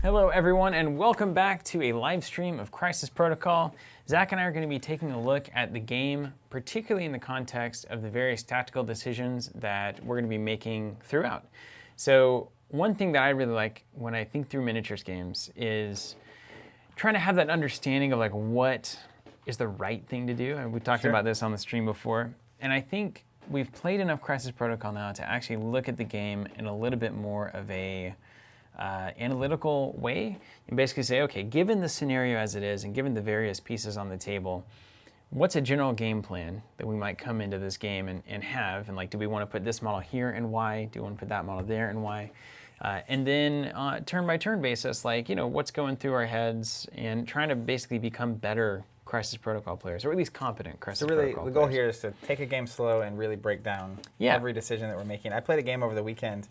Hello everyone and welcome back to a live stream of Crisis Protocol. Zach and I are going to be taking a look at the game, particularly in the context of the various tactical decisions that we're going to be making throughout. So one thing that I really like when I think through miniatures games is trying to have that understanding of like what is the right thing to do. And we talked about this on the stream before. And I think we've played enough Crisis Protocol now to actually look at the game in a little bit more of a analytical way and basically say, okay, given the scenario as it is and given the various pieces on the table, what's a general game plan that we might come into this game and have? And like, do we want to put this model here and why? Do we want to put that model there and why? And then turn by turn basis, like, you know, what's going through our heads and trying to basically become better Crisis Protocol players, or at least competent Crisis Protocol players. So really, the goal here is to take a game slow and really break down every decision that we're making. I played a game over the weekend,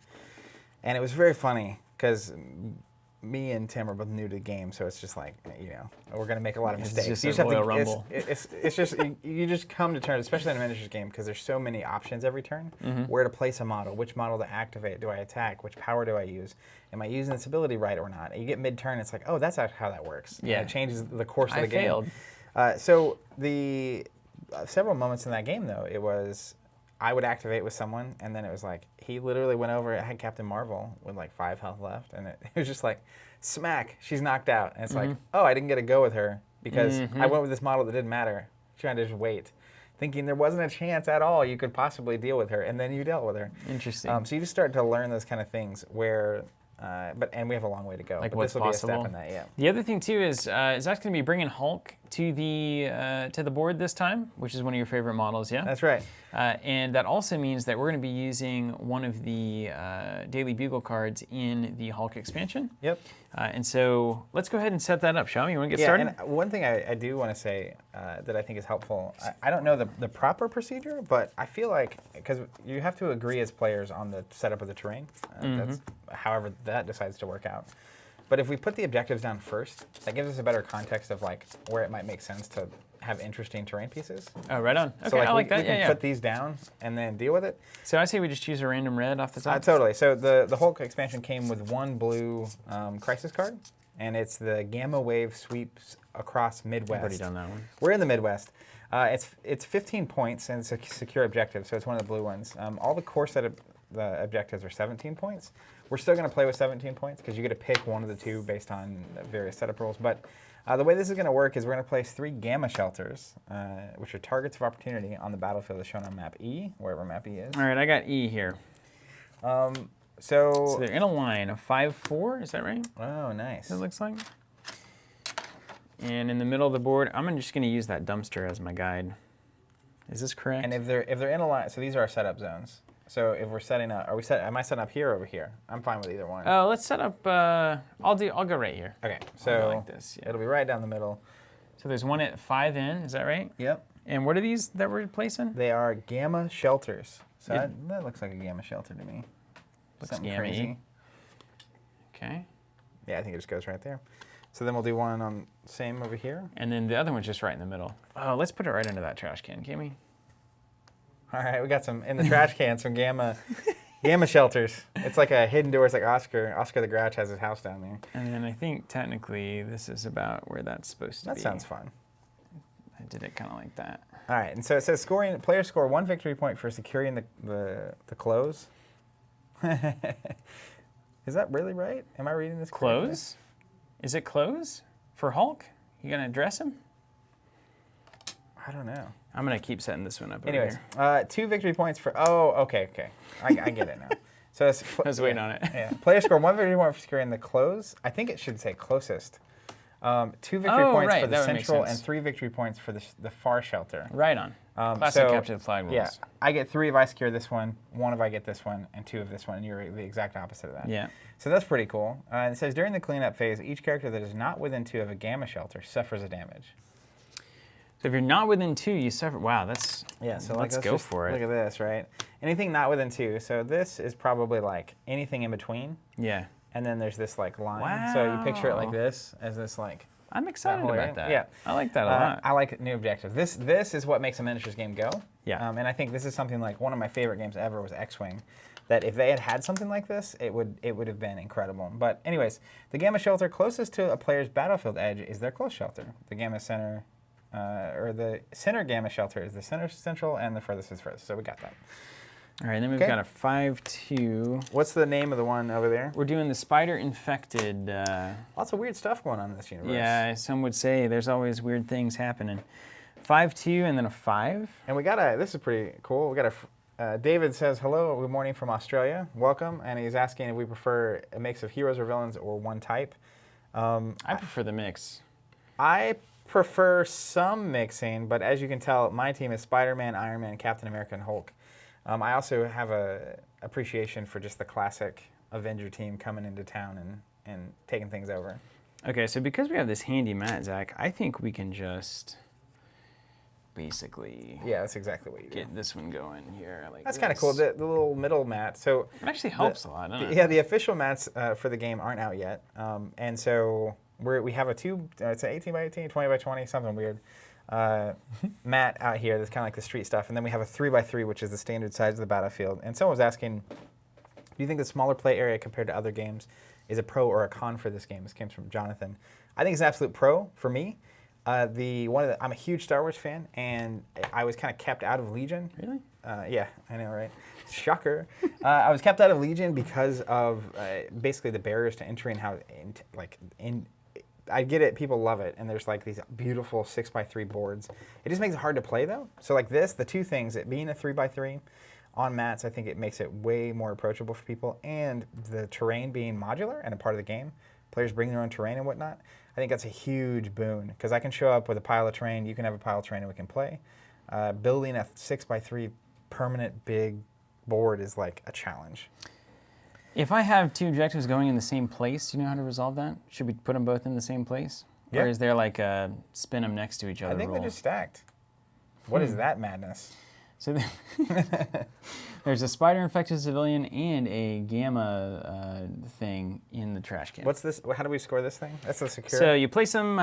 and it was very funny because me and Tim are both new to the game, so it's just like, you know, we're going to make a lot of mistakes. It's just a rumble. It's just, you just come to terms, especially in a miniatures game, because there's so many options every turn. Where to place a model, which model to activate, do I attack, which power do I use, am I using this ability right or not? And you get mid-turn, it's like, oh, that's how that works. Yeah. And it changes the course of the game. Failed. So the several moments in that game, though, it was I would activate with someone, and then it was like, he literally went over, I had Captain Marvel with like 5 health left, and it was just like, smack, she's knocked out. And it's like, oh, I didn't get to go with her because I went with this model that didn't matter, trying to just wait, thinking there wasn't a chance at all you could possibly deal with her, and then you dealt with her. Interesting. So you just start to learn those kind of things where, and we have a long way to go. Like but what's this will possible. be a step in that, yeah. The other thing too is Zach's going to be bringing Hulk to the board this time, which is one of your favorite models, yeah? That's right. And that also means that we're going to be using one of the Daily Bugle cards in the Hulk expansion. Yep. And so let's go ahead and set that up, shall we? You want to get started? And one thing I do want to say that I think is helpful, I don't know the proper procedure, but I feel like, because you have to agree as players on the setup of the terrain, that's however that decides to work out. But if we put the objectives down first, that gives us a better context of like where it might make sense to have interesting terrain pieces. Oh, right on. Okay, so like I like that. We can put these down and then deal with it. So I say we just choose a random red off the top. Totally. So the Hulk expansion came with one blue crisis card, and it's the Gamma Wave sweeps across Midwest. I've already done that one. We're in the Midwest. It's 15 points, and it's a secure objective, so it's one of the blue ones. All the core set of the objectives are 17 points. We're still going to play with 17 points because you get to pick one of the two based on various setup rules. But the way this is going to work is we're going to place 3 gamma shelters, which are targets of opportunity on the battlefield as shown on map E, wherever map E is. All right, I got E here. So they're in a line of 5-4, is that right? Oh, nice. It looks like. And in the middle of the board, I'm just going to use that dumpster as my guide. Is this correct? And if they're in a line, so these are our setup zones. So if we're setting up, am I setting up here or over here? I'm fine with either one. Oh, let's set up. I'll go right here. Okay, so I'll go like this. Yeah. It'll be right down the middle. So there's one at 5 in. Is that right? Yep. And what are these that we're placing? They are gamma shelters. So that looks like a gamma shelter to me. Looks something gamma-y. crazy. Okay. Yeah, I think it just goes right there. So then we'll do one on same over here. And then the other one's just right in the middle. Oh, let's put it right under that trash can, can we? All right, we got some in the trash can, some gamma shelters. It's like a hidden door. It's like Oscar the Grouch has his house down there. And then I think technically this is about where that's supposed to be. That sounds fun. I did it kind of like that. All right, and so it says players score 1 victory point for securing the close. Is that really right? Am I reading this correctly? Close? Is it close for Hulk? You gonna address him? I don't know. I'm gonna keep setting this one up. Anyways, over here. 2 victory points for. Oh, okay. I get it now. So it's, I was waiting on it. Yeah. Players score 1 victory point for securing the close. I think it should say closest. 2 victory points for the central and 3 victory points for the far shelter. Right on. Classic capture the flag rules. Yeah, I get 3 if I secure this one, 1 if I get this one, and 2 of this one, and you're the exact opposite of that. Yeah. So that's pretty cool. And it says during the cleanup phase, each character that is not within 2 of a gamma shelter suffers a damage. So if you're not within 2, you suffer. Wow, that's so let's go for it. Look at this, right? Anything not within 2. So this is probably like anything in between. Yeah. And then there's this like line. Wow. So you picture it like this, as this like. I'm excited about that. Yeah. I like that a lot. I like new objectives. This is what makes a miniatures game go. Yeah. And I think this is something like one of my favorite games ever was X-Wing, that if they had had something like this, it would have been incredible. But anyways, the Gamma Shelter closest to a player's battlefield edge is their close shelter. The Gamma Center, or the center Gamma Shelter is the center central, and the furthest is furthest. So we got that. All right, then we've got a 5/2. What's the name of the one over there? We're doing the spider infected. Lots of weird stuff going on in this universe. Yeah, some would say there's always weird things happening. 5/2 and then a 5. And we got this is pretty cool. We got David says, hello, good morning from Australia. Welcome. And he's asking if we prefer a mix of heroes or villains or one type. I prefer the mix. I prefer some mixing, but as you can tell, my team is Spider-Man, Iron Man, Captain America, and Hulk. I also have a appreciation for just the classic Avenger team coming into town and taking things over. Okay, so because we have this handy mat, Zach, I think we can just basically that's exactly what you do. Get this one going here. Like that's kind of cool, the little middle mat. So it actually helps a lot, doesn't it? Yeah, the official mats for the game aren't out yet. And so we have a it's an 18 by 18, 20 by 20, something weird, mat out here that's kind of like the street stuff. And then we have a 3 by 3, which is the standard size of the battlefield. And someone was asking, do you think the smaller play area compared to other games is a pro or a con for this game? This came from Jonathan. I think it's an absolute pro for me. I'm a huge Star Wars fan, and I was kind of kept out of Legion. Really? Yeah, I know, right? Shocker. I was kept out of Legion because of basically the barriers to entry and how, I get it, people love it, and there's like these beautiful 6x3 boards. It just makes it hard to play though. So like the two things, it being a 3x3 on mats, I think it makes it way more approachable for people, and the terrain being modular and a part of the game, players bring their own terrain and whatnot. I think that's a huge boon because I can show up with a pile of terrain, you can have a pile of terrain, and we can play. Building a 6x3 permanent big board is like a challenge. If I have two objectives going in the same place, do you know how to resolve that? Should we put them both in the same place? Yep. Or is there like a spin them next to each other I think rule? they're just stacked. What is that madness? So there's a spider-infected civilian and a gamma thing in the trash can. What's this? How do we score this thing? That's the secure. So you place them,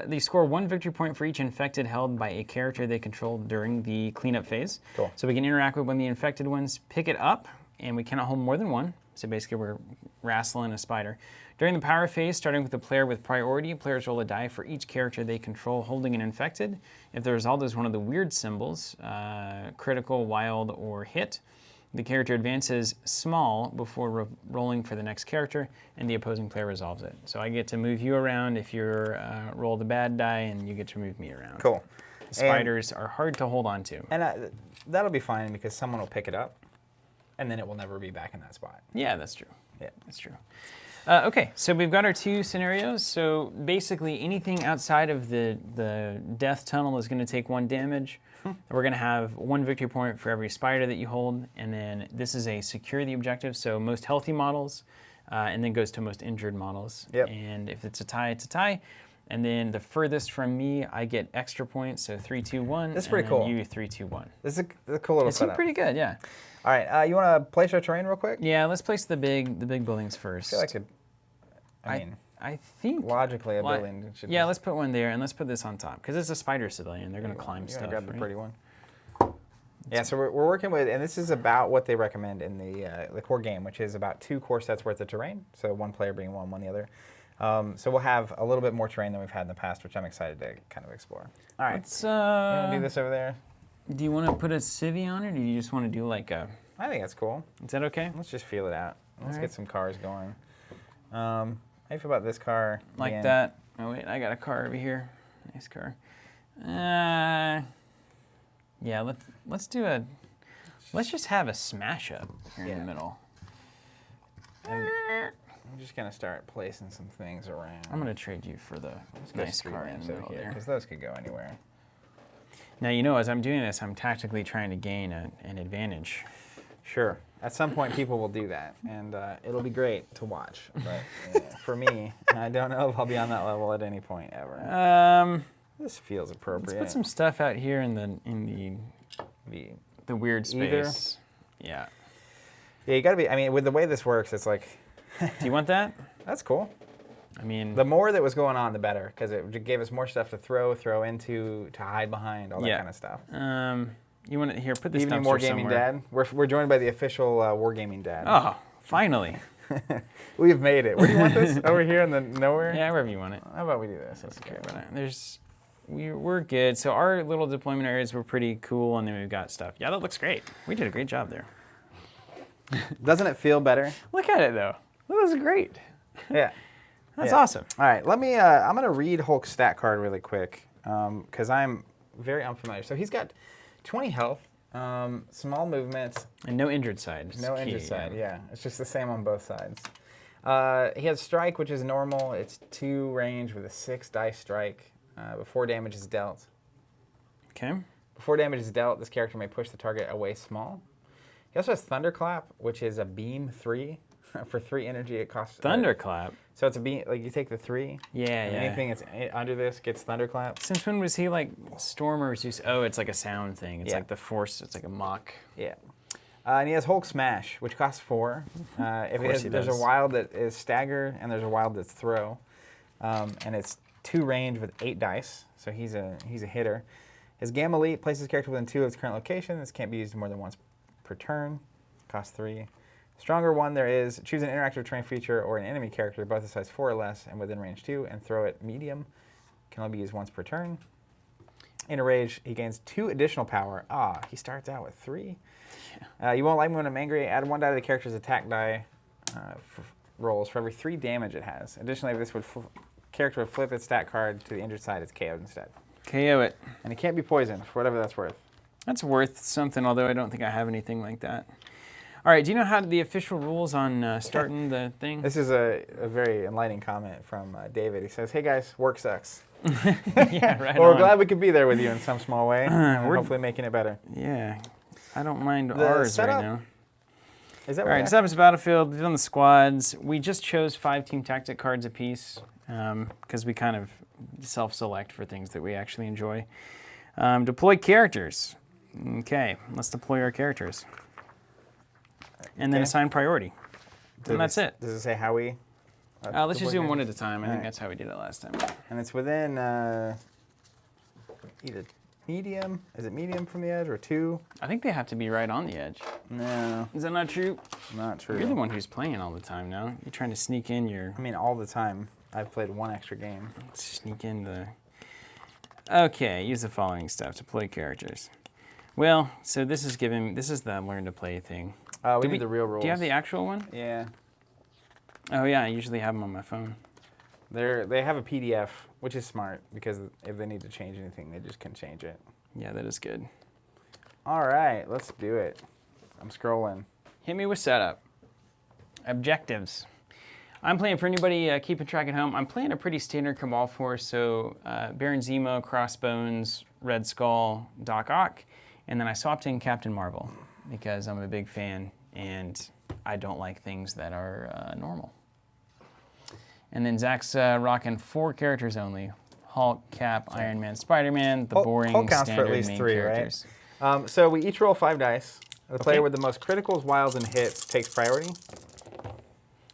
they score 1 victory point for each infected held by a character they control during the cleanup phase. Cool. So we can interact with when the infected ones pick it up, and we cannot hold more than one. So basically we're wrestling a spider. During the power phase, starting with the player with priority, players roll a die for each character they control holding an infected. If the result is one of the weird symbols, critical, wild, or hit, the character advances small before rolling for the next character, and the opposing player resolves it. So I get to move you around if you're roll the bad die, and you get to move me around. Cool. Spiders are hard to hold on to. And that'll be fine because someone will pick it up, and then it will never be back in that spot. Yeah, that's true. Yeah, that's true. Okay, so we've got our two scenarios. So basically anything outside of the death tunnel is going to take 1 damage. We're going to have 1 victory point for every spider that you hold. And then this is a secure the objective, so most healthy models, and then goes to most injured models. Yep. And if it's a tie, it's a tie. And then the furthest from me, I get extra points, so 3, 2, 1. That's pretty cool. You 3, 2, 1. This is a cool little It seemed setup. pretty good, yeah. All right, you want to place our terrain real quick? Yeah, let's place the big buildings first. I feel like I think logically a building should. Yeah, let's put one there, and let's put this on top because it's a spider civilian. They're going to climb You stuff. gotta grab the right? pretty one. Yeah, so we're working with, and this is about what they recommend in the core game, which is about 2 core sets worth of terrain. So 1 player bringing one the other. So we'll have a little bit more terrain than we've had in the past, which I'm excited to kind of explore. All right, Let's, you want to do this over there? Do you want to put a civvy on it, or do you just want to do like a... I think that's cool. Is that okay? Let's just feel it out. Let's All get right. some cars going. How do you feel about this car? Like again? that. Oh, wait, I got a car over here. Nice car. Yeah, let's do a... Let's just have a smash up here in the middle. I'm just going to start placing some things around. I'm going to trade you for the nice car in the middle there. Because those could go anywhere. Now, you know, as I'm doing this, I'm tactically trying to gain an advantage. Sure. At some point, people will do that, and it'll be great to watch. But for me, I don't know if I'll be on that level at any point ever. This feels appropriate. Let's put some stuff out here in the weird space. Yeah. Yeah, you got to be. I mean, with the way this works, it's like. Do you want that? That's cool. I mean, The more that was going on, the better, because it gave us more stuff to throw into, to hide behind, all that kind of stuff. You want to here? Put this Evening dumpster Wargaming somewhere. Dad. We're joined by the official Wargaming Dad. Oh, finally. We've made it. Where do you want this? Over here in the nowhere? Yeah, wherever you want it. How about we do this? Okay, but we're good. So our little deployment areas were pretty cool, and then we've got stuff. Yeah, that looks great. We did a great job there. Doesn't it feel better? Look at it though. That was great. Yeah. That's Yeah. awesome. All right, let me. I'm gonna read Hulk's stat card really quick because I'm very unfamiliar. So he's got 20 health, small movement, And no injured side. no injured side. Yeah, it's just the same on both sides. He has strike, which is normal. It's 2 range with a 6 dice strike. Before damage is dealt. Okay. Before damage is dealt, this character may push the target away small. He also has Thunderclap, which is a beam 3. For 3 energy, it costs... Thunderclap. So it's a beam, like you take the 3. Yeah, and yeah. anything that's under this gets Thunderclap. Since when was he like Storm or Zeus? Oh, it's like a sound thing. It's Yeah. like the Force. It's like a mock. Yeah. And he has Hulk Smash, which costs 4. There's a does. wild that is Stagger, and there's a wild that's Throw. And it's 2 range with 8 dice, so he's a hitter. His Gamma Elite places character within 2 of its current location. This can't be used more than once per turn. Costs 3. Stronger one there is, choose an interactive terrain feature or an enemy character, both of size 4 or less and within range 2, and throw it medium. Can only be used once per turn. In a rage, he gains 2 additional power. He starts out with 3. Yeah. You won't like me when I'm angry. Add 1 die to the character's attack die rolls for every 3 damage it has. Additionally, this character would flip its stat card to the injured side. It's KO'd instead. KO it. And it can't be poisoned, for whatever that's worth. That's worth something, although I don't think I have anything like that. All right, do you know how the official rules on starting the thing? This is a very enlightening comment from David. He says, hey guys, work sucks. Yeah, right Well, we're on. glad we could be there with you in some small way. And We're- hopefully making it better. Yeah, I don't mind The ours setup- right now. Is that All right, what setup is battlefield. We've done the squads. We just chose 5 team tactic cards apiece because we kind of self-select for things that we actually enjoy. Deploy characters. Okay, let's deploy our characters. And then Okay. assign priority. And that's it. Does it say how we? Let's just do them deploy one at a time. I think Alright. that's how we did it last time. And it's within either medium. Is it medium from the edge or 2? I think they have to be right on the edge. No, Is that not true? not true. You're the one who's playing all the time now. You're trying to sneak in your... I mean, all the time. I've played 1 extra game. Sneak in the... Okay, use the following steps. Deploy characters. Well, so this is the learn to play thing. We Did need the real rules. Do you have the actual one? Yeah. Oh yeah, I usually have them on my phone. They have a PDF, which is smart because if they need to change anything, they just can change it. Yeah, that is good. All right, let's do it. I'm scrolling. Hit me with setup. Objectives. I'm playing for anybody keeping track at home. I'm playing a pretty standard Cabal force, so Baron Zemo, Crossbones, Red Skull, Doc Ock, and then I swapped in Captain Marvel because I'm a big fan and I don't like things that are normal. And then Zach's rocking 4 characters only. Hulk, Cap, Iron Man, Spider-Man, the boring Hulk counts for standard at least main 3, characters. right? So we each roll 5 dice. The player Okay. with the most criticals, wilds, and hits takes priority.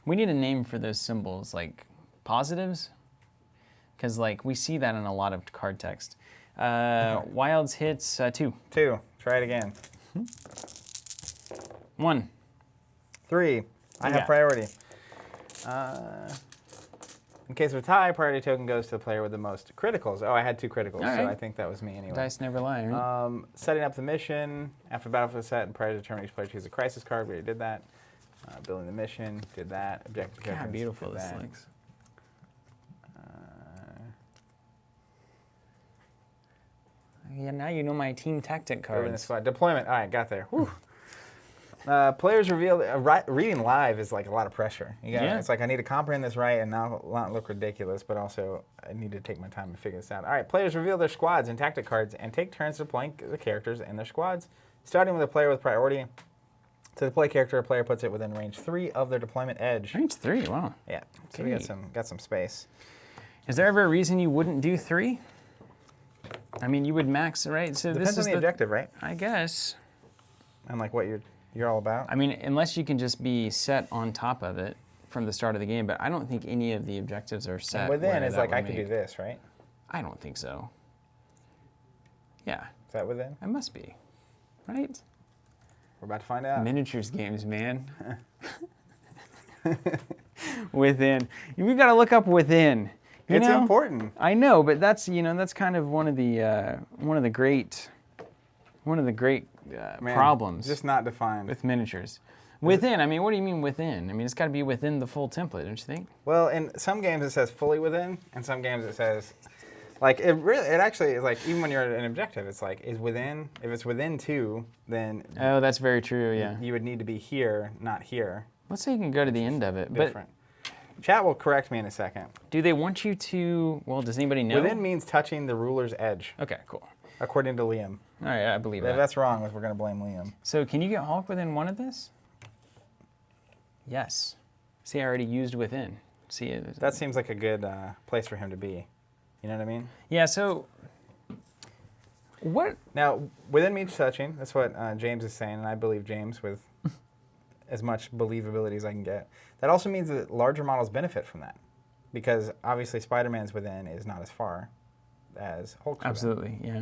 We need a name for those symbols, like positives, because like we see that in a lot of card text. Wilds hits 2. 2. Try it again. 1. 3. I have Yeah. priority. In case of a tie, priority token goes to the player with the most criticals. Oh, I had 2 criticals, All so right. I think that was me anyway. Dice never lie, right? Setting up the mission. After battlefield set and prior to determining each player choose a crisis card, we already did that. Building the mission, did that. Objective God, tokens, beautiful did this that. looks. Yeah, now you know my team tactic Building the cards. squad. Deployment. All right, got there. Whew. Players revealed. Reading live is like a lot of pressure. Yeah. It's like I need to comprehend this right and not look ridiculous, but also I need to take my time to figure this out. All right, players reveal their squads and tactic cards and take turns deploying the characters and their squads, starting with a player with priority. To deploy character, a player puts it within range 3 of their deployment edge. Range 3, wow. Yeah, so we Okay. got some space. Is there ever a reason you wouldn't do 3? I mean, you would max, right? So Depends this on is the objective, right? I guess. And like what you're all about. I mean, unless you can just be set on top of it from the start of the game, but I don't think any of the objectives are set. And within where is that like would I could do make- this, right? I don't think so. Yeah, Is that within? it must be. Right? We're about to find out. Miniatures games, man. Within. We've got to look up Within. It's important. I know, but that's that's kind of one of the great problems. Just not defined. With miniatures. Within, I mean, what do you mean within? I mean, it's got to be within the full template, don't you think? Well, in some games it says fully within, and some games it says, like, it actually is like, even when you're at an objective, it's like, is within, if it's within 2, then... Oh, that's very true, yeah. You would need to be here, not here. Let's say you can go to the end of it. Different. Chat will correct me in a second. Do they want you to, well, does anybody know? Within means touching the ruler's edge. Okay, cool. According to Liam. All right, I believe If that. that's wrong, we're going to blame Liam. So can you get Hulk within one of this? Yes. See, I already used within. See it. That seems like a good place for him to be. You know what I mean? Yeah, so what? Now, within means touching. That's what James is saying, and I believe James with as much believability as I can get. That also means that larger models benefit from that, because obviously Spider-Man's within is not as far as Hulk's within. Absolutely, yeah.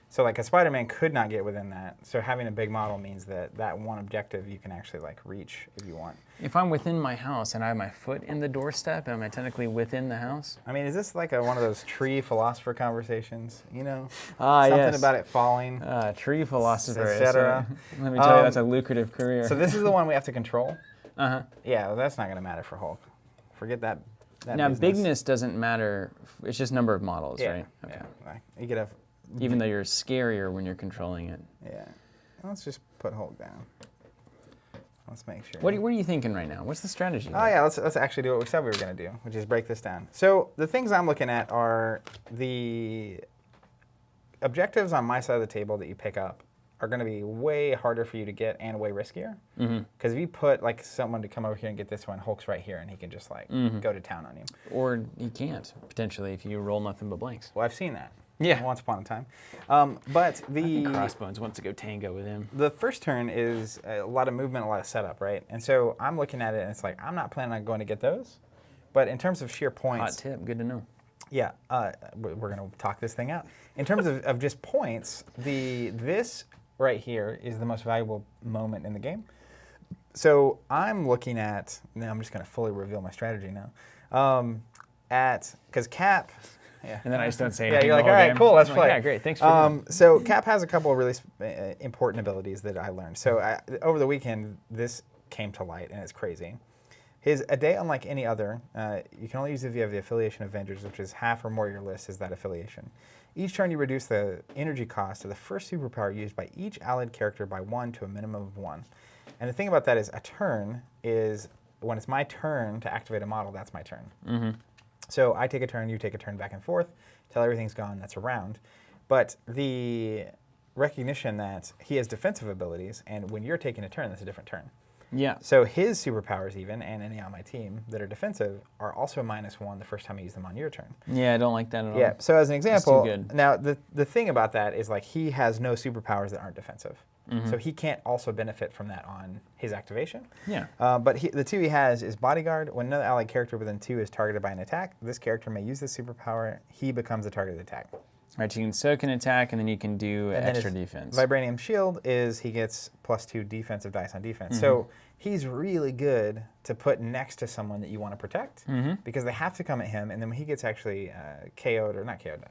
So like a Spider-Man could not get within that. So having a big model means that that one objective you can actually like reach if you want. If I'm within my house and I have my foot in the doorstep, am I technically within the house? I mean, is this like one of those tree philosopher conversations? You know, Yes. something about it falling, Tree philosopher, etc. Let me tell you, that's a lucrative career. So this is the one we have to control. Uh-huh. Yeah, well, that's not going to matter for Hulk. Forget that. Now, business. bigness doesn't matter. It's just number of models, Yeah, right? Okay. yeah. You could have. Even though you're scarier when you're controlling it. Yeah. Let's just put Hulk down. Let's make sure. What are you thinking right now? What's the strategy? Oh yeah, let's actually do what we said we were going to do, which is break this down. So the things I'm looking at are the objectives on my side of the table that you pick up are going to be way harder for you to get and way riskier. Because if you put like someone to come over here and get this one, Hulk's right here and he can just like go to town on you. Or he can't, potentially, if you roll nothing but blanks. Well, I've seen that. Yeah. Once upon a time. But I think Crossbones wants to go tango with him. the first turn is a lot of movement, a lot of setup, right? And so I'm looking at it and it's like, I'm not planning on going to get those. But in terms of sheer points. Hot tip, good to know. Yeah, we're going to talk this thing out. In terms of just points, this right here is the most valuable moment in the game. So I'm looking at, now I'm just going to fully reveal my strategy now, because Cap... Yeah. And then I just don't say Yeah, anything. you're like, the all whole right, game. cool, let's I'm play. Like, yeah, great, thanks for So Cap has a couple of really important abilities that I learned. So over the weekend, this came to light, and it's crazy. A day unlike any other, you can only use it if you have the affiliation of Avengers, which is half or more of your list is that affiliation. Each turn, you reduce the energy cost of the first superpower used by each allied character by 1 to a minimum of 1. And the thing about that is a turn is, when it's my turn to activate a model, that's my turn. So I take a turn, you take a turn back and forth, till everything's gone, that's a round. But the recognition that he has defensive abilities, and when you're taking a turn, that's a different turn. Yeah. So his superpowers even, and any on my team that are defensive, are also -1 the first time you use them on your turn. Yeah, I don't like that at all. Yeah, so as an example, too good. now the thing about that is like he has no superpowers that aren't defensive. So he can't also benefit from that on his activation. Yeah. But the 2 he has is Bodyguard. When another allied character within 2 is targeted by an attack, this character may use this superpower. He becomes the target of the attack. Right, so you can soak an attack, and then you can do And then extra his defense. Vibranium Shield is he gets +2 defensive dice on defense. So he's really good to put next to someone that you want to protect because they have to come at him, and then when he gets actually KO'd, or not KO'd,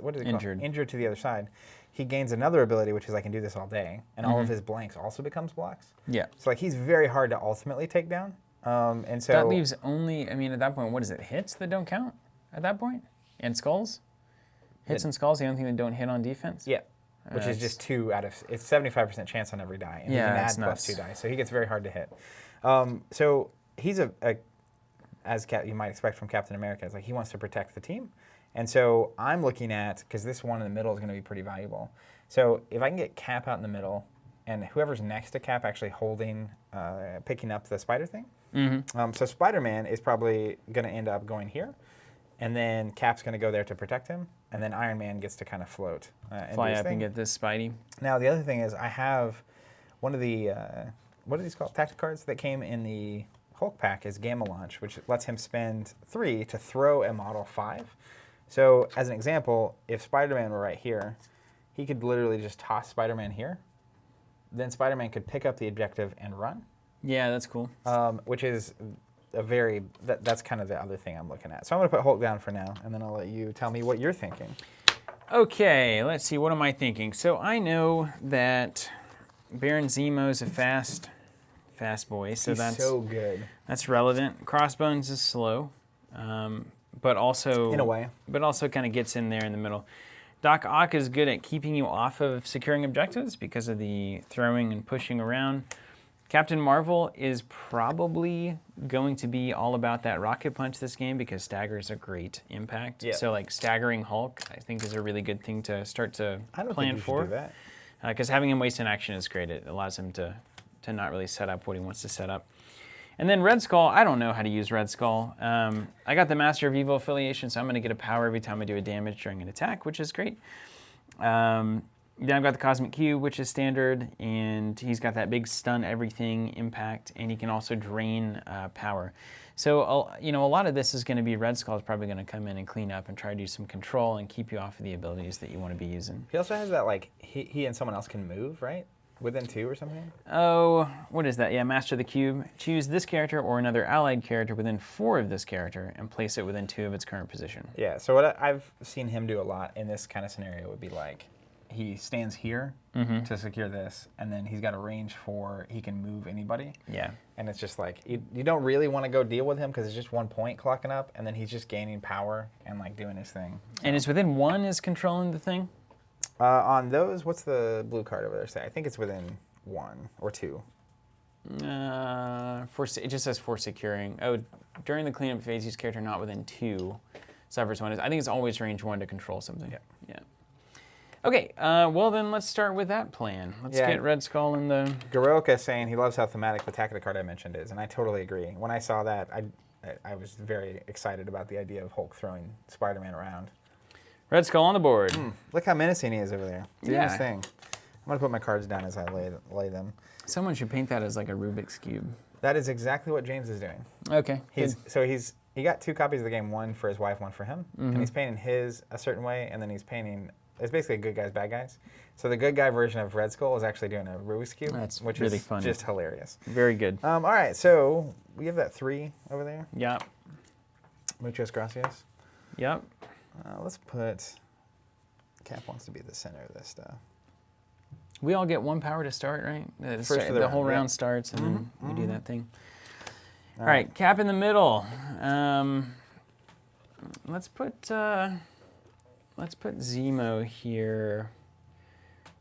what is it Injured. called? Injured to the other side, he gains another ability, which is I can do this all day, and all of his blanks also becomes blocks. Yeah. So like he's very hard to ultimately take down. And so That leaves only, I mean, at that point, what is it? Hits that don't count at that point? And skulls? Hits and skulls, the only thing that don't hit on defense? Yeah, which is just 2 out of, it's 75% chance on every die, and Yeah, you can it's add nuts. +2 dice, so he gets very hard to hit. So he's you might expect from Captain America, it's like he wants to protect the team, and so I'm looking at, because this one in the middle is going to be pretty valuable. So if I can get Cap out in the middle, and whoever's next to Cap actually holding, picking up the spider thing. So Spider-Man is probably going to end up going here, and then Cap's going to go there to protect him, and then Iron Man gets to kind of float. And Fly do his up thing. and get this Spidey. Now, the other thing is I have one of the, what are these called? Tactic cards that came in the Hulk pack is Gamma Launch, which lets him spend 3 to throw a model 5. So, as an example, if Spider-Man were right here, he could literally just toss Spider-Man here, then Spider-Man could pick up the objective and run, Yeah, that's cool. which is that's kind of the other thing I'm looking at. So I'm going to put Hulk down for now, and then I'll let you tell me what you're thinking. Okay, let's see. What am I thinking? So I know that Baron Zemo's a fast boy, so He's so good. that's relevant. Crossbones is slow, but also In a way. but also kind of gets in there in the middle. Doc Ock is good at keeping you off of securing objectives because of the throwing and pushing around. Captain Marvel is probably going to be all about that rocket punch this game because stagger is a great impact. Yeah. So like staggering Hulk, I think is a really good thing to start to I don't plan think you for. should do that. Because having him waste an action is great. It allows him to not really set up what he wants to set up. And then Red Skull, I don't know how to use Red Skull. I got the Master of Evil affiliation, so I'm going to get a power every time I do a damage during an attack, which is great. Then I've got the Cosmic Cube, which is standard, and he's got that big stun everything impact, and he can also drain power. So, a lot of this is going to be Red Skull is probably going to come in and clean up and try to do some control and keep you off of the abilities that you want to be using. He also has that, like, he and someone else can move, right? Within 2 or something? Oh, what is that? Yeah, Master of the Cube. Choose this character or another allied character within 4 of this character and place it within 2 of its current position. Yeah, so what I've seen him do a lot in this kind of scenario would be like, he stands here to secure this, and then he's got a range for he can move anybody. Yeah. And it's just like, you don't really want to go deal with him because it's just 1 point clocking up, and then he's just gaining power and like doing his thing. So. And it's within 1 is controlling the thing? On those, what's the blue card over there say? I think it's within 1 or 2. It just says for securing. Oh, during the cleanup phase, use character not within 2 suffers 1. I think it's always range 1 to control something. Yeah. Okay, well then let's start with that plan. Let's get Red Skull in the... Garoka saying he loves how thematic the Attack of the card I mentioned is, and I totally agree. When I saw that, I was very excited about the idea of Hulk throwing Spider-Man around. Red Skull on the board. Look how menacing he is over there. Doing Yeah. his thing. I'm going to put my cards down as I lay them. Someone should paint that as like a Rubik's Cube. That is exactly what James is doing. Okay, He got 2 copies of the game, 1 for his wife, 1 for him, and he's painting his a certain way, and then he's painting... It's basically good guys, bad guys. So the good guy version of Red Skull is actually doing a Rubik's Cube, which really is funny. just hilarious. Very good. All right, so we have that 3 over there. Yep. Muchas gracias. Yep. Let's put... Cap wants to be the center of this stuff. We all get 1 power to start, right? First of the whole round, yeah. round starts, and then we do that thing. All right, Cap in the middle. Let's put Zemo here.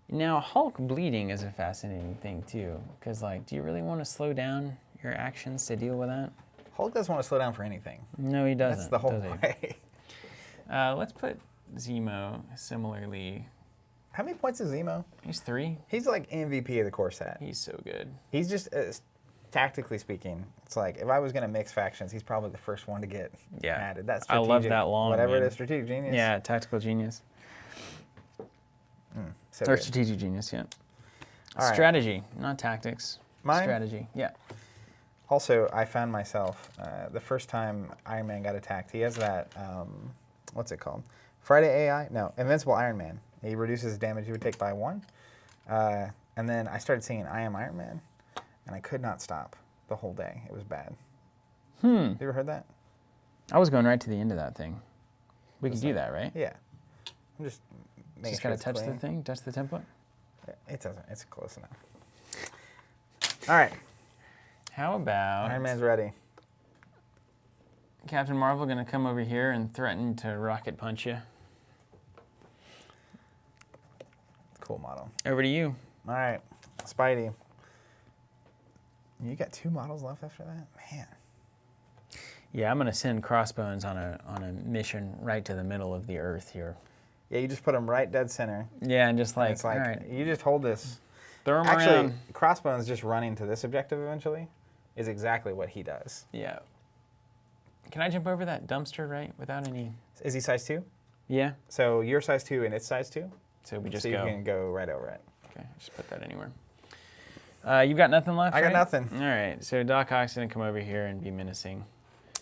Now, Hulk bleeding is a fascinating thing too, because like, do you really want to slow down your actions to deal with that? Hulk doesn't want to slow down for anything. No, he doesn't. That's the whole does he? way. Let's put Zemo similarly. How many points is Zemo? He's 3. He's like MVP of the core set. He's so good. He's just, tactically speaking, it's like if I was going to mix factions, he's probably the first one to get added. That's I strategic. love that long. Whatever man. it is, strategic genius. Yeah, tactical genius. So Or good. strategic genius, yeah. All right. Strategy, not tactics. Mine? Strategy, yeah. Also, I found myself, the first time Iron Man got attacked, he has that, what's it called? Friday AI? No, Invincible Iron Man. He reduces the damage he would take by 1. And then I started singing I Am Iron Man, and I could not stop the whole day. It was bad. You ever heard that? I was going right to the end of that thing. We could do that, right? Yeah. I'm just making Just sure gotta it's touch clean. the thing, touch the template. It doesn't. It's close enough. All right. How about Iron Man's ready. Captain Marvel gonna come over here and threaten to rocket punch you? Cool model. Over to you. All right. Spidey. You got 2 models left after that? Man. Yeah, I'm gonna send Crossbones on a mission right to the middle of the Earth here. Yeah, you just put him right dead center. Yeah, and just like, It's like, all right, you just hold this. throw him Actually, around. Crossbones just running to this objective eventually is exactly what he does. Yeah. Can I jump over that dumpster, right, without any? Is he size 2? Yeah. So you're size 2 and it's size 2? So we just so go. you can go right over it. Okay, just put that anywhere. You've got nothing left, I got right? nothing. All right, so Doc Ock's gonna come over here and be menacing.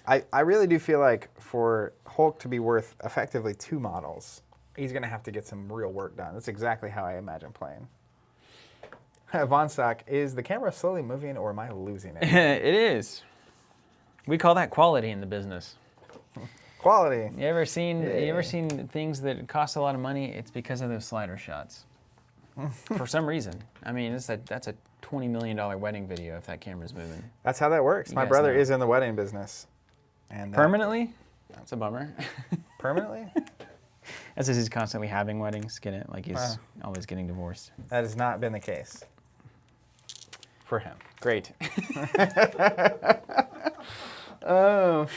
I really do feel like for Hulk to be worth effectively 2 models, he's going to have to get some real work done. That's exactly how I imagine playing. Von Stock, is the camera slowly moving or am I losing it? It is. We call that quality in the business. Quality. You ever seen things that cost a lot of money? It's because of those slider shots. For some reason. I mean, that's a $20 million wedding video if that camera's moving. That's how that works. You My guys brother know. is in the wedding business. And Permanently? That's a bummer. Permanently? That's just he's constantly having weddings, get it? Like he's always getting divorced. That has not been the case for him. Great. Oh.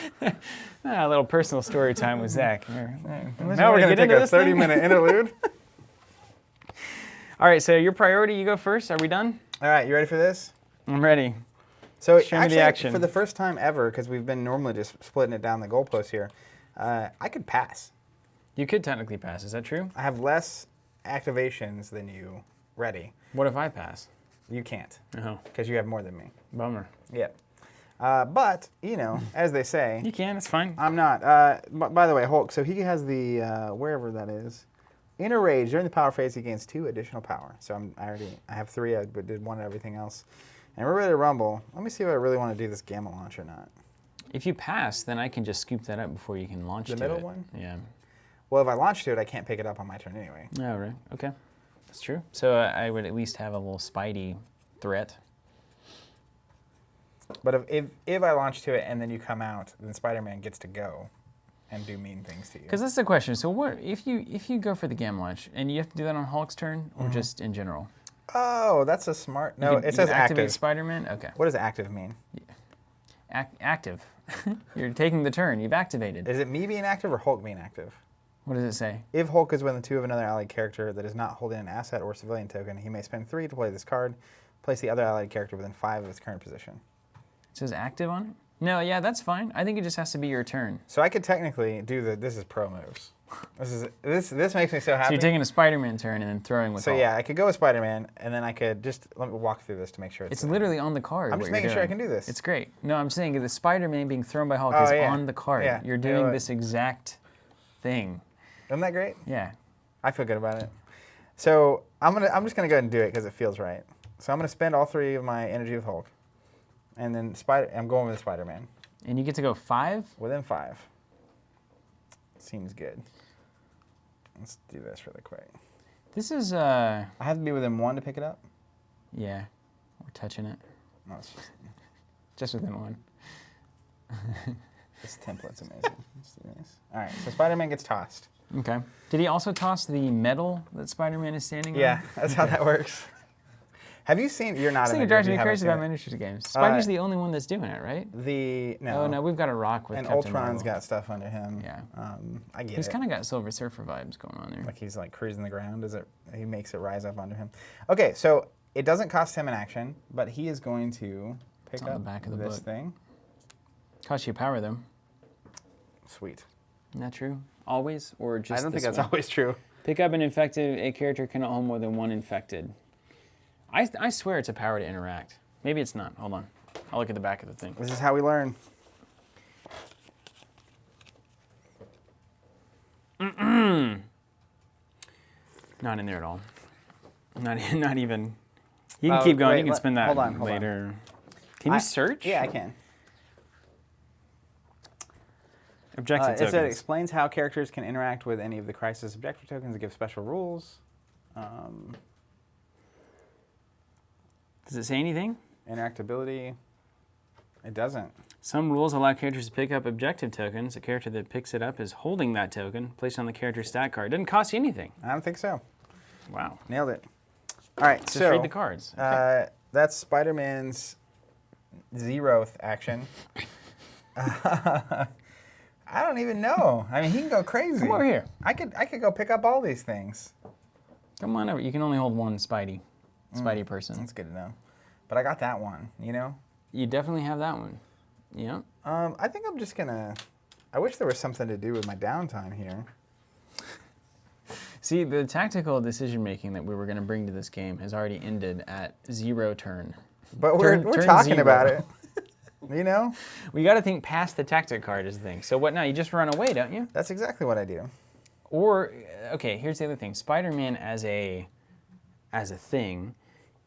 A little personal story time with Zach. Now we're going to take a 30-minute interlude. All right, so your priority, you go first. Are we done? All right, you ready for this? I'm ready. So Show me actually, the action. for the first time ever, because we've been normally just splitting it down the goalposts here, I could pass. You could technically pass. Is that true? I have less activations than you ready. What if I pass? You can't, Oh, because you have more than me. bummer. Yep. But, you know, as they say, You can. It's fine. I'm not. By the way, Hulk, so he has the, wherever that is, in a rage, during the power phase, he gains 2 additional power. So I have 3, but did 1 of everything else. And we're ready to rumble. Let me see if I really want to do this gamma launch or not. If you pass, then I can just scoop that up before you can launch The to middle it. one? Yeah. Well, if I launch to it, I can't pick it up on my turn anyway. Oh, right. Okay. That's true. So I would at least have a little Spidey threat. But if I launch to it and then you come out, then Spider-Man gets to go and do mean things to you. Because that's the question. So what if you go for the gamma launch and you have to do that on Hulk's turn or just in general? Oh, that's a smart. No, You can- it says you can activate active. Spider-Man. Okay. What does active mean? Active. You're taking the turn. You've activated. Is it me being active or Hulk being active? What does it say? If Hulk is within 2 of another allied character that is not holding an asset or civilian token, he may spend 3 to play this card. Place the other allied character within 5 of its current position. It says active on it? No, yeah, that's fine. I think it just has to be your turn. So I could technically do this is pro moves. This makes me so happy. So you're taking a Spider-Man turn and then throwing with So Hulk. yeah, I could go with Spider-Man, and then I could just let me walk through this to make sure It's literally on the card. I'm what just you're making sure I doing. can do this. It's great. No, I'm saying the Spider-Man being thrown by Hulk Oh, is yeah. on the card. Yeah. You're You know doing what? this exact thing. Isn't that great? Yeah. I feel good about it. So I'm just gonna go ahead and do it because it feels right. So I'm gonna spend all 3 of my energy with Hulk, and then I'm going with Spider-Man And you get to go 5? within 5. Seems good. Let's do this really quick. This is, I have to be within 1 to pick it up. yeah, we're touching it. No, it's Just within 1. this template's amazing. Let's do this. All right, so Spider-Man gets tossed. Okay. Did he also toss the medal that Spider-Man is standing Yeah, on? that's how that works. Have you seen? You're not. This in thing it, drives you me haven't crazy seen about it. miniatures games. Spidey's the only one that's doing it, right? No. Oh, no, we've got a rock with And Captain Ultron's Marvel. got stuff under him. Yeah. I get He's it. kind of got Silver Surfer vibes going on there. Like he's like cruising the ground as he makes it rise up under him. Okay, so it doesn't cost him an action, but he is going to pick It's on the up back of the this book. thing. Costs you power, though. Sweet. Isn't that true? Always? Or just I don't think this that's one? always true. Pick up an infected. A character cannot hold more than 1 infected. I swear it's a power to interact. Maybe it's not. Hold on. I'll look at the back of the thing. This is how we learn. Not in there at all. Not even. You can Oh, keep going. wait, You can spin that hold on. later. Can you search? Yeah, I can. Objective It said it tokens. explains how characters can interact with any of the crisis objective tokens and give special rules. Does it say anything? Interactability. It doesn't. Some rules allow characters to pick up objective tokens. A character that picks it up is holding that token, placed on the character's stat card. Doesn't cost you anything. I don't think so. Wow. Nailed it. All right, Just so read the cards. Okay. that's Spider-Man's 0th action. I don't even know. I mean, he can go crazy. Come over here. I could go pick up all these things. Come on over. You can only hold 1 Spidey person. That's good to know. But I got that one, you know? You definitely have that one. Yeah. I think I'm just gonna. I wish there was something to do with my downtime here. See, the tactical decision making that we were going to bring to this game has already ended at 0 turn. But we're Turn talking 0. about it. You know? We got to think past the tactic card is the thing. So what now? You just run away, don't you? That's exactly what I do. Or okay, here's the other thing. Spider-Man as a thing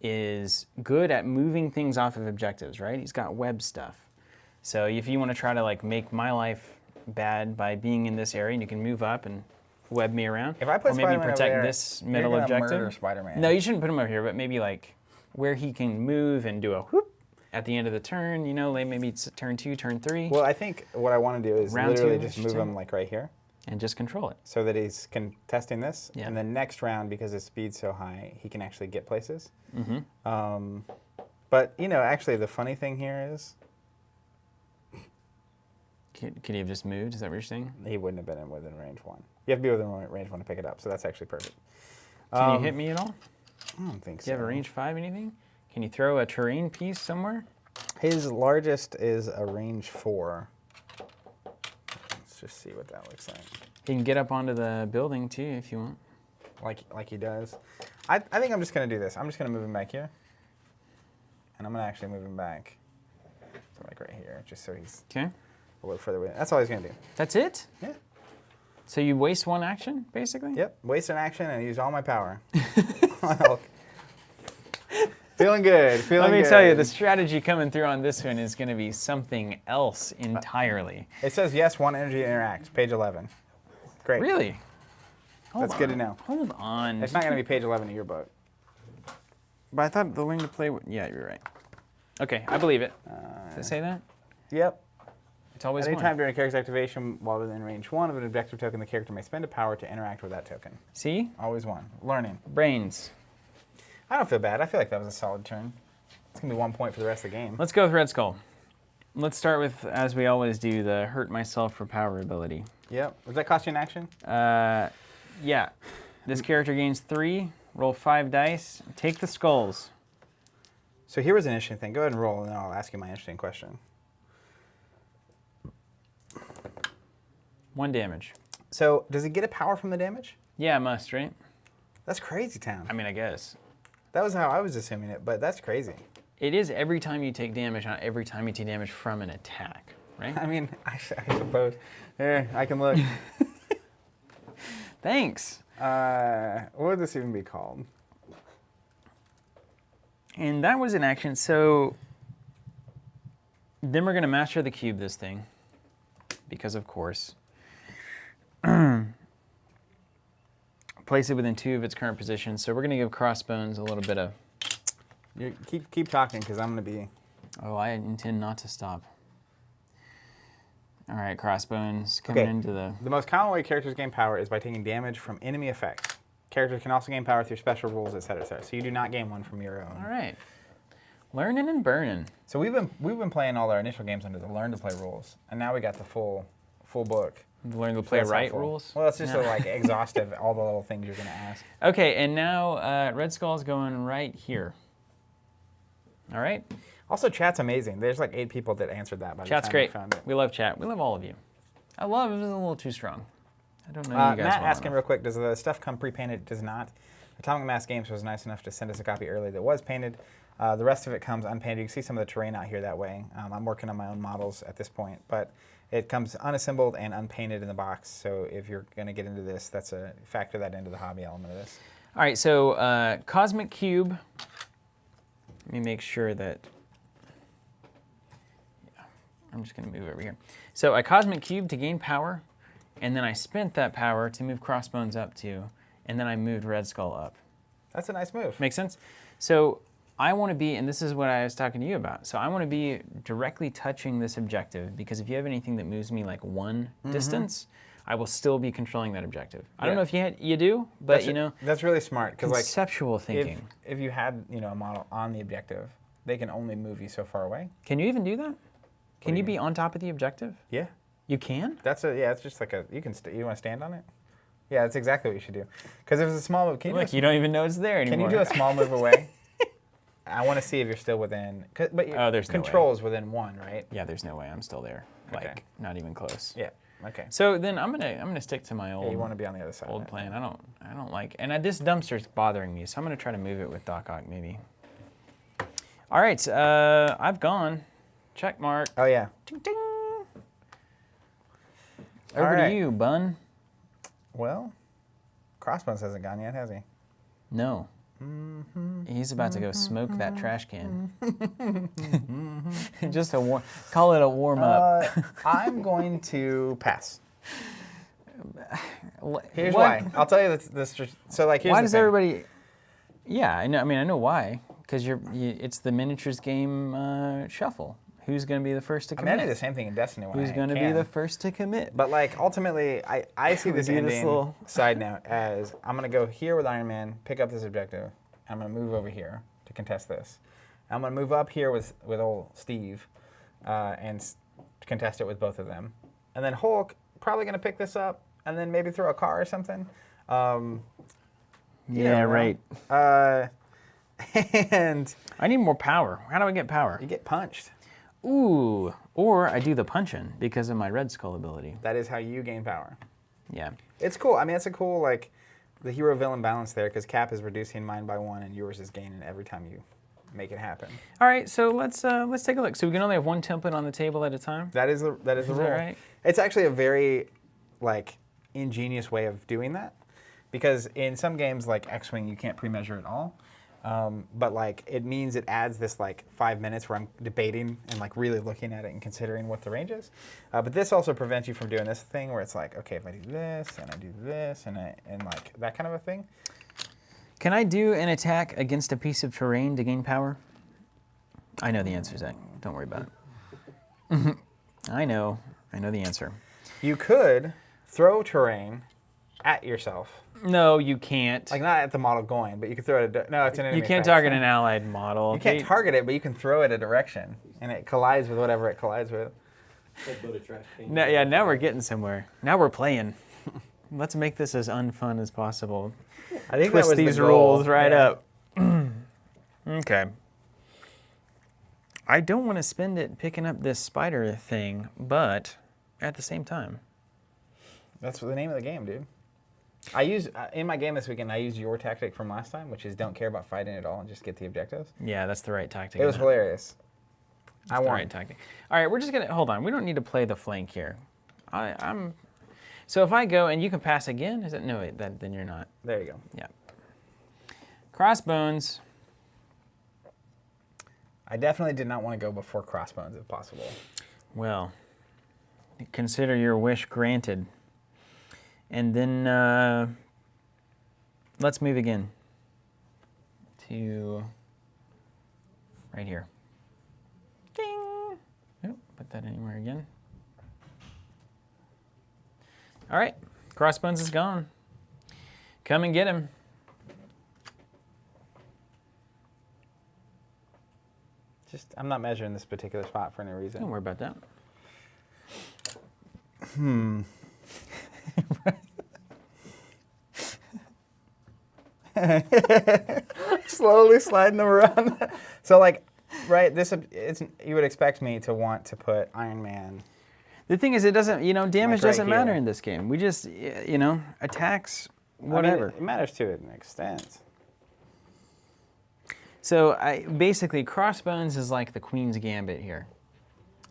is good at moving things off of objectives, right? He's got web stuff. So if you want to try to like make my life bad by being in this area, and you can move up and web me around. If I put or maybe Spider-Man over protect there, this you're middle gonna objective. murder Spider-Man. No, you shouldn't put him over here, but maybe like where he can move and do a whoop at the end of the turn, you know, like maybe it's turn 2, turn 3. Well, I think what I want to do is Round literally 2, just I should move say. him like right here, And just control it. so that he's contesting this. Yeah. And then next round, because his speed's so high, he can actually get places. Mm-hmm. But, you know, actually the funny thing here is Could he have just moved? Is that what you're saying? he wouldn't have been within range 1. You have to be within range 1 to pick it up, so that's actually perfect. Can you hit me at all? I don't think so. Do you have a range 5 anything? Can you throw a terrain piece somewhere? His largest is a range 4. Let's just see what that looks like. He can get up onto the building too if you want. Like he does. I think I'm just going to do this. I'm just going to move him back here. And I'm going to actually move him back to like right here, just so he's Okay. a little further away. That's all he's going to do. That's it? Yeah. So you waste 1 action, basically? Yep. Waste an action and use all my power. Feeling good. Feeling Let me good. tell you, the strategy coming through on this one is going to be something else entirely. It says yes, 1 energy to interact. Page 11. Great. Really? That's good to know. Hold on. It's not going to be page 11 of your book. But I thought the learn to play. Yeah, you're right. Okay, I believe it. Does it say that? Yep. It's always Anytime 1. during a character's activation, while within range 1 of an objective token, the character may spend a power to interact with that token. See? Always 1. Learning. Brains. I don't feel bad. I feel like that was a solid turn. It's going to be 1 point for the rest of the game. Let's go with Red Skull. Let's start with, as we always do, the hurt myself for power ability. Yep. Does that cost you an action? Yeah. This character gains 3, roll 5 dice, take the skulls. So here was an interesting thing. Go ahead and roll, and then I'll ask you my interesting question. 1 damage. So does he get a power from the damage? Yeah, it must, right? That's crazy town. I mean, I guess. That was how I was assuming it, but that's crazy. It is every time you take damage, not every time you take damage from an attack, right? I mean, I suppose. Here, I can look. Thanks. What would this even be called? And that was an action. So then we're going to master the cube this thing, because of course. Place it within 2 of its current positions. So we're going to give Crossbones a little bit of... You keep talking, because I'm going to be... Oh, I intend not to stop. All right, Crossbones coming into the... The most common way characters gain power is by taking damage from enemy effects. Characters can also gain power through special rules, etc., etc. So you do not gain 1 from your own. All right. Learning and burning. So we've been playing all our initial games under the learn to play rules, and now we got the full book. Learn to play That's right helpful. rules. Well, it's just No. like exhaustive, all the little things you're going to ask. Okay, and now Red Skull's going right here. All right? Also, chat's amazing. There's like 8 people that answered that by Chat's the time great. I found it. We love chat. We love all of you. I love it was a little too strong. I don't know you guys Matt well asking enough. real quick, does the stuff come pre-painted? It does not. Atomic Mass Games was nice enough to send us a copy early that was painted. The rest of it comes unpainted. You can see some of the terrain out here that way. I'm working on my own models at this point, but it comes unassembled and unpainted in the box. So if you're going to get into this, factor that into the hobby element of this. All right, so Cosmic Cube. Let me make sure that... Yeah, I'm just going to move over here. So a Cosmic Cube to gain power, and then I spent that power to move Crossbones up to, and then I moved Red Skull up. That's a nice move. Make sense? So I want to be, and this is what I was talking to you about, so I want to be directly touching this objective, because if you have anything that moves me like 1 distance, I will still be controlling that objective. I don't know if you do, but that's really smart, because like conceptual thinking. if you had a model on the objective, they can only move you so far away. Can you even do that? Can do you you be on top of the objective? Yeah. You can? It's just like you want to stand on it? Yeah, that's exactly what you should do. Because if it's a small move, Look, you don't even know it's there anymore. can you do a small move away? I want to see if you're still within. But there's no way. control is within 1, right? Yeah, there's no way I'm still there. Okay. Like, not even close. Yeah. Okay. So then I'm gonna stick to my Yeah, you want to be on the other side. old of that. plan. I don't like, and this dumpster's bothering me, so I'm gonna try to move it with Doc Ock maybe. All right, I've gone. Check mark. Oh yeah. Ding, ding. Over All right. to you, Bun. Well, Crossbones hasn't gone yet, has he? No. He's about to go smoke that trash can. Just call it a warm up. I'm going to pass. Here's What? why. I'll tell you this. So like, here's Why the does thing. everybody? Yeah, I know. I mean, I know why. Because it's the miniatures game shuffle. Who's going to be the first to I mean, I commit? do the same thing in Destiny when Who's I going to be can. the first to commit? But like ultimately, I see this do this ending. little- Side note as I'm gonna go here with Iron Man, pick up this objective. I'm gonna move over here to contest this. I'm gonna move up here with old Steve, and contest it with both of them. And then Hulk probably gonna pick this up and then maybe throw a car or something. You Yeah, never know. right. And I need more power. How do I get power? you get punched. Ooh, or I do the punch-in because of my Red Skull ability. That is how you gain power. Yeah. It's cool. I mean, it's a cool like the hero-villain balance there because Cap is reducing mine by 1 and yours is gaining every time you make it happen. All right, so let's take a look. So we can only have one template on the table at a time. That is the rule. that right? It's actually a very like ingenious way of doing that because in some games like X-Wing you can't pre-measure at all. But like it means it adds this like 5 minutes where I'm debating and like really looking at it and considering what the range is. But this also prevents you from doing this thing where it's like, okay, if I do this and I do this and like that kind of a thing. Can I do an attack against a piece of terrain to gain power? I know the answer, Zach. Don't worry about it. I know the answer. You could throw terrain at yourself. No, you can't. Like not at the model going, but you can throw it at no, it's an enemy. You can't effect. target an allied model. You can't target it, but you can throw it a direction, and it collides with whatever it collides with. Now we're getting somewhere. Now we're playing. Let's make this as unfun as possible. I think Twist that was these the goal. rules right Yeah. up. Okay. I don't want to spend it picking up this spider thing, but at the same time. That's the name of the game, dude. I use in my game this weekend. I used your tactic from last time, which is don't care about fighting at all and just get the objectives. Yeah, that's the right tactic. It was hilarious. That's the right tactic. All right, we're just gonna hold on. We don't need to play the flank here. I'm. So if I go and you can pass again, is it no? Wait, then you're not. There you go. Yeah. Crossbones. I definitely did not want to go before Crossbones if possible. Well, consider your wish granted. And then let's move again to right here. Ding! Oh, put that anywhere again. All right, Crossbones is gone. Come and get him. Just, I'm not measuring this particular spot for any reason. Don't worry about that. Slowly sliding them around. So like, right, you would expect me to want to put Iron Man. The thing is, it doesn't, damage right doesn't matter here. in this game. We just, attacks, I mean, whatever. it matters to an extent. So basically, Crossbones is like the Queen's Gambit here.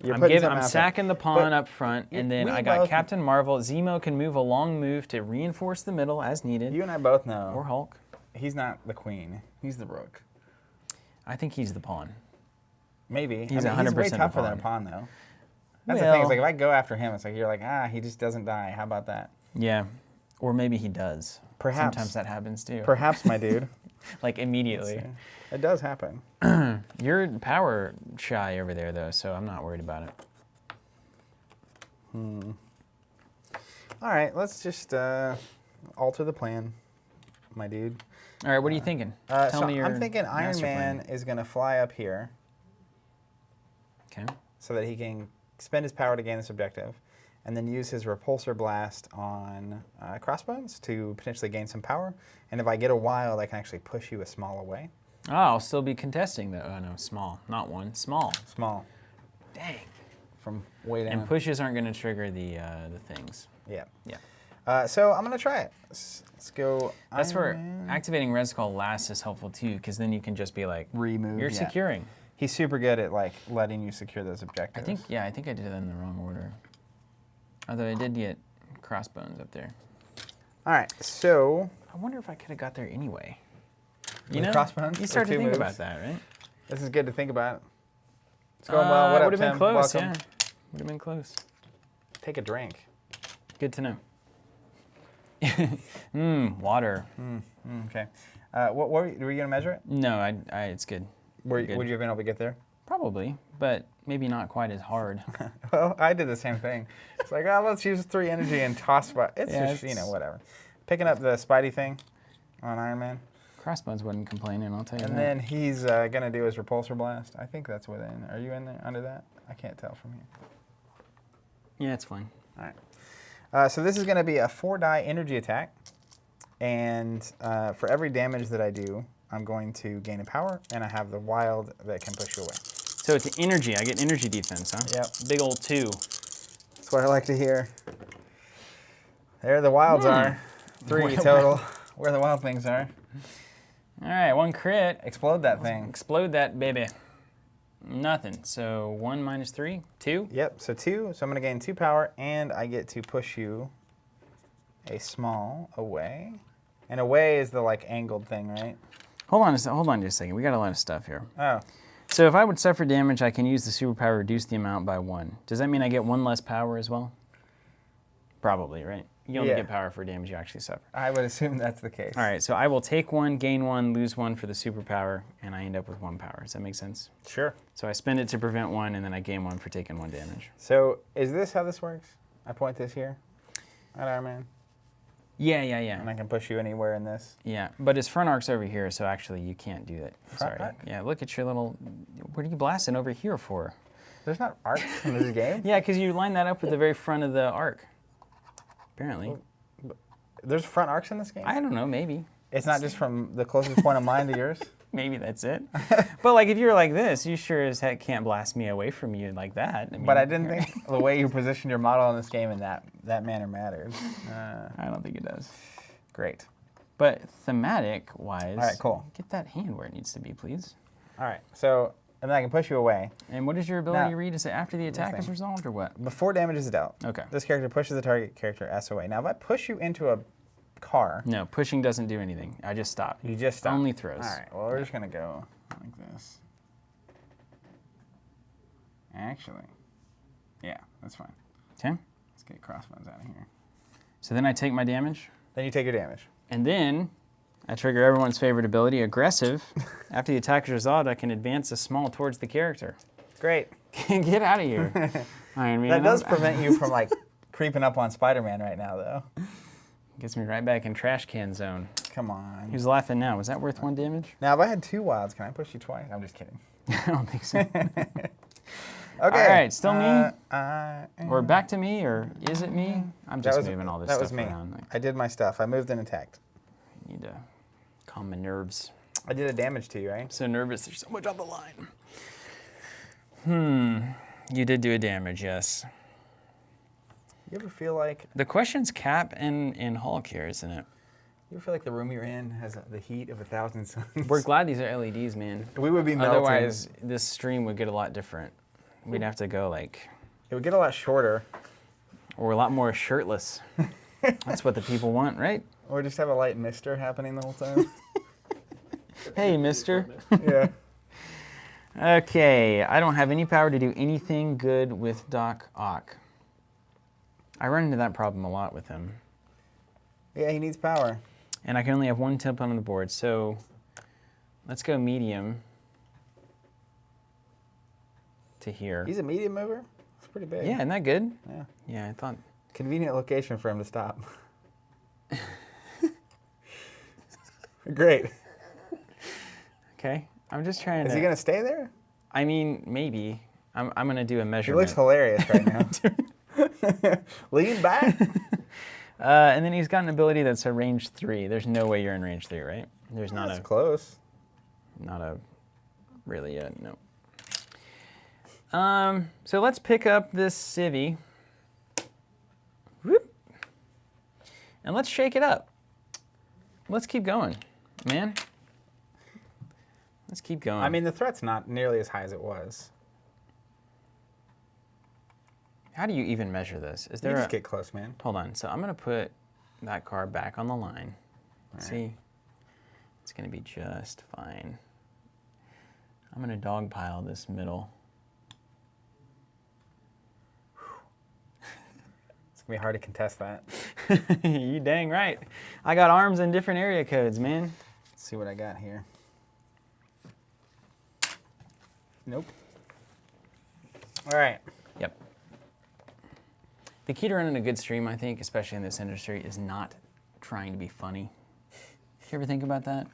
You're I'm putting something I'm out there. sacking the pawn But up front, and then we I got both- Captain Marvel. Zemo can move a long move to reinforce the middle as needed. You and I both know. Or Hulk. He's not the queen. He's the rook. I think he's the pawn. Maybe. He's I mean, 100% way a tougher than a pawn. pawn, though. That's the thing. Is like if I go after him, it's like you're like, he just doesn't die. How about that? Yeah. Or maybe he does. Perhaps. Sometimes that happens too. Perhaps, my dude. Like immediately. It does happen. You're power shy over there though, so I'm not worried about it. All right, let's just alter the plan, my dude. All right, what are you thinking? Tell so me your I'm thinking Iron master Man plan. is going to fly up here Okay. so that he can spend his power to gain this objective, and then use his repulsor blast on Crossbones to potentially gain some power. And if I get a wild, I can actually push you a small away. Oh, I'll still be contesting though. Oh no, small, not one, small. Small. Dang. From way down. And pushes aren't going to trigger the things. Yeah. Yeah. So I'm going to try it. Let's go. That's Iron where Man. activating Red Skull last is helpful too, because then you can just be like, Remove. you're yeah. securing. He's super good at like letting you secure those objectives. I think I did it in the wrong order. Although I did get Crossbones up there. All right. So I wonder if I could have got there anyway. You With know, Crossbones you start with to 2 think moves. about that, right? This is good to think about. It's going well. What up, would have been Tim? close, Welcome. yeah. Would have been close. Take a drink. Good to know. Water. Okay. What were you going to measure it? No, it's good. Would Good. you have been able to get there? Probably, but maybe not quite as hard. Well, I did the same thing. It's like, oh, let's use 3 energy and toss. It's Yeah, just, whatever. Picking up the Spidey thing on Iron Man. Crossbones wouldn't complain, and I'll tell you And that. then he's going to do his Repulsor Blast. I think that's within. Are you in there under that? I can't tell from here. Yeah, it's fine. All right. So this is going to be a 4-die energy attack. And for every damage that I do, I'm going to gain a power, and I have the wild that can push you away. So it's energy. I get energy defense, huh? Yep. Big old 2. That's what I like to hear. There the wilds are. 3 total. Where the wild things are. All right, 1 crit. Explode that thing. Explode that baby. Nothing. So 1 minus 3, 2. Yep, so 2. So I'm going to gain 2 power, and I get to push you a small away. And away is the, angled thing, right? Hold on just a second. We got a lot of stuff here. Oh. So if I would suffer damage, I can use the superpower, reduce the amount by 1. Does that mean I get 1 less power as well? Probably, right? You only get power for damage you actually suffer. I would assume that's the case. All right, so I will take 1, gain 1, lose 1 for the superpower, and I end up with 1 power. Does that make sense? Sure. So I spend it to prevent 1, and then I gain 1 for taking 1 damage. So is this how this works? I point this here at Iron Man, Yeah. and I can push you anywhere in this. Yeah, but his front arc's over here, so actually you can't do that. Front Sorry. arc? Yeah, look at your little... What are you blasting over here for? There's not arcs in this game? Yeah, because you line that up with the very front of the arc. Apparently. There's front arcs in this game? I don't know, maybe. It's not just from the closest point of mine to yours? Maybe that's it. But if you're like this, you sure as heck can't blast me away from you like that. I mean, But I didn't think the way you positioned your model in this game in that manner mattered. I don't think it does. Great. But thematic-wise... All right, cool. Get that hand where it needs to be, please. All right, so, and then I can push you away. And what does your ability Now, read? Is it after the attack is thing. resolved or what? Before damage is dealt, Okay. this character pushes the target character S away. Now, if I push you into a car, No, pushing doesn't do anything. I just stop. you just stop. Only throws. All right, well, we're just going to go like this. Actually, yeah, that's fine. Okay. Let's get Crossbones out of here. So then I take my damage, Then you take your damage. and then I trigger everyone's favorite ability, Aggressive. After the attack is resolved, I can advance a small towards the character. Great. Get out of here. Iron Man. That does prevent you from creeping up on Spider-Man right now, though. Gets me right back in trash can zone. Come on. Who's laughing now? Was that worth 1 damage? Now, if I had 2 wilds, can I push you twice? I'm just kidding. I don't think so. Okay. All right, still me? I Or back to me, or is it me? I'm just was- moving all this that stuff was me. around. I did my stuff. I moved and attacked. I need to calm my nerves. I did a damage to you, right? I'm so nervous. There's so much on the line. You did do a damage, yes. You ever feel like The question's Cap and Hulk here, isn't it? the room you're in has the heat of 1,000 suns? We're glad these are LEDs, man. We would be melting. Otherwise, this stream would get a lot different. We'd have to go It would get a lot shorter, or a lot more shirtless. That's what the people want, right? or just have a light mister happening the whole time. Hey, mister. Yeah. Okay, I don't have any power to do anything good with Doc Ock. I run into that problem a lot with him. Yeah, he needs power. And I can only have 1 temp on the board, so let's go medium to here. He's a medium mover. It's pretty big. Yeah, isn't that good? Yeah. Yeah, I thought. Convenient location for him to stop. Great. Okay, I'm just trying to. Is he gonna stay there? I mean, maybe. I'm gonna do a He measurement. looks hilarious right now. Lean back. And then he's got an ability that's a range 3. There's no way you're in range 3, right? There's not That's a. close. Not a. Really, no. So let's pick up this civvy. Whoop. And let's shake it up. Let's keep going, man. Let's keep going. I mean, the threat's not nearly as high as it was. how do you even measure this? Is You there just a... get close, man. Hold on. So I'm going to put that card back on the line. All right. See? It's going to be just fine. I'm going to dogpile this middle. It's going to be hard to contest that. You dang right. I got arms in different area codes, man. Let's see what I got here. Nope. All right. Yep. The key to running a good stream, I think, especially in this industry, is not trying to be funny. You ever think about that?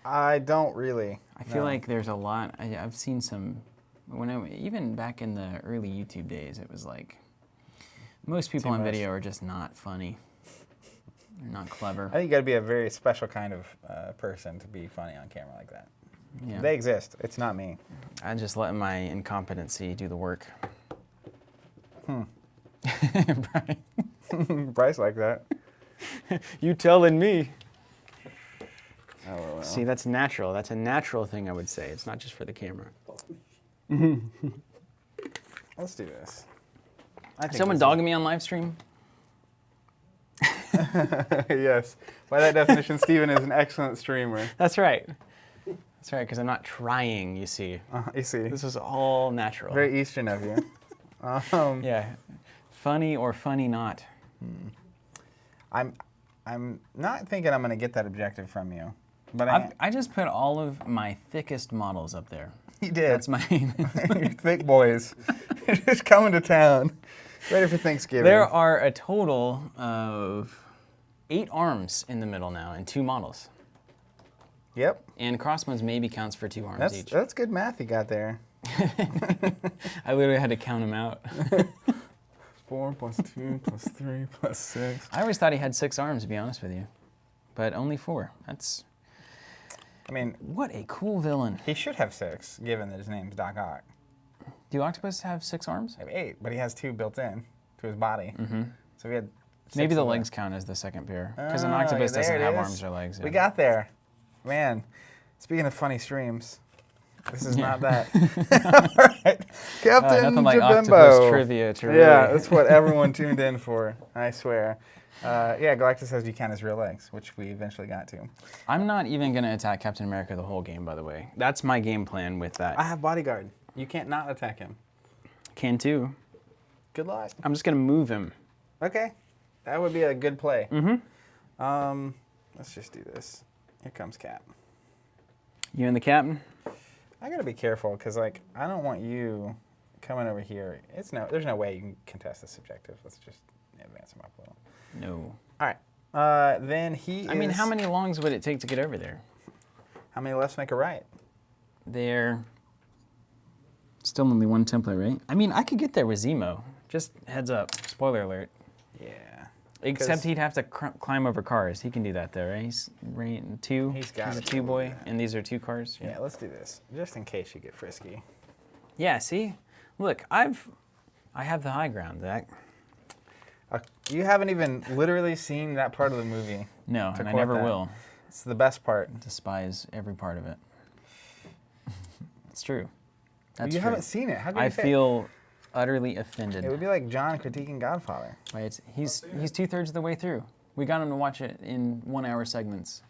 I don't really. I feel like there's a lot. I've seen some, even back in the early YouTube days, it was like most people on video are just not funny. They're not clever. I think you got to be a very special kind of person to be funny on camera like that. Yeah. They exist. It's not me. I just let my incompetency do the work. Bryce like that. You telling me. Oh, well. See, that's natural. That's a natural thing, I would say. It's not just for the camera. Let's do this. I think Someone dogging me on live stream? Yes. By that definition, Steven is an excellent streamer. That's right. That's right, because I'm not trying, you see. You see. This is all natural. Very Eastern of you. Yeah. Funny or funny not. I'm not thinking I'm going to get that objective from you. But I just put all of my thickest models up there. You did. That's my... You're thick boys. You're just coming to town. Ready for Thanksgiving. There are a total of 8 arms in the middle now and 2 models. Yep. And Crossbones maybe counts for 2 arms each. That's good math you got there. I literally had to count them out. 4 plus 2 plus 3 plus 6. I always thought he had 6 arms, to be honest with you. But only 4. That's... I mean... What a cool villain. He should have 6, given that his name's Doc Ock. Do Octopus have 6 arms? I have 8, but he has 2 built in to his body. Mm-hmm. So we had 6 Maybe the of legs them. count as the second pair. Because Oh, an octopus there doesn't it have is. arms or legs. We yeah. got there. Man, speaking of funny streams, this is not that. All right. Captain nothing like Jabimbo. octopus trivia to really... Yeah, that's what everyone tuned in for, I swear. Yeah, Galactus says you count his real legs, which we eventually got to. I'm not even going to attack Captain America the whole game, by the way. That's my game plan with that. I have bodyguard. You can't not attack him. Can too. Good luck. I'm just going to move him. Okay. That would be a good play. Mm-hmm. Let's just do this. Here comes Cap. You and the captain? I gotta be careful, because like I don't want you coming over here. There's no way you can contest this objective. Let's just advance him up a little. No. All right. Then he I mean, how many longs would it take to get over there? How many lefts make a right? There. Still only one template, right? I mean, I could get there with Zemo. Just heads up. Spoiler alert. Yeah. Except he'd have to climb over cars. He can do that, though, right? He's 2. He's got He's a it. 2 boy, and these are 2 cars. Yeah, let's do this, just in case you get frisky. Yeah. See, look, I have the high ground, Zach. You haven't even literally seen that part of the movie. No, and I never will. It's the best part. Despise every part of it. It's true. That's You true. haven't seen it. How can you I say- feel utterly offended. It would be like John critiquing Godfather. Right? He's 2/3 of the way through. We got him to watch it in 1-hour segments.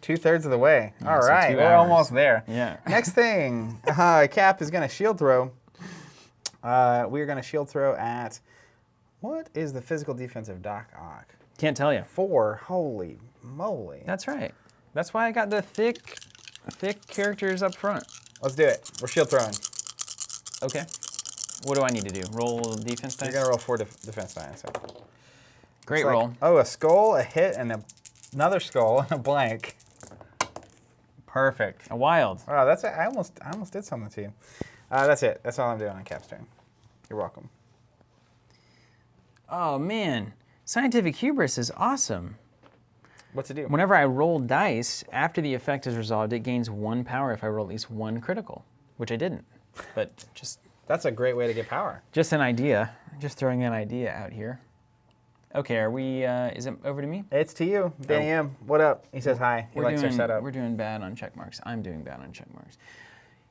2/3 of the way. Yeah, All so right, 2 we're hours. almost there. Yeah. Next thing, Cap is going to shield throw. We are going to shield throw at, what is the physical defense of Doc Ock? Can't tell you. 4. Holy moly. That's right. That's why I got the thick characters up front. Let's do it. We're shield throwing. Okay. What do I need to do? Roll defense dice? You're going to roll 4 defense dice. So. Great It's like, roll. oh, a skull, a hit, and another skull, and a blank. Perfect. A wild. Wow, that's I almost did something to you. That's it. That's all I'm doing on Cap's turn. You're welcome. Oh, man. Scientific Hubris is awesome. What's it do? Whenever I roll dice, after the effect is resolved, it gains 1 power if I roll at least 1 critical, which I didn't. But That's a great way to get power. just an idea. Just throwing an idea out here. Okay, are we, is it over to me? It's to you, Danny M. What up? He says hi. He likes our setup. We're doing bad on check marks. I'm doing bad on check marks.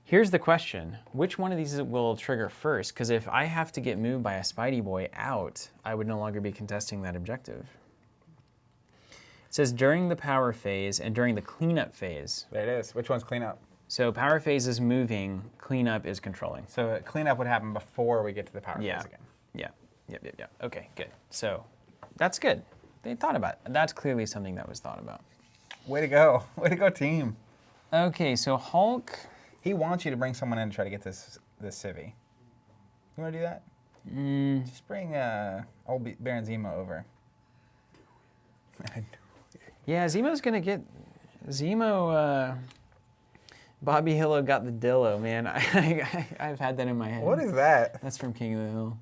Here's the question. Which one of these will trigger first? Because if I have to get moved by a Spidey boy out, I would no longer be contesting that objective. It says during the power phase and during the cleanup phase. There it is. Which one's cleanup? So power phase is moving, cleanup is controlling. So cleanup would happen before we get to the power phase again. Yeah. Yep. Okay, good. So that's good. They thought about it. That's clearly something that was thought about. Way to go. Way to go, team. Okay, so Hulk. He wants you to bring someone in to try to get this civvy. You want to do that? Just bring old Baron Zemo over. Yeah, Zemo's going to get... Zemo... Bobby Hillo got the Dillo, man. I've had that in my head. What is that? That's from King of the Hill.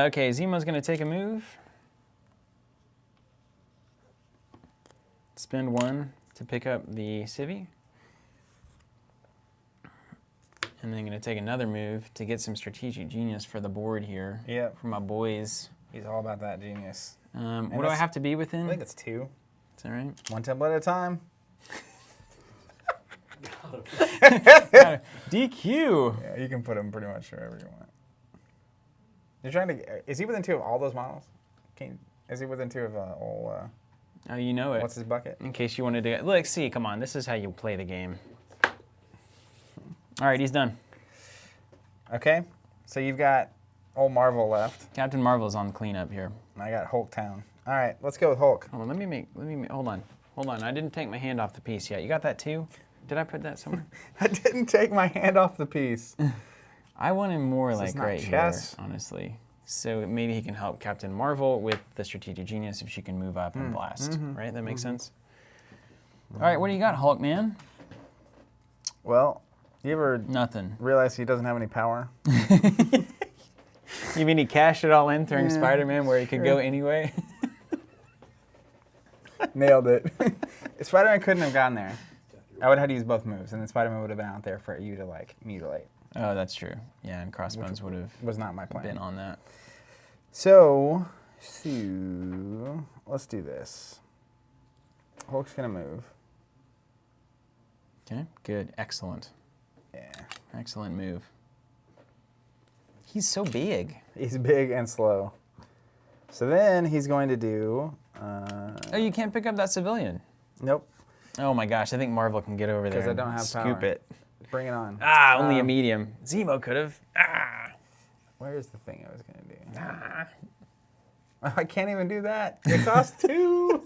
Okay, Zemo's going to take a move. Spend 1 to pick up the civvy. And then going to take another move to get some strategic genius for the board here. Yep. For my boys. He's all about that genius. What do I have to be within? I think it's 2. Is that right? 1 template at a time. DQ. Yeah, you can put him pretty much wherever you want. You're trying to... Is he within 2 of all those models? Is he within 2 of old... Oh, you know it. What's his bucket? In case you wanted to... Look, see, come on. This is how you play the game. All right, he's done. Okay, so you've got old Marvel left. Captain Marvel's on cleanup here. And I got Hulk Town. All right, let's go with Hulk. Hold on, let me make, hold on. I didn't take my hand off the piece yet. You got that too? Did I put that somewhere? I didn't take my hand off the piece. I want him more This like is not right chess. here, honestly. So maybe he can help Captain Marvel with the strategic genius if she can move up and blast, right? That makes sense? All right, what do you got, Hulk, man? Well, you ever Nothing. realize he doesn't have any power? You mean he cashed it all in during Spider-Man where he could go anyway? Nailed it. Spider-Man couldn't have gotten there. I would have had to use both moves, and then Spider-Man would have been out there for you to, like, mutilate. Oh, that's true. Yeah, and Crossbones would have Was not my plan. been on that. So, let's do this. Hulk's gonna move. Okay, good. Excellent. Yeah. Excellent move. He's so big. He's big and slow. So then he's going to do... Oh, you can't pick up that civilian. Nope. Oh my gosh, I think Marvel can get over there Because I and don't have scoop power. it. Bring it on. Ah, only a medium. Zemo could have. Ah. Where's the thing I was going to do? Ah. I can't even do that. It costs 2.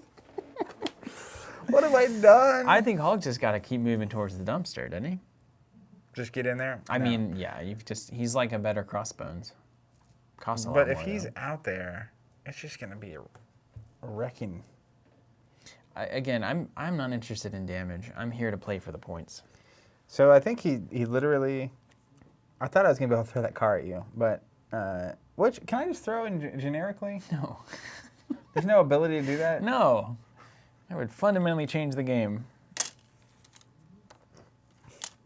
What have I done? I think Hulk just got to keep moving towards the dumpster, doesn't he? Just get in there? I No. mean, yeah, he's like a better Crossbones. Costs a lot But more, if he's though. out there, it's just going to be a wrecking. Again, I'm not interested in damage. I'm here to play for the points. So I think he literally... I thought I was going to be able to throw that car at you, but... can I just throw in generically? No. There's no ability to do that? No. That would fundamentally change the game.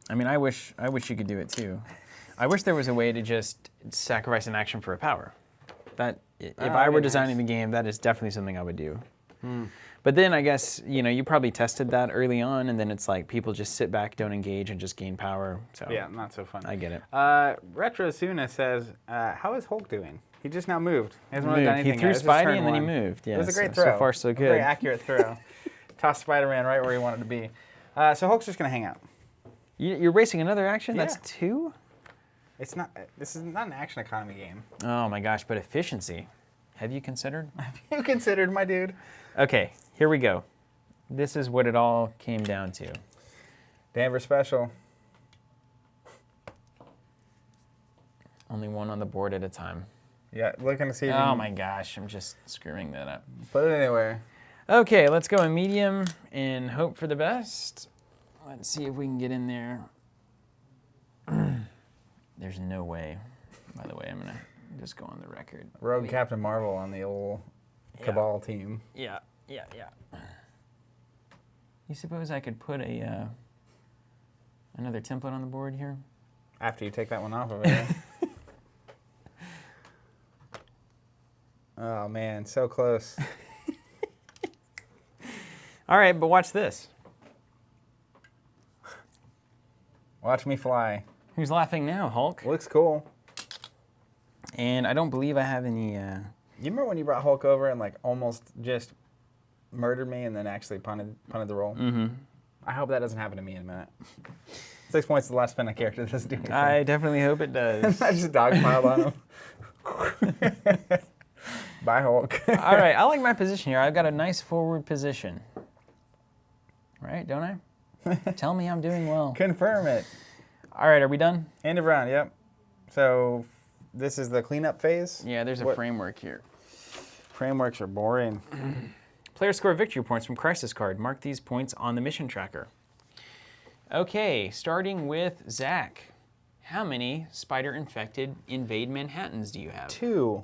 I mean, I wish you could do it too. I wish there was a way to just sacrifice an action for a power. That if I were designing the game, that is definitely something I would do. But then I guess, you probably tested that early on, and then it's like people just sit back, don't engage, and just gain power. So Yeah, not so fun. I get it. Retro Suna says, how is Hulk doing? He just now moved. He hasn't really done anything He threw yet. This is turn Spidey and then he 1. moved. Yeah, It was a great so throw. So far, so good. A very accurate throw. Tossed Spider-Man right where he wanted to be. So Hulk's just going to hang out. You're racing another action? Yeah. That's 2? It's not. This is not an action economy game. Oh my gosh, but efficiency. Have you considered? Have you considered, my dude? Okay, here we go. This is what it all came down to. Danvers special. Only one on the board at a time. Yeah, looking to see if you Oh can my gosh, I'm just screwing that up. put it anywhere. Okay, let's go in medium and hope for the best. Let's see if we can get in there. There's no way. By the way, I'm going to just go on the record. Rogue Captain Marvel on the old Cabal team. Yeah. You suppose I could put another template on the board here? After you take that one off of it. Oh, man, so close. All right, but watch this. Watch me fly. Who's laughing now, Hulk? Looks cool. And I don't believe I have any... You remember when you brought Hulk over and like almost just murdered me and then actually punted the roll. Mm-hmm. I hope that doesn't happen to me in a minute. 6 points is the last spin a character that doesn't do anything. I definitely hope it does. I just dogpiled on him. Bye, Hulk. All right, I like my position here. I've got a nice forward position. Right, don't I? Tell me I'm doing well. Confirm it. All right, are we done? End of round, yep. So this is the cleanup phase. Yeah, there's a framework here. Frameworks are boring. Players score victory points from Crisis card. Mark these points on the mission tracker. Okay, starting with Zach. How many spider-infected invade Manhattans do you have? 2.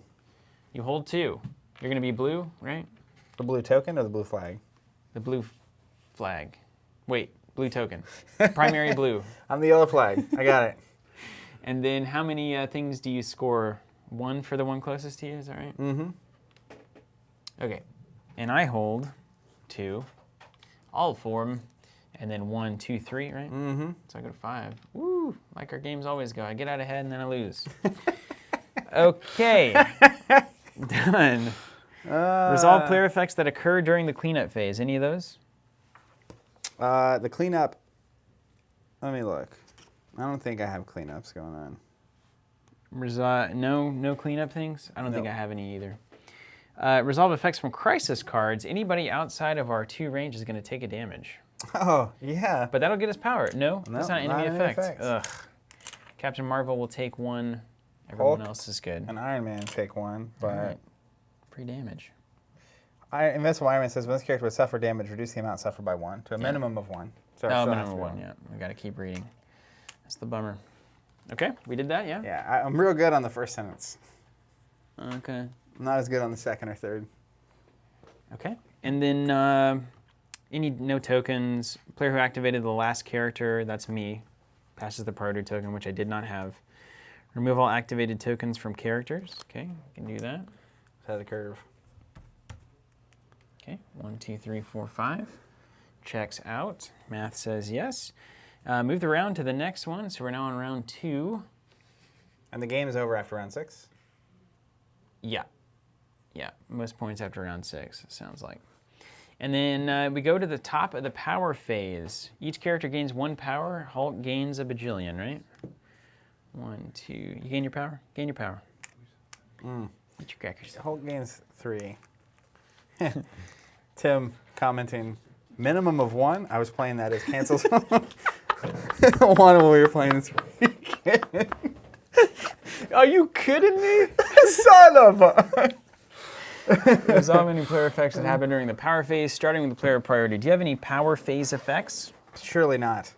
You hold 2. You're going to be blue, right? The blue token or the blue flag? The blue flag. Wait, blue token. Primary blue. I'm the yellow flag. I got it. And then how many things do you score? 1 for the one closest to you, is that right? Mm-hmm. Okay. And I hold 2. All 4, and then 1, 2, 3, right? Mm-hmm. So I go to 5. Woo! Like our games always go. I get out ahead and then I lose. Okay. Done. Resolve player effects that occur during the cleanup phase. Any of those? The cleanup. Let me look. I don't think I have cleanups going on. No cleanup things? I don't think No. I have any either. Resolve effects from crisis cards. Anybody outside of our 2 range is going to take a damage. Oh, yeah. But that'll get us power. No, that's not enemy effects. effects. Ugh. Captain Marvel will take 1. Everyone Hulk else is good. and Iron Man take 1, but Alright. Free damage. Invincible Iron Man says when this character would suffer damage, reduce the amount suffered by 1 to a minimum of 1. So it Oh, still has minimum to be 1, yeah. We got to keep reading. That's the bummer. Okay, we did that, yeah? Yeah, I'm real good on the first sentence. Okay. I'm not as good on the second or third. Okay. And then no tokens. Player who activated the last character, that's me, passes the priority token, which I did not have. Remove all activated tokens from characters. Okay, can do that. Set the curve. Okay, 1, 2, 3, 4, 5. Checks out. Math says yes. Move the round to the next one. So we're now on round 2. And the game is over after round 6? Yeah. Yeah, most points after round 6, it sounds like. And then we go to the top of the power phase. Each character gains 1 power. Hulk gains a bajillion, right? 1, 2. You gain your power? Gain your power. Eat your crackers. Hulk gains 3. Tim commenting, minimum of 1. I was playing that as cancels. 1 when we were playing this weekend. Are you kidding me? Son of a... Resolve any player effects that happen during the power phase, starting with the player priority. Do you have any power phase effects? Surely not.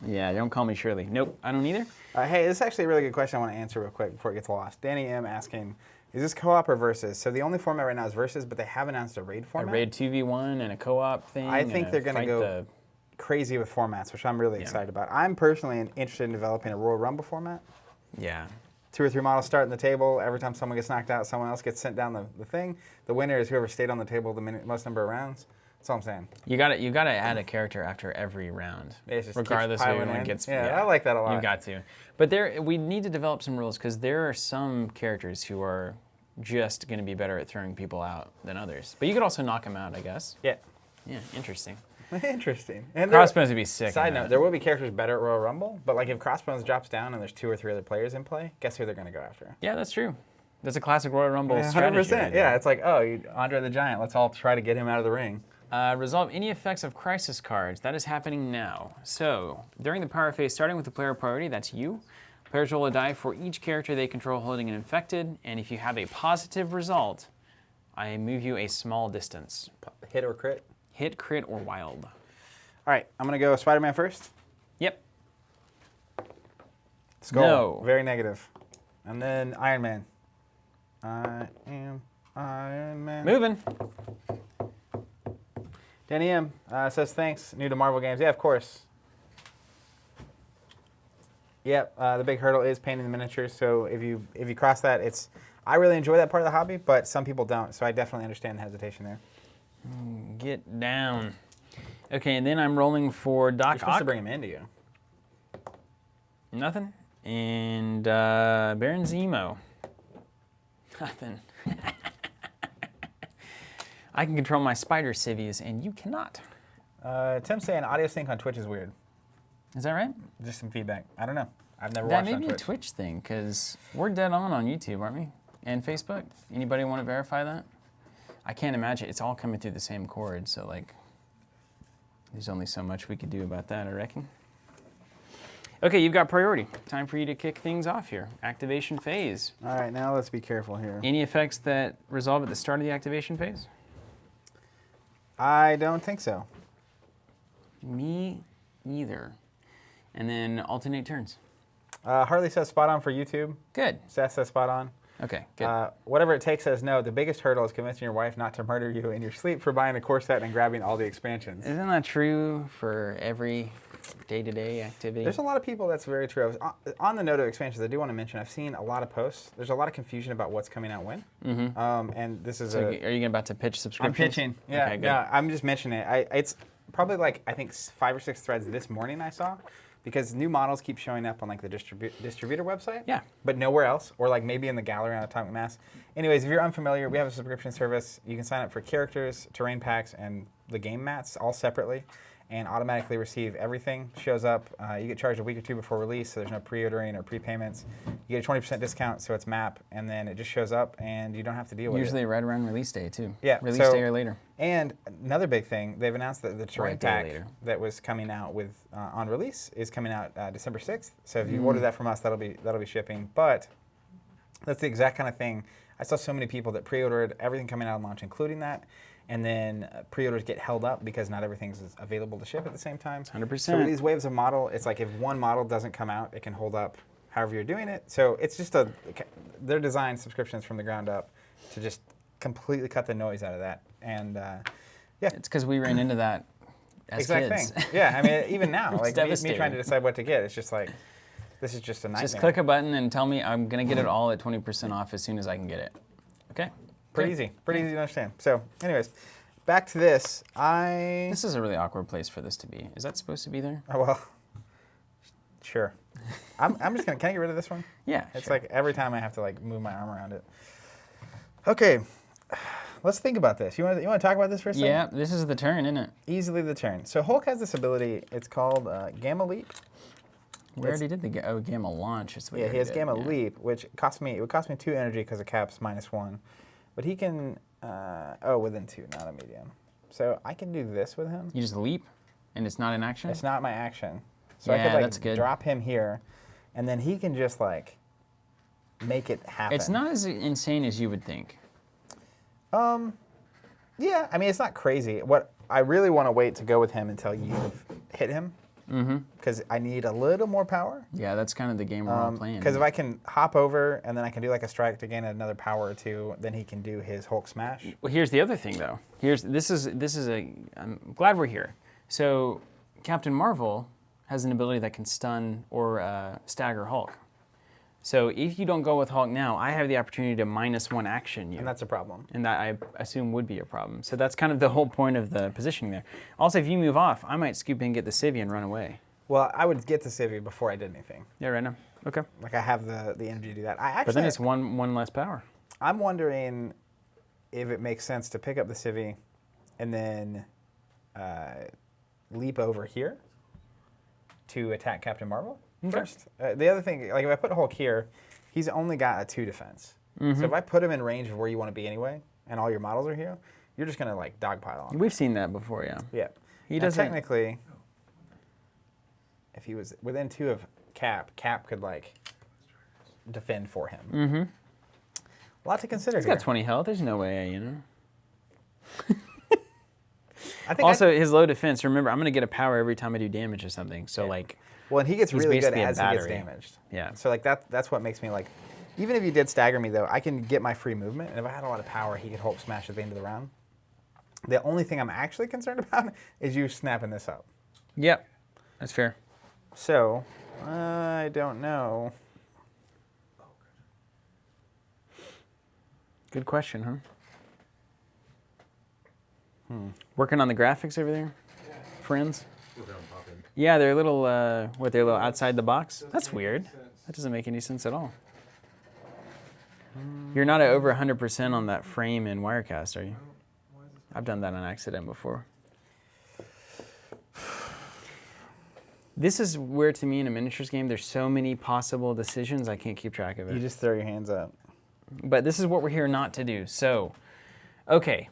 Yeah, don't call me Shirley. Nope, I don't either. Hey, this is actually a really good question I want to answer real quick before it gets lost. Danny M. asking, is this co-op or versus? So the only format right now is versus, but they have announced a raid format. A raid 2v1 and a co-op thing. I think and they're going to go crazy with formats, which I'm really excited about. I'm personally interested in developing a Royal Rumble format. Yeah. 2 or 3 models start on the table. Every time someone gets knocked out, someone else gets sent down the thing. The winner is whoever stayed on the table the most number of rounds. That's all I'm saying. You gotta add a character after every round, regardless of who piling in. gets. Yeah, I like that a lot. You got to, but we need to develop some rules because there are some characters who are just going to be better at throwing people out than others. But you could also knock them out, I guess. Yeah. Yeah, interesting. Interesting. And Crossbones would be sick. Side note: there will be characters better at Royal Rumble, but like if Crossbones drops down and there's 2 or 3 other players in play, guess who they're going to go after? Yeah, that's true. That's a classic Royal Rumble strategy. 100%. Right there. Yeah, it's like, oh, Andre the Giant. Let's all try to get him out of the ring. Resolve any effects of crisis cards. That is happening now. So, during the power phase, starting with the player priority, that's you. Players roll a die for each character they control holding an infected, and if you have a positive result, I move you a small distance. Hit or crit? Hit, crit, or wild. All right, I'm going to go Spider-Man first. Yep. Skull. No. Very negative. And then Iron Man. I am Iron Man. Moving. Danny M. Says thanks. New to Marvel games. Yeah, of course. Yep. The big hurdle is painting the miniatures. So if you cross that, I really enjoy that part of the hobby, but some people don't. So I definitely understand the hesitation there. Get down. Okay, and then I'm rolling for Doc You're supposed Ock. to bring him into you. Nothing. And Baron Zemo. Nothing. I can control my spider civvies, and you cannot. Tim's saying audio sync on Twitch is weird. Is that right? Just some feedback. I don't know. I've never That watched may on be Twitch. a Twitch thing, because we're dead on YouTube, aren't we? And Facebook. Anybody want to verify that? I can't imagine. It's all coming through the same cord, so like, there's only so much we could do about that, I reckon. Okay, you've got priority. Time for you to kick things off here. Activation phase. All right, now let's be careful here. Any effects that resolve at the start of the activation phase? I don't think so. Me neither. And then alternate turns. Harley says spot on for YouTube. Good. Seth says spot on. Okay, good. Whatever it takes says no. The biggest hurdle is convincing your wife not to murder you in your sleep for buying the core set and grabbing all the expansions. Isn't that true for every day-to-day activity? There's a lot of people that's very true. On the note of expansions, I do want to mention I've seen a lot of posts. There's a lot of confusion about what's coming out when. And this is So are you about to pitch subscriptions? I'm pitching. Yeah, Okay, good. yeah. I'm just mentioning it. It's probably like I think 5 or 6 threads this morning I saw, because new models keep showing up on like the distributor website. Yeah. But nowhere else, or like maybe in the gallery on Atomic Mass. Anyways, if you're unfamiliar, we have a subscription service. You can sign up for characters, terrain packs, and the game mats all separately, and automatically receive everything. Shows up. You get charged a week or 2 before release, so there's no pre-ordering or prepayments. You get a 20% discount, so it's map, and then it just shows up, and you don't have to deal with it. Usually right around release day, too. Yeah, Release so- day or later. And another big thing, they've announced that the terrain a day pack later. that was coming out with on release is coming out December 6th. So if you order that from us, that'll be shipping. But that's the exact kind of thing. I saw so many people that pre-ordered everything coming out on launch, including that, and then pre-orders get held up because not everything's available to ship at the same time. 100%. So with these waves of model, it's like if one model doesn't come out, it can hold up however you're doing it. So it's just they're designed subscriptions from the ground up to just completely cut the noise out of that. And yeah, It's because we ran into that as exact kids. thing. Yeah, I mean, even now, It's like me devastating. trying to decide what to get, it's just like, this is just a nightmare. Just click a button and tell me I'm going to get it all at 20% off as soon as I can get it. Okay? Pretty Good. easy. Pretty easy to understand. So, anyways, back to this. This is a really awkward place for this to be. Is that supposed to be there? Oh, well, sure. I'm just going to, can I get rid of this one? Yeah. It's sure. like every time I have to like move my arm around it. Okay, let's think about this. You want to talk about this for a second? Yeah, this is the turn, isn't it? Easily the turn. So Hulk has this ability. It's called Gamma Leap. We already did the Gamma launch. Is what Yeah, we he has did, Gamma yeah. Leap, which it would cost me 2 energy because of Cap's -1. But he can, within 2, not a medium. So I can do this with him. You just leap, and it's not an action? It's not my action. So I Yeah, could like that's good. drop him here, and then he can just like make it happen. It's not as insane as you would think. Yeah, I mean, it's not crazy. What I really want to wait to go with him until you've hit him. Because I need a little more power. Yeah, that's kind of the game we're all playing. Because if I can hop over and then I can do like a strike to gain another power or 2, then he can do his Hulk smash. Well, here's the other thing, though. I'm glad we're here. So, Captain Marvel has an ability that can stun or stagger Hulk. So if you don't go with Hulk now, I have the opportunity to -1 action you. And that's a problem. And that I assume would be a problem. So that's kind of the whole point of the positioning there. Also, if you move off, I might scoop in, get the civvy, and run away. Well, I would get the civvy before I did anything. Yeah, right now. Okay. Like I have the energy to do that. But then it's one less power. I'm wondering if it makes sense to pick up the civvy and then leap over here to attack Captain Marvel first. The other thing, like if I put Hulk here, he's only got a 2 defense. So if I put him in range of where you want to be anyway, and all your models are here, you're just gonna like dogpile on him. We've seen that before, yeah. Yeah. He Now, doesn't. technically, if he was within 2 of Cap could like defend for him. A lot to consider He's here. got 20 health. There's no way, you know. I think Also, his low defense. Remember, I'm going to get a power every time I do damage to something. So, like, well, and he gets he's really good basically a as he gets battery. damaged. Yeah. So like that's what makes me like, even if he did stagger me though, I can get my free movement, and if I had a lot of power, he could Hulk smash at the end of the round. The only thing I'm actually concerned about is you snapping this up. Yep, that's fair. So I don't know. Good question, huh? Working on the graphics over there, friends. Yeah, they're a little. They're a little outside the box. That's weird. That doesn't make any sense at all. You're not at over 100% on that frame in Wirecast, are you? I've done that on accident before. This is where, to me, in a miniatures game, there's so many possible decisions, I can't keep track of it. You just throw your hands up. But this is what we're here not to do. So, okay,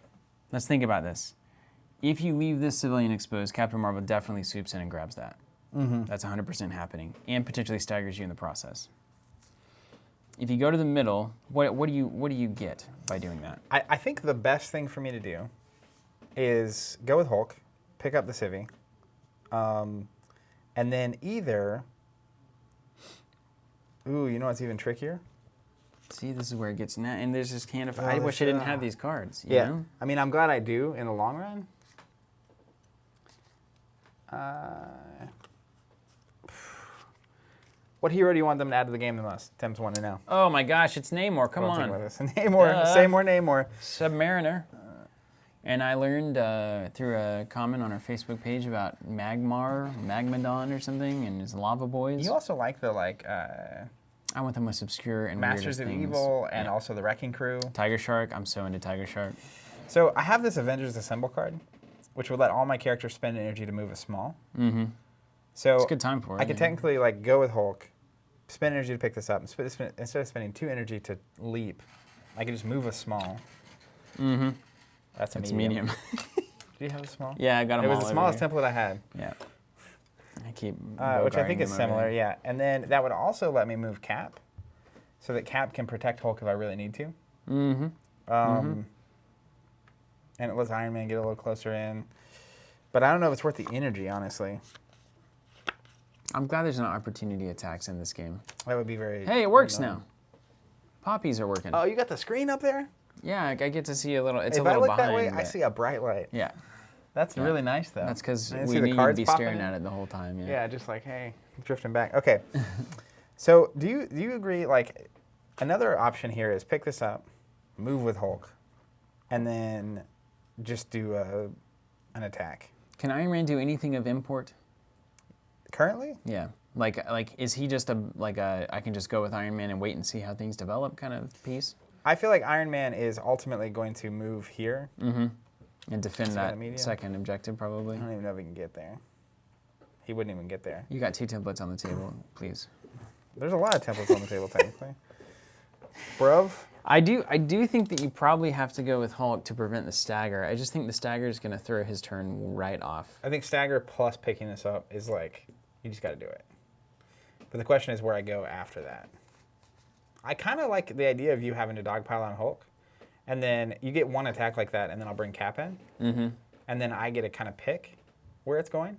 let's think about this. If you leave this civilian exposed, Captain Marvel definitely swoops in and grabs that. Mm-hmm. That's 100% happening, and potentially staggers you in the process. If you go to the middle, what do you get by doing that? I think the best thing for me to do is go with Hulk, pick up the civvy, and then either, ooh, you know what's even trickier? See, this is where it gets now, and there's this can of. I wish I didn't have these cards. You know? I mean, I'm glad I do in the long run. What hero do you want them to add to the game the most? Tim's want to know. Oh my gosh, it's Namor. Come on. Namor. Submariner. And I learned through a comment on our Facebook page about Magmadon or something, and his Lava Boys. You also like the I want the most obscure and Masters of weirdest things. Evil and also the Wrecking Crew. Tiger Shark. I'm so into Tiger Shark. So I have this Avengers Assemble card, which would let all my characters spend energy to move a small. Mm-hmm. So It's a good time for it. I could technically go with Hulk, spend energy to pick this up, and instead of spending 2 energy to leap, I could just move a small. Mm-hmm. That's a It's medium. medium. Do you have a small? Yeah, I got them It all was the over smallest here. template I had. Yeah. I keep Which I think is bogarting them similar, over. yeah. And then that would also let me move Cap, so that Cap can protect Hulk if I really need to. Mm-hmm. And it lets Iron Man get a little closer in. But I don't know if it's worth the energy, honestly. I'm glad there's no opportunity attacks in this game. That would be very... Hey, it works annoying. now. Poppies are working. Oh, you got the screen up there? Yeah, I get to see a little. It's if a little I look behind. that way, I but- see a bright light. Yeah, That's Yeah. really nice, though. that's because I didn't we see the knew you'd cards be popping staring in. at it the whole time. Yeah. Yeah, just like, hey, drifting back. Okay. So do you agree, another option here is pick this up, move with Hulk, and then just do an attack. Can Iron Man do anything of import? Currently? Yeah. Like, is he just I can just go with Iron Man and wait and see how things develop kind of piece? I feel like Iron Man is ultimately going to move here. Mm-hmm. And defend Is that that a medium? second objective, probably. I don't even know if he can get there. He wouldn't even get there. You got 2 templates on the table, please. There's a lot of templates on the table, technically. Bruv. I do think that you probably have to go with Hulk to prevent the stagger. I just think the stagger is going to throw his turn right off. I think stagger plus picking this up is you just got to do it. But the question is where I go after that. I kind of like the idea of you having to dogpile on Hulk, and then you get one attack like that, and then I'll bring Cap in, and then I get to kind of pick where it's going.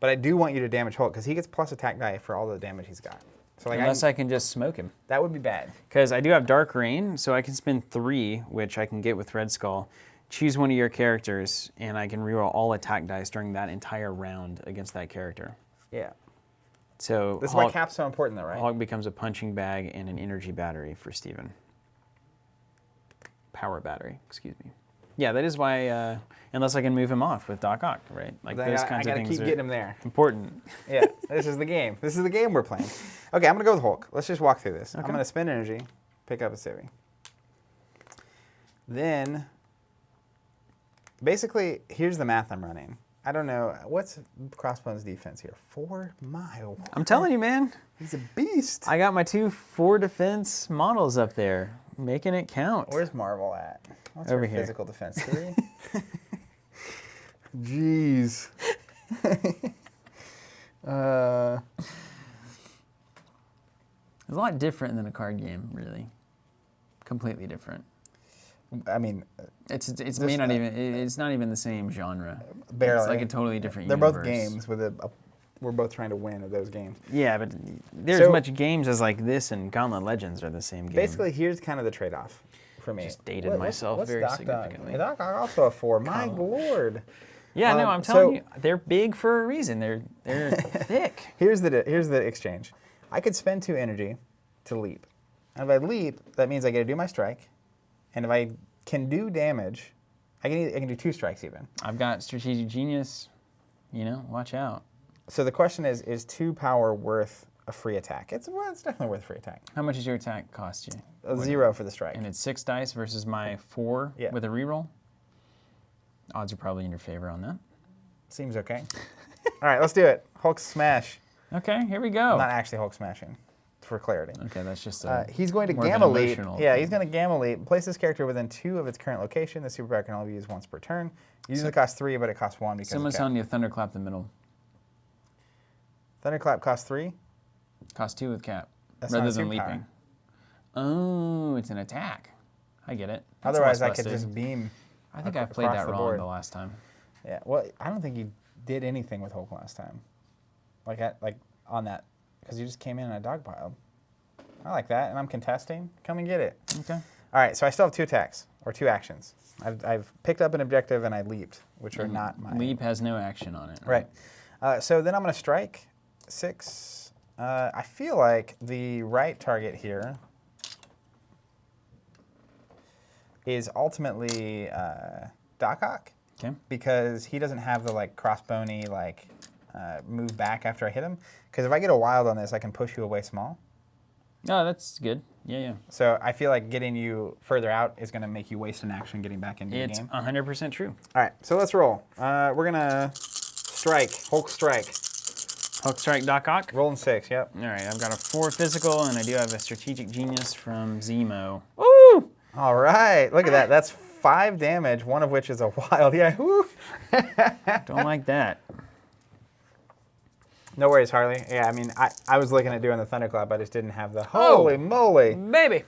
But I do want you to damage Hulk, because he gets plus attack die for all the damage he's got. So Unless I can just smoke him. that would be bad. Because I do have Dark Rain, so I can spend 3, which I can get with Red Skull. Choose one of your characters, and I can reroll all attack dice during that entire round against that character. Yeah. So This is why Cap's so important, though, right? Hulk becomes a punching bag and an energy battery for Steven. Power battery, excuse me. Yeah, that is why, unless I can move him off with Doc Ock, right? Like Then those I kinds of gotta things keep are getting him there. important. Yeah, this is the game. This is the game we're playing. Okay, I'm going to go with Hulk. Let's just walk through this. I'm Okay. going to spend energy, pick up a civvy. Then, basically, here's the math I'm running. I don't know. What's Crossbones' defense here? 4 miles. I'm telling you, man. He's a beast. I got my 2 4 defense models up there, making it count. Where's Marvel at? What's Over her here. physical defense? 3? Jeez. It's a lot different than a card game, really. Completely different. I mean, It's may not even it's not even the same genre. barely. It's like a totally different They're universe. both games with we're both trying to win at those games. Yeah, but there's So- as much games as like this and Gauntlet Legends are the same game. Basically, here's kind of the trade-off for me. Just dated myself very Doc significantly. Done? Doc Ock also a 4. My lord. Yeah, no, Um, I'm telling so- you, they're big for a reason. They're thick. Here's the exchange. I could spend 2 energy to leap. And if I leap, that means I get to do my strike. And if I can do damage, I can do 2 strikes even. I've got Strategic Genius. Watch out. So the question is 2 power worth a free attack? It's definitely worth a free attack. How much does your attack cost you? A 0 for the strike. And it's 6 dice versus my 4 Yeah. with a reroll. Odds are probably in your favor on that. Seems okay. All right, let's do it. Hulk smash. Okay, here we go. Not actually Hulk smashing, for clarity. Okay, that's just He's going to more of an Gamma Leap. emotional Yeah, thing. he's going to Gamma Leap. Place this character within 2 of its current location. The superpower can only be used once per turn. Usually costs 3, but it costs 1 because Someone's of telling you Thunderclap the middle. Thunderclap costs 3. Costs 2 with cap, That's rather not a than superpower. leaping. Oh, it's an attack. I get it. That's Otherwise, less I could busted. just beam. I think I played across that the wrong board. the last time. Yeah, well, I don't think you did anything with Hulk last time. Like on that, because you just came in and I dogpiled. I like that, and I'm contesting. Come and get it. Okay. All right, so I still have 2 attacks, or 2 actions. I've picked up an objective and I leaped, which are not my... Leap has no action on it. Right. So then I'm going to strike 6. I feel like the right target here is ultimately Doc Ock, Okay. because he doesn't have the like crossbony like move back after I hit him. Because if I get a wild on this, I can push you away small. Oh, that's good. Yeah, yeah. So I feel like getting you further out is going to make you waste an action getting back into the It's game. 100% true. All right, so let's roll. We're going to strike, Hulk strike. Hulk Strike Doc Ock. Rolling 6, yep. All right, I've got a 4 physical, and I do have a strategic genius from Zemo. Woo! All right, look at that. That's 5 damage, one of which is a wild. Yeah, woo! Don't like that. No worries, Harley. Yeah, I mean, I was looking at doing the Thunderclap. I just didn't have the... Holy moly! Baby.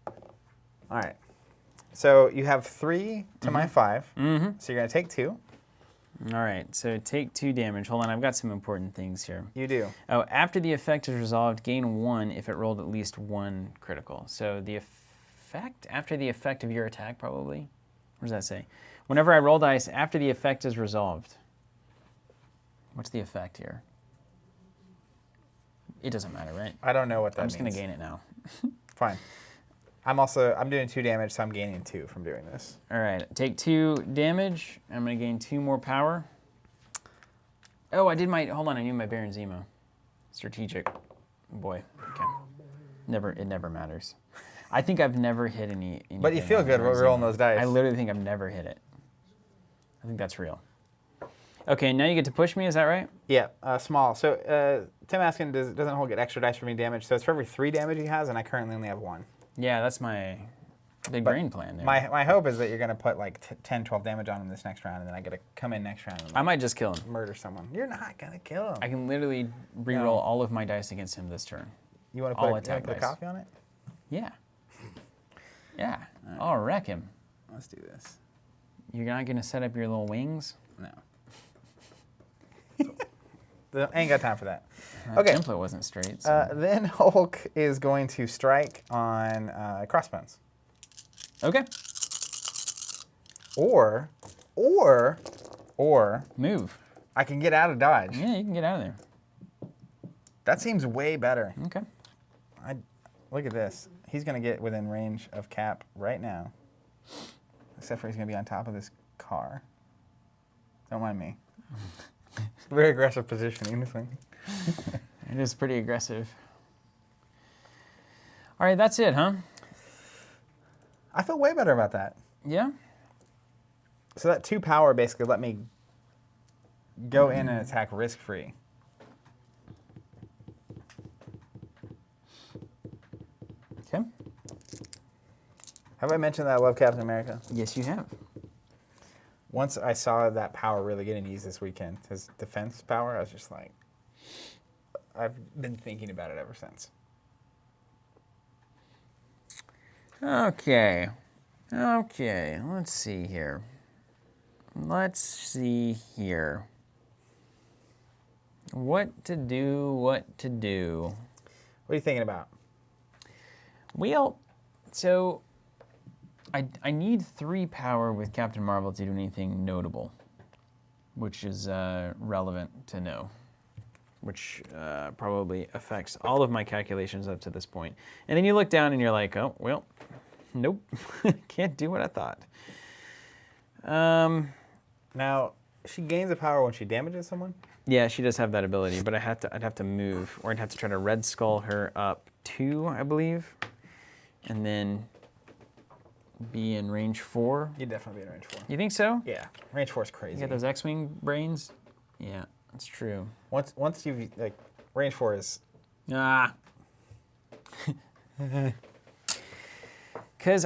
All right. So you have 3 to my 5. Mm-hmm. So you're going to take 2. All right, so take 2 damage. Hold on, I've got some important things here. You do. Oh, after the effect is resolved, gain 1 if it rolled at least 1 critical. So the effect, after the effect of your attack, probably? What does that say? Whenever I roll dice, after the effect is resolved. What's the effect here? It doesn't matter, right? I don't know what that I'm means. just going to gain it now. Fine. I'm doing 2 damage, so I'm gaining 2 from doing this. All right, take 2 damage. I'm going to gain 2 more power. Oh, I did my, hold on, I knew my Baron Zemo. Strategic. Boy, okay. It never matters. I think I've never hit anything But you feel on good Baron rolling Zemo. those dice. I literally think I've never hit it. I think that's real. Okay, now you get to push me, is that right? Yeah, small. So Tim asking, doesn't Hulk get extra dice for me damage? So it's for every 3 damage he has, and I currently only have 1. Yeah, that's my big brain plan there. My hope is that you're going to put like 10, 12 damage on him this next round, and then I get to come in next round and I might just kill him. murder someone. You're not going to kill him. I can literally reroll No. all of my dice against him this turn. You want to all put, attack put a dice. coffee on it? Yeah. Yeah, I'll wreck him. Let's do this. You're not going to set up your little wings? No. I ain't got time for that. That Okay. template wasn't straight. So. Then Hulk is going to strike on Crossbones. Okay. Or Move. I can get out of dodge. Yeah, you can get out of there. That seems way better. Okay. Look at this. He's going to get within range of Cap right now. Except for he's going to be on top of this car. Don't mind me. Very aggressive positioning, this thing. It is pretty aggressive. All right, that's it, huh? I feel way better about that. Yeah? So that 2 power basically let me go in and attack risk-free. Okay. Have I mentioned that I love Captain America? Yes, you have. Once I saw that power really getting used this weekend, his defense power, I was just like, I've been thinking about it ever since. Okay. Okay, let's see here. What to do, what to do. What are you thinking about? Well, so I need 3 power with Captain Marvel to do anything notable, which is relevant to know, which probably affects all of my calculations up to this point. And then you look down and you're like, oh, well, nope, can't do what I thought. Now, she gains the power when she damages someone? Yeah, she does have that ability, but I'd have to move, or I'd have to try to Red Skull her up 2, I believe, and then be in range 4. You'd definitely be in range 4. You think so? Yeah, range 4 is crazy. You got those X-Wing brains? Yeah, that's true. Once you've, like, range 4 is... Ah. Because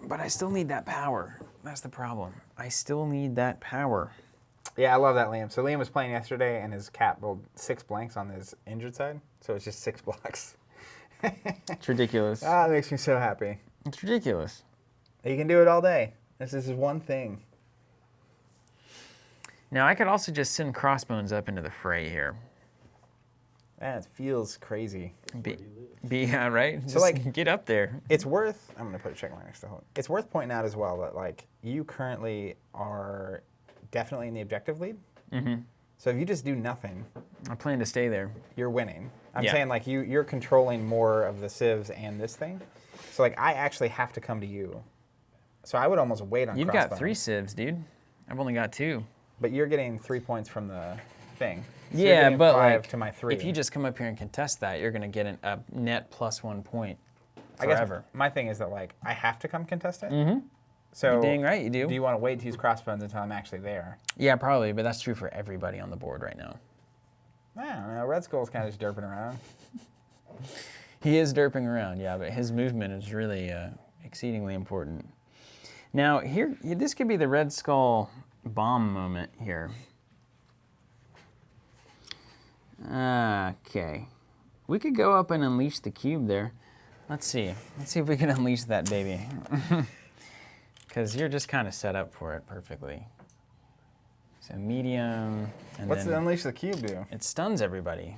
but I still need that power. That's the problem. I still need that power. Yeah, I love that Liam. So Liam was playing yesterday, and his cat rolled 6 blanks on his injured side, so it's just 6 blocks. It's ridiculous. Ah, it makes me so happy. It's ridiculous. You can do it all day. This is one thing. Now, I could also just send Crossbones up into the fray here. That feels crazy. Right? So, Just like, get up there. It's worth... I'm going to put a check mark next to Hulk. It's worth pointing out as well that, like, you currently are definitely in the objective lead. Mm-hmm. So if you just do nothing, I plan to stay there. you're winning. I'm Yeah. saying, like, you're controlling more of the civs and this thing. So, like, I actually have to come to you. So I would almost wait on You've Crossbones. got 3 civs, dude. I've only got 2. But you're getting 3 points from the thing. So you're Yeah, getting but 5 like, to my 3. if you just come up here and contest that, you're going to get a net +1 point I guess forever. my thing is that, like, I have to come contest it. Mm-hmm. So You're dang right you do. do you want to wait to use Crossbones until I'm actually there? Yeah, probably, but that's true for everybody on the board right now. I don't know. Red Skull's kind of just derping around. He is derping around, yeah, but his movement is really exceedingly important. Now, here, this could be the Red Skull bomb moment here. Okay. We could go up and unleash the cube there. Let's see. Let's see if we can unleash that baby. Because you're just kind of set up for it perfectly. So medium, and What's the then Unleash the Cube do? it stuns everybody.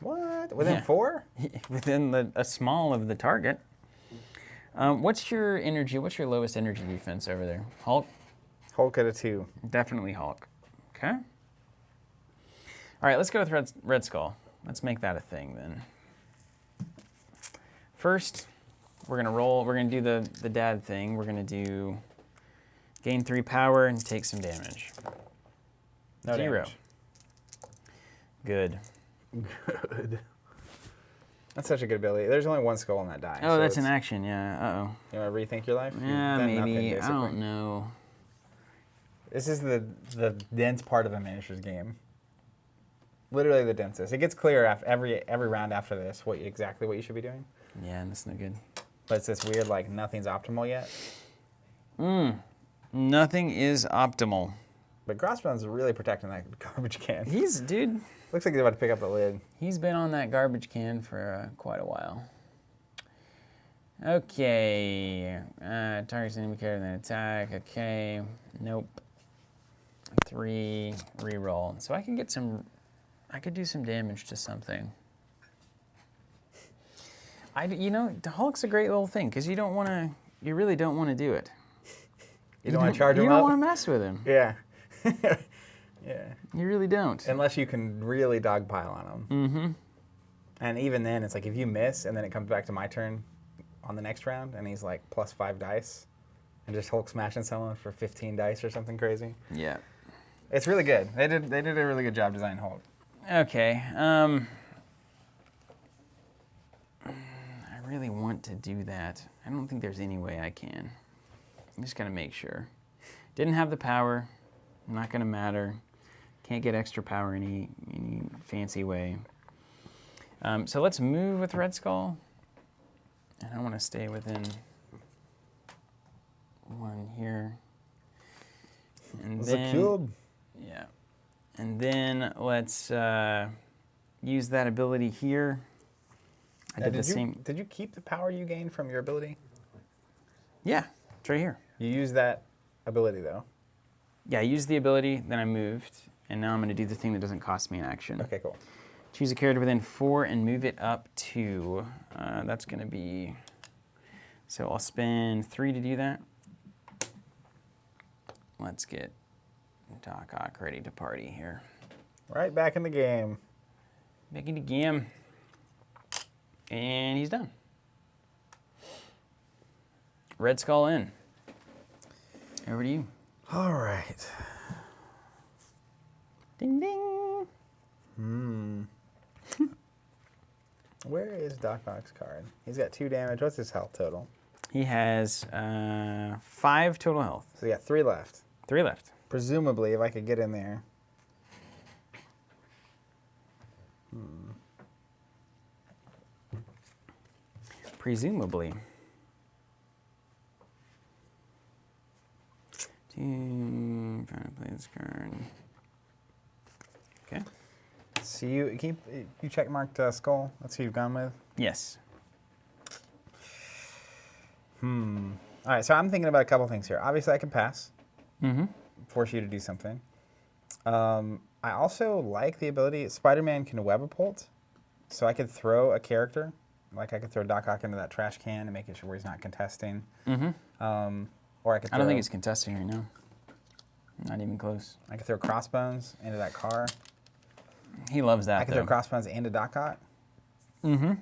What? Within Yeah. 4? Within a small of the target. What's your energy? What's your lowest energy defense over there? Hulk? Hulk at a 2. Definitely Hulk. Okay. All right, let's go with Red Skull. Let's make that a thing then. First, we're gonna roll. We're gonna do the dad thing. We're gonna do gain 3 power and take some damage. No 0. damage. Good. Good. That's such a good ability. There's only 1 skull on that die. Oh, so that's an it's- action. Yeah. Uh-oh. You want to rethink your life? You've Yeah, done nothing, maybe. I basically. don't know. This is the dense part of the miniatures game. Literally the densest. It gets clear after every round after this exactly what you should be doing. Yeah, that's no good. But it's this weird, like, nothing's optimal yet. Nothing is optimal. But Crossbones is really protecting that garbage can. Dude, Looks like he's about to pick up the lid. he's been on that garbage can for quite a while. Okay. Target's enemy carrier than attack. Okay. Nope. 3, reroll. So I can get some. I could do some damage to something. The Hulk's a great little thing because you don't want to. You really don't want to do it. You don't want to charge him You up? don't want to mess with him. Yeah. Yeah. You really don't. Unless you can really dogpile on him. Mm-hmm. And even then, it's like if you miss and then it comes back to my turn on the next round and he's like +5 dice and just Hulk smashing someone for 15 dice or something crazy. Yeah. It's really good. They did a really good job designing Hulk. Okay. I really want to do that. I don't think there's any way I can. I'm just gonna make sure. Didn't have the power. Not gonna matter. Can't get extra power any fancy way. So let's move with Red Skull. And I want to stay within 1 here. And It's then, a cube. yeah. And then let's use that ability here. I did the same. Did you keep the power you gained from your ability? Yeah, it's right here. You used that ability though. Yeah, I used the ability, then I moved, and now I'm going to do the thing that doesn't cost me an action. Okay, cool. Choose a character within 4 and move it up to, that's going to be, so I'll spend 3 to do that. Let's get Doc Ock ready to party here. Right back in the game. Back into game. And he's done. Red Skull in. Over to you. All right. Ding ding. Where is Doc Ock's card? He's got 2 damage. What's his health total? He has 5 total health. So you got 3 left. 3 left. Presumably, if I could get in there. Presumably. Trying to play this card. Okay. So you check marked Skull. That's who you've gone with. Yes. All right, so I'm thinking about a couple things here. Obviously, I can pass. Mm-hmm. Force you to do something. I also like the ability, Spider-Man can web-a-pult, so I could throw a character, like I could throw Doc Ock into that trash can and make it sure he's not contesting. Mm-hmm. Or I could throw, I don't think he's contesting right now. Not even close. I could throw Crossbones into that car. He loves that, I could throw Crossbones into Doc Ock. Mm-hmm.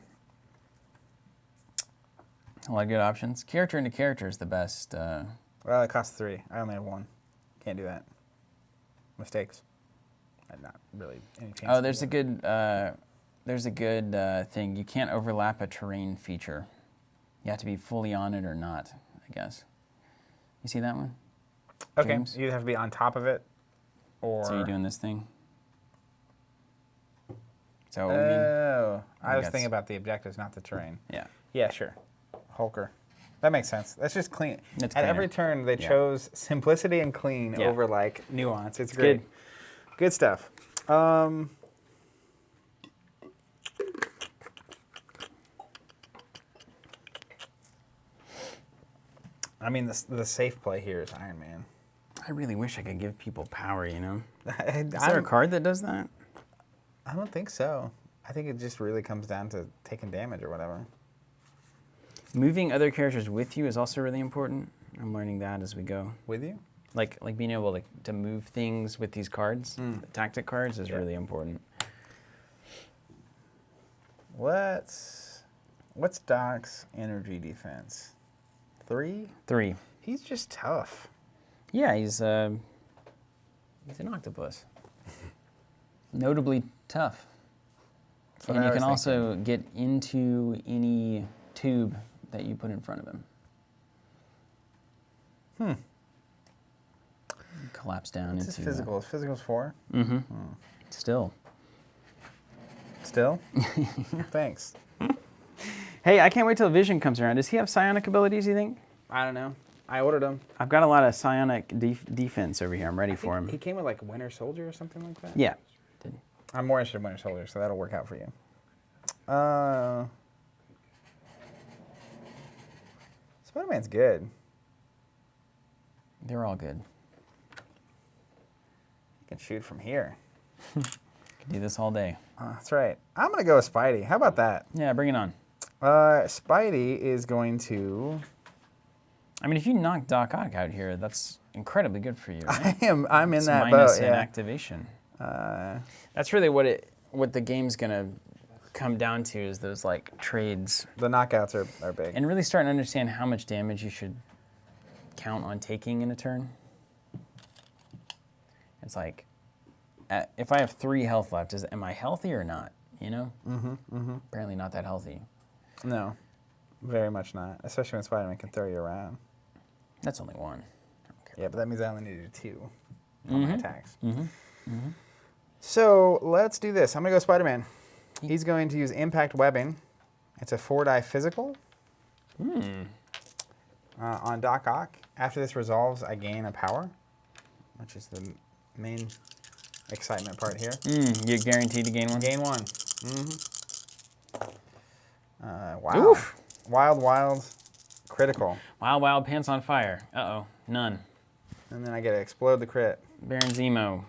A lot of good options. Character into character is the best. Well, it costs 3. I only have 1. Can't do that. Mistakes. Not really any chance. Oh, there's a good thing. You can't overlap a terrain feature. You have to be fully on it or not, I guess. You see that one? Okay, James? you have to be on top of it, or... So you're doing this thing? Is that what we mean? Oh, I was that's- thinking about the objectives, not the terrain. Yeah. Yeah, sure. Hulker. That makes sense. That's just clean. It's At cleaner. every turn, they Yeah. chose simplicity and clean Yeah. over, like, nuance. It's great. good. Good stuff. I mean, the safe play here is Iron Man. I really wish I could give people power, you know? I Is there a card that does that? don't think so. I think it just really comes down to taking damage or whatever. Moving other characters with you is also really important. I'm learning that as we go. With you? Like being able to move things with these cards, the tactic cards, is Yeah. really important. What's Doc's energy defense? 3? 3. He's just tough. Yeah, he's an octopus. Notably tough. That's what And I you was can also get into any tube that you put in front of him. Collapse down What's into... his physical? His physical's 4? Mm-hmm. Still. Still? Thanks. Hey, I can't wait till Vision comes around. Does he have psionic abilities, you think? I don't know. I ordered him. I've got a lot of psionic defense over here. I'm ready for him. He came with like Winter Soldier or something like that? Yeah. I'm more interested in Winter Soldier, so that'll work out for you. Spider-Man's good. They're all good. He can shoot from here. Could do this all day. That's right. I'm going to go with Spidey. How about that? Yeah, bring it on. Spidey is going to... I mean, if you knock Doc Ock out here, that's incredibly good for you. Right? I'm in It's that minus boat, an yeah. activation. That's really what the game's gonna come down to, is those like trades, The knockouts are big. and really starting to understand how much damage you should count on taking in a turn. It's like, if I have 3 health left, am I healthy or not? You know? Apparently not that healthy. No, very much not. Especially when Spider-Man can throw you around. That's only 1. I don't care. Yeah, but that means I only need to do 2 on my attacks. So let's do this. I'm going to go Spider-Man. He's going to use Impact Webbing. It's a 4-die physical. On Doc Ock. After this resolves, I gain a power, which is the main excitement part here. You're guaranteed to gain 1? Gain 1. Wow. Oof. Wild, critical. Wild pants on fire. Uh-oh, none. And then I get to explode the crit. Baron Zemo.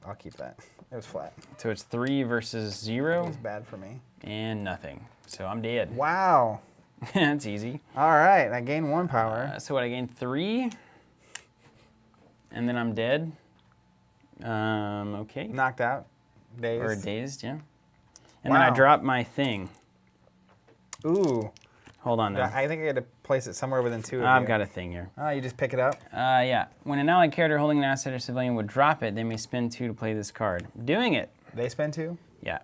I'll keep that. It was flat. So it's 3 versus It 0 was bad for me. and nothing. So I'm dead. Wow. That's easy. All right, I gained 1 power. So what, I gained 3, and then I'm dead. Okay. Knocked out. Dazed. Or dazed, yeah. And then I Wow. drop my thing. Ooh. Hold on, though. I think I had to place it somewhere within 2 of you. I've got a thing here. Oh, you just pick it up? Yeah. When an allied character holding an asset or civilian would drop it, they may spend 2 to play this card. Doing it. They spend 2? Yeah.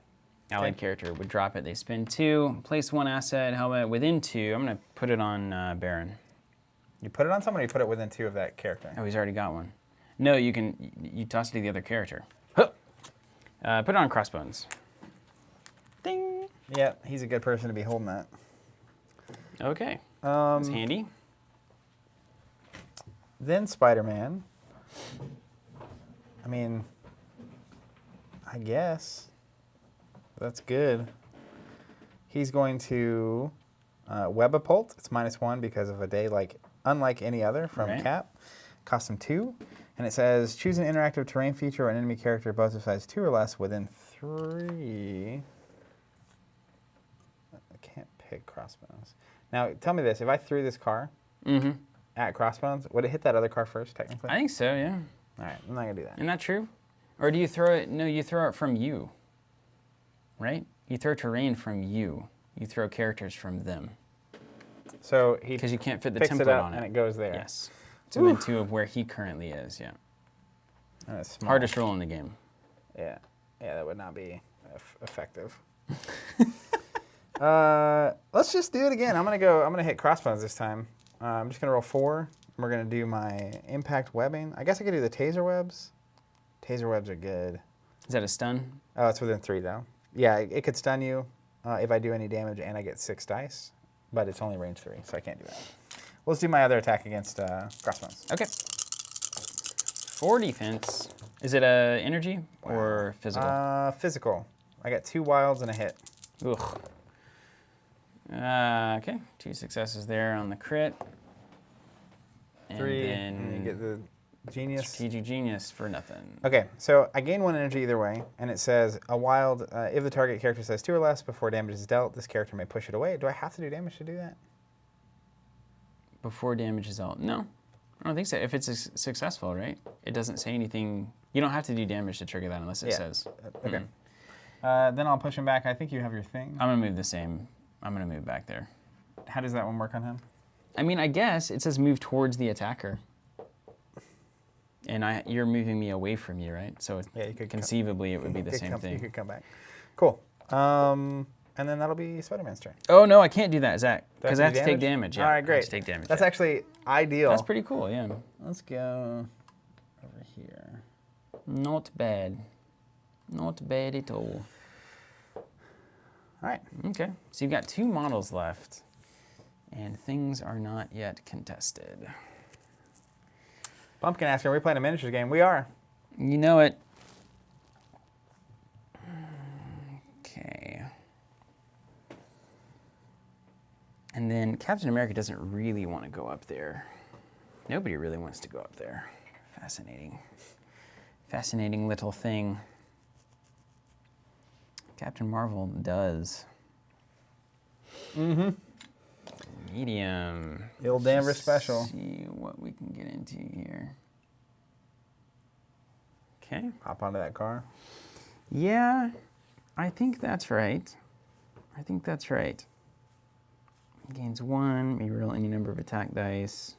allied character would drop it. They spend 2, place 1 asset helmet within 2. I'm going to put it on Baron. You put it on someone or you put it within 2 of that character? Oh, he's already got one. No, you toss it to the other character. Huh. Put it on Crossbones. Ding! Yeah, he's a good person to be holding that. Okay. That's handy. Then Spider-Man. I mean, I guess. That's good. He's going to Web Apult. It's -1 because of a day unlike any other from Cap. Cost him 2. And it says, choose an interactive terrain feature or an enemy character both of size 2 or less within 3. I can't pick Crossbones. Now, tell me this. If I threw this car at Crossbones, would it hit that other car first, technically? I think so, yeah. All right, I'm not going to do that. Isn't that true? Or do you throw it? No, you throw it from you. Right? You throw terrain from you. You throw characters from them. So he because you can't fit the picks template it up on it. and it goes there. Yes. It's within 2 of where he currently is, yeah. That's small. Hardest roll in the game. Yeah. Yeah, that would not be effective. Let's just do it again. I'm gonna hit Crossbones this time. I'm just gonna roll 4. We're gonna do my impact webbing. I guess I could do the taser webs. Taser webs are good. Is that a stun? Oh, it's within 3 though. Yeah, it could stun you if I do any damage and I get 6 dice, but it's only range 3, so I can't do that. Let's do my other attack against Crossbones. Okay. 4 defense. Is it energy or physical? Physical. I got 2 wilds and a hit. Ugh. Okay, 2 successes there on the crit. And 3, then and you get the genius. Strategic genius for nothing. Okay, so I gain 1 energy either way, and it says a wild, if the target character says 2 or less before damage is dealt, this character may push it away. Do I have to do damage to do that? Before damage is dealt? No, I don't think so. If it's successful, right? It doesn't say anything. You don't have to do damage to trigger that unless it says. Okay. Then I'll push him back. I think you have your thing. I'm going to move the same. I'm going to move back there. How does that one work on him? I mean, I guess it says move towards the attacker. And you're moving me away from you, right? So yeah, you could conceivably it would be the same thing. You could come back. Cool. And then that'll be Spider-Man's turn. Oh, no, I can't do that, Zach. Because I have to take damage. Yeah, all right, great. I have to take damage. That's actually ideal. That's pretty cool, yeah. Let's go over here. Not bad. Not bad at all. All right. Okay, so you've got 2 models left. And things are not yet contested. Pumpkin asking, are we playing a miniatures game? We are. You know it. Okay. And then Captain America doesn't really want to go up there. Nobody really wants to go up there. Fascinating. Fascinating little thing. Captain Marvel does. Mm-hmm. Medium. The old Danvers special. See what we can get into here. Okay. Hop onto that car. Yeah, I think that's right. I think that's right. Gains 1, may roll any number of attack dice.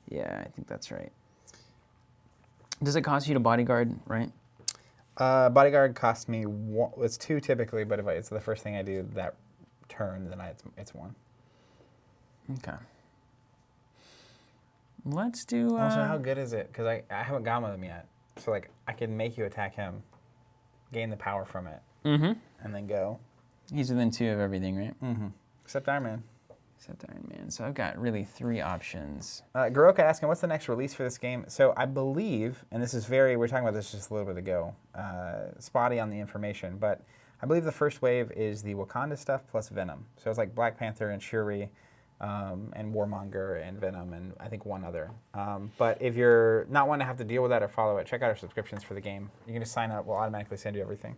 Yeah, I think that's right. Does it cost you to bodyguard, right? Bodyguard costs me 1. It's 2 typically, but if it's the first thing I do that turn, then it's 1. Okay. Let's do... Also, how good is it? Because I haven't gone with him yet. So, I can make you attack him, gain the power from it, and then go. He's within 2 of everything, right? Mm-hmm. Except Iron Man. Except Iron Man. So I've got really 3 options. Garoka asking, what's the next release for this game? So I believe, and this is we're talking about this just a little bit ago, spotty on the information, but I believe the first wave is the Wakanda stuff plus Venom. So it's like Black Panther and Shuri, and Warmonger and Venom and I think 1 other. But if you're not wanting to have to deal with that or follow it, check out our subscriptions for the game. You can just sign up. We'll automatically send you everything.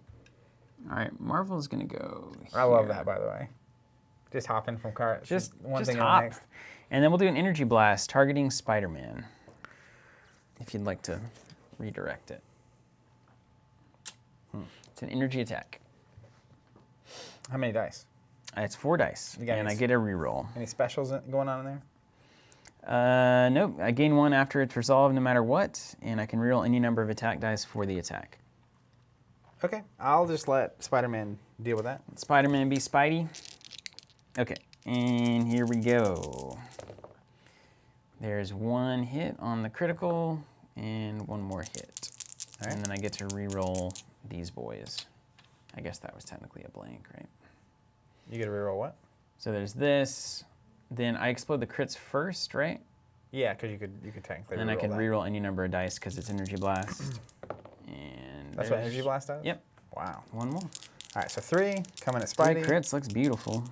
All right, Marvel's going to go here. I love that, by the way. Just hopping from car. Just one thing hop. to the next. And then we'll do an energy blast targeting Spider-Man. If you'd like to redirect it. It's an energy attack. How many dice? It's 4 dice, and I get a reroll. Any specials going on in there? Nope. I gain 1 after it's resolved no matter what, and I can reroll any number of attack dice for the attack. Okay, I'll just let Spider-Man deal with that. Spider-Man be Spidey. Okay, and here we go. There's one hit on the critical and one more hit. All right. And then I get to re-roll these boys. I guess that was technically a blank, right? You get to reroll what? So there's this. Then I explode the crits first, right? Yeah, because you could technically. And then I can that. re-roll any number of dice because it's Energy Blast. And That's what Energy Blast does? Yep. Wow. One more. All right, so 3 coming at 3 Spidey. crits, looks beautiful.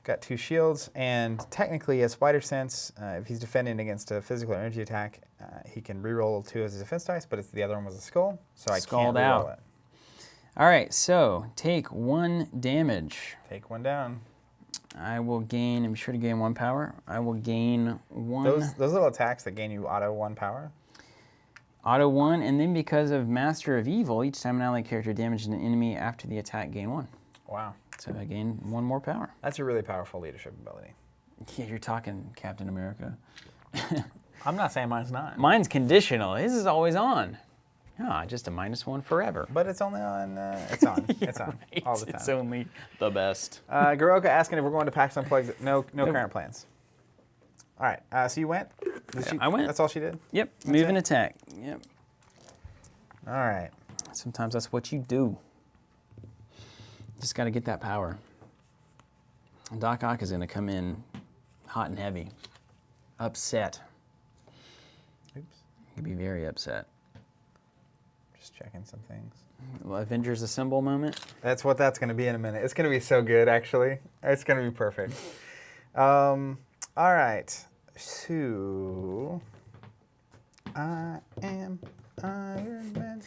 Got 2 shields, and technically, as Spider Sense, if he's defending against a physical or energy attack, he can re-roll 2 as his defense dice, but the other one was a skull, so I Skulled can't re-roll out. it. All right, so take 1 damage. Take 1 down. I will gain, I'm sure to gain 1 power. I will gain 1. Those little attacks that gain you auto 1 power. Auto 1, and then because of Master of Evil, each time an allied character damages an enemy after the attack, gain 1. Wow. So I gain 1 more power. That's a really powerful leadership ability. Yeah, you're talking Captain America. I'm not saying mine's not. Mine's conditional. His is always on. Ah, just a -1 forever. But it's only on, it's on. It's on Right. all the time. It's only the best. Garoka asking if we're going to PAX Unplugged. No current plans. All right, so you went? I went. That's all she did? Yep, move and attack. Yep. All right. Sometimes that's what you do. Just got to get that power. And Doc Ock is going to come in hot and heavy. Upset. Oops. He'd be very upset. Just checking some things. Well, Avengers Assemble moment. That's what that's going to be in a minute. It's going to be so good, actually. It's going to be perfect. All right. So, I am Iron Man.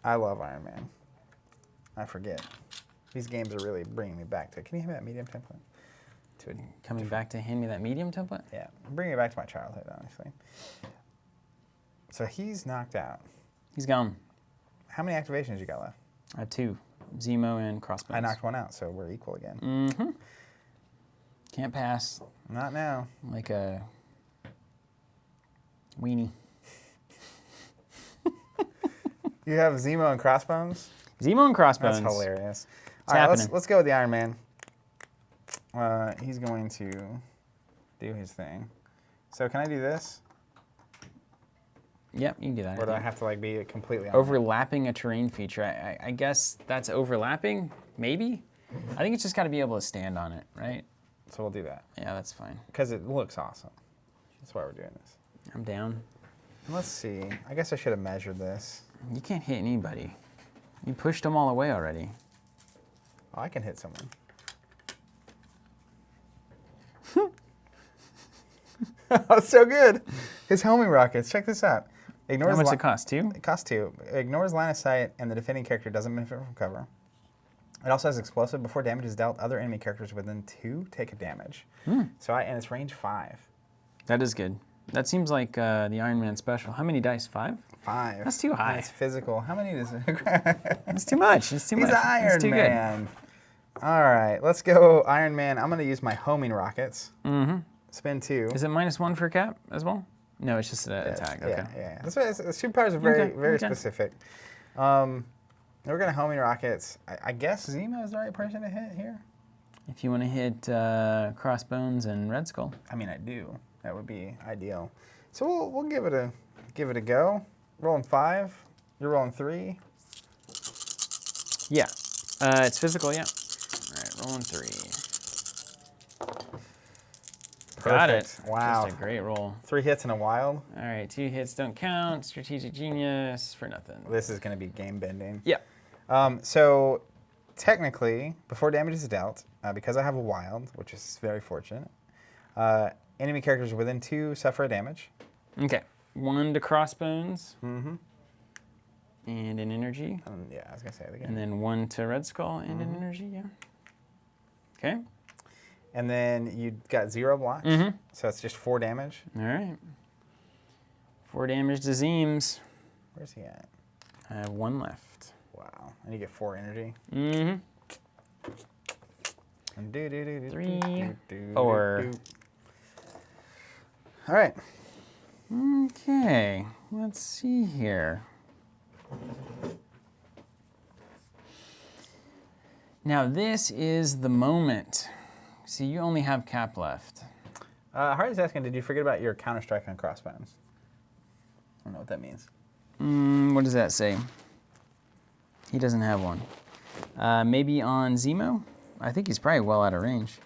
I love Iron Man. I forget. These games are really bringing me back to. Can you hand me that medium template? Coming back to hand me that medium template? Yeah, bringing me back to my childhood, honestly. So he's knocked out. He's gone. How many activations you got left? I have 2. Zemo and Crossbones. I knocked 1 out, so we're equal again. Mm-hmm. Can't pass Not now. like a weenie. You have Zemo and Crossbones? Zemo and Crossbones. That's hilarious. It's All right, happening. let's go with the Iron Man. He's going to do his thing. So can I do this? Yep, you can do that. Or do I have to be completely on? Overlapping a terrain feature. I guess that's overlapping, maybe? I think it's just got to be able to stand on it, right? So we'll do that. Yeah, that's fine. Because it looks awesome. That's why we're doing this. I'm down. Let's see. I guess I should have measured this. You can't hit anybody. You pushed them all away already. Oh, I can hit someone. Oh, so good. His homing rockets. Check this out. Ignores How much does it cost? 2? It costs 2. Ignores line of sight, and the defending character doesn't benefit from cover. It also has explosive. Before damage is dealt, other enemy characters within 2 take a damage. So and it's range 5. That is good. That seems like the Iron Man special. How many dice? 5? 5. That's too high. And it's physical. How many does That's too much. It's too much. He's It's Iron too Man. All right, let's go Iron Man. I'm going to use my homing rockets. Mm-hmm. Spin 2. Is it -1 for cap as well? No, it's just an attack. Okay. Yeah. That's why superpowers are very Okay. specific. We're going to homing rockets. I guess Zemo is the right person to hit here. If you want to hit Crossbones and Red Skull. I mean, I do. That would be ideal. So we'll give it a go. Rolling 5. You're rolling 3. Yeah. It's physical, yeah. All right, rolling 3. Got it. Perfect. Wow. Just a great roll. 3 hits in a wild. All right, 2 hits don't count. Strategic genius for nothing. This is going to be game bending. Yeah. So technically, before damage is dealt, because I have a wild, which is very fortunate, enemy characters within 2 suffer a damage. Okay. 1 to Crossbones. Mm-hmm. And an energy. Yeah, I was going to say it again. And then 1 to Red Skull and an energy, yeah. Okay. And then you got 0 blocks, so it's just 4 damage. All right. 4 damage to Zeems. Where's he at? I have 1 left. Wow. And you get 4 energy. Mm-hmm. And 3, 4. All right. Okay, let's see here. Now this is the moment. See, you only have Cap left. Hardy's asking, did you forget about your Counter-Strike on Crossbones? I don't know what that means. What does that say? He doesn't have one. Maybe on Zemo? I think he's probably well out of range.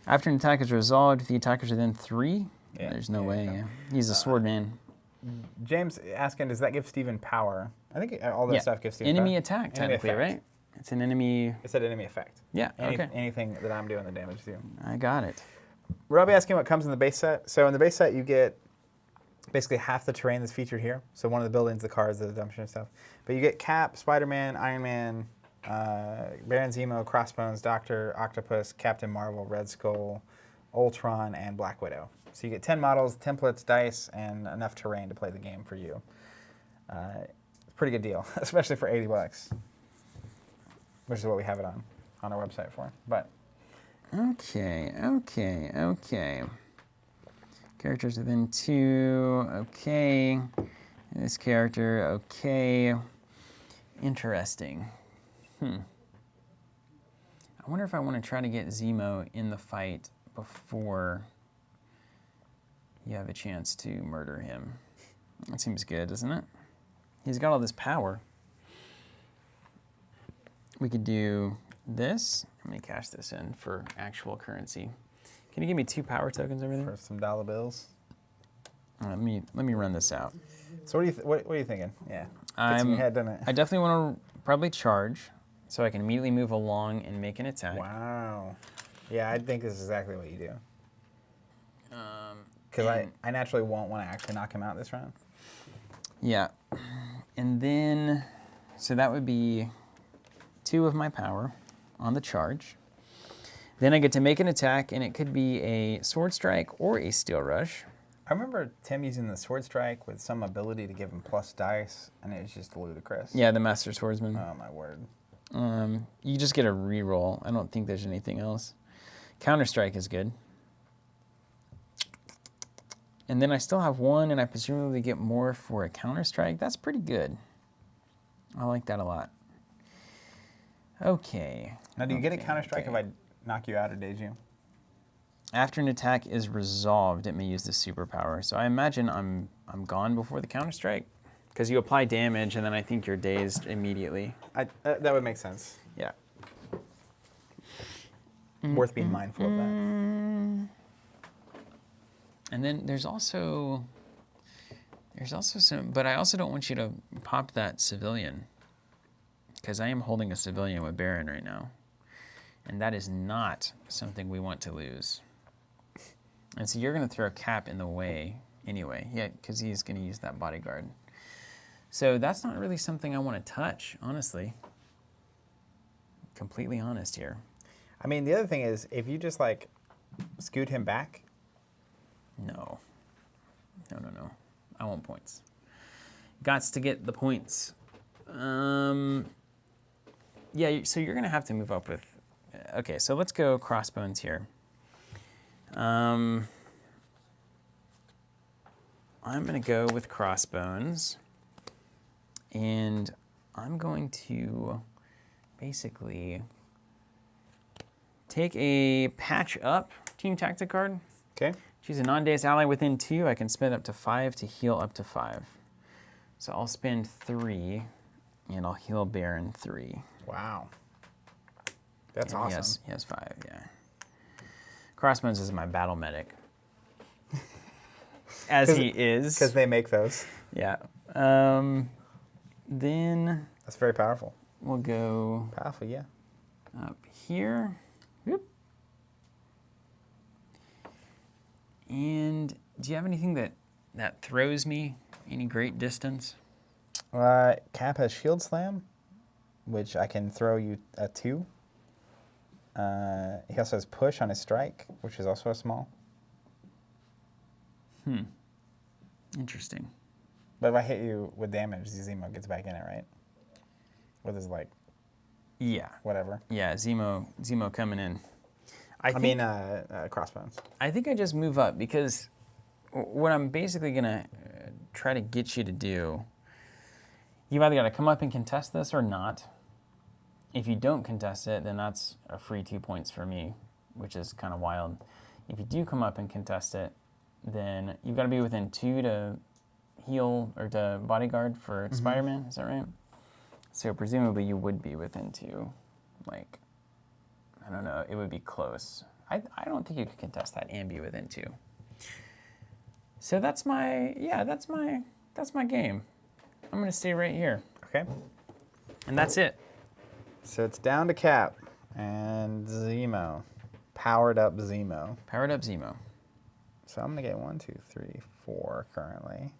After an attack is resolved, if the attacker's within 3, Yeah, there's no way. yeah. Yeah. He's a sword man. James asking, does that give Steven power? I think all that stuff gives Steven enemy power. attack, Enemy technically, effect. right? It's an enemy. It said enemy effect. Yeah, okay. Anything that I'm doing the damage to. I got it. Robbie asking what comes in the base set. So in the base set, you get basically half the terrain that's featured here. So one of the buildings, the cars, the dumpster and stuff. But you get Cap, Spider-Man, Iron Man, Baron Zemo, Crossbones, Doctor Octopus, Captain Marvel, Red Skull, Ultron, and Black Widow. So you get 10 models, templates, dice, and enough terrain to play the game for you. It's a pretty good deal, especially for $80, which is what we have it on our website for. But Okay. Characters within 2, okay. This character, okay. Interesting. I wonder if I want to try to get Zemo in the fight before you have a chance to murder him. That seems good, doesn't it? He's got all this power. We could do this. Let me cash this in for actual currency. Can you give me 2 power tokens over there? for some dollar bills. Let me run this out. So what are you thinking? Yeah. Gets in your head, doesn't it? I definitely want to probably charge, so I can immediately move along and make an attack. Wow. Yeah, I think this is exactly what you do. Because I naturally won't want to actually knock him out this round. Yeah. And then, so that would be 2 of my power on the charge. Then I get to make an attack, and it could be a sword strike or a steel rush. I remember Tim using the sword strike with some ability to give him plus dice, and it was just ludicrous. Yeah, the Master Swordsman. Oh, my word. You just get a reroll. I don't think there's anything else. Counter strike is good. And then I still have 1, and I presumably get more for a counter strike. That's pretty good. I like that a lot. Okay. Now, do you get a counter strike if I knock you out or daze you? After an attack is resolved, it may use the superpower. So I imagine I'm gone before the counter strike, because you apply damage, and then I think you're dazed immediately. That would make sense. Yeah. Worth being mindful of that. And then there's also some, but I also don't want you to pop that civilian, because I am holding a civilian with Baron right now, and that is not something we want to lose. And so you're going to throw Cap in the way anyway, yeah, because he's going to use that bodyguard. So that's not really something I want to touch, honestly. Completely honest here. I mean, the other thing is, if you just, like, scoot him back. No. I want points. Gots to get the points. Yeah, so you're going to have to move up with... Okay, so let's go Crossbones here. I'm going to go with Crossbones. And I'm going to basically take a patch up team tactic card. Okay. Choose a non-dazed ally within 2. I can spend up to 5 to heal up to 5. So I'll spend 3, and I'll heal Baron 3. Wow. That's And awesome. He has 5, yeah. Crossbones is my battle medic. As he is. Because they make those. Yeah. Then That's very powerful. we'll go Powerful, yeah. up here. Whoop. And do you have anything that throws me any great distance? Cap has Shield Slam, which I can throw you a 2. He also has Push on his strike, which is also a small. Interesting. But if I hit you with damage, Zemo gets back in it, right? With his, like, Yeah. whatever. Yeah, Zemo coming in. I mean, Crossbones. I think I just move up, because what I'm basically going to try to get you to do, you've either got to come up and contest this or not. If you don't contest it, then that's a free 2 points for me, which is kind of wild. If you do come up and contest it, then you've got to be within 2 to heal or to bodyguard for Spider-Man. Is that right? So presumably you would be within 2. Like, I don't know. It would be close. I don't think you could contest that and be within 2. So that's my game. I'm gonna stay right here, Okay. and that's it. So it's down to Cap and Zemo. Powered up Zemo. Powered up Zemo. So I'm going to get 1, 2, 3, 4 currently.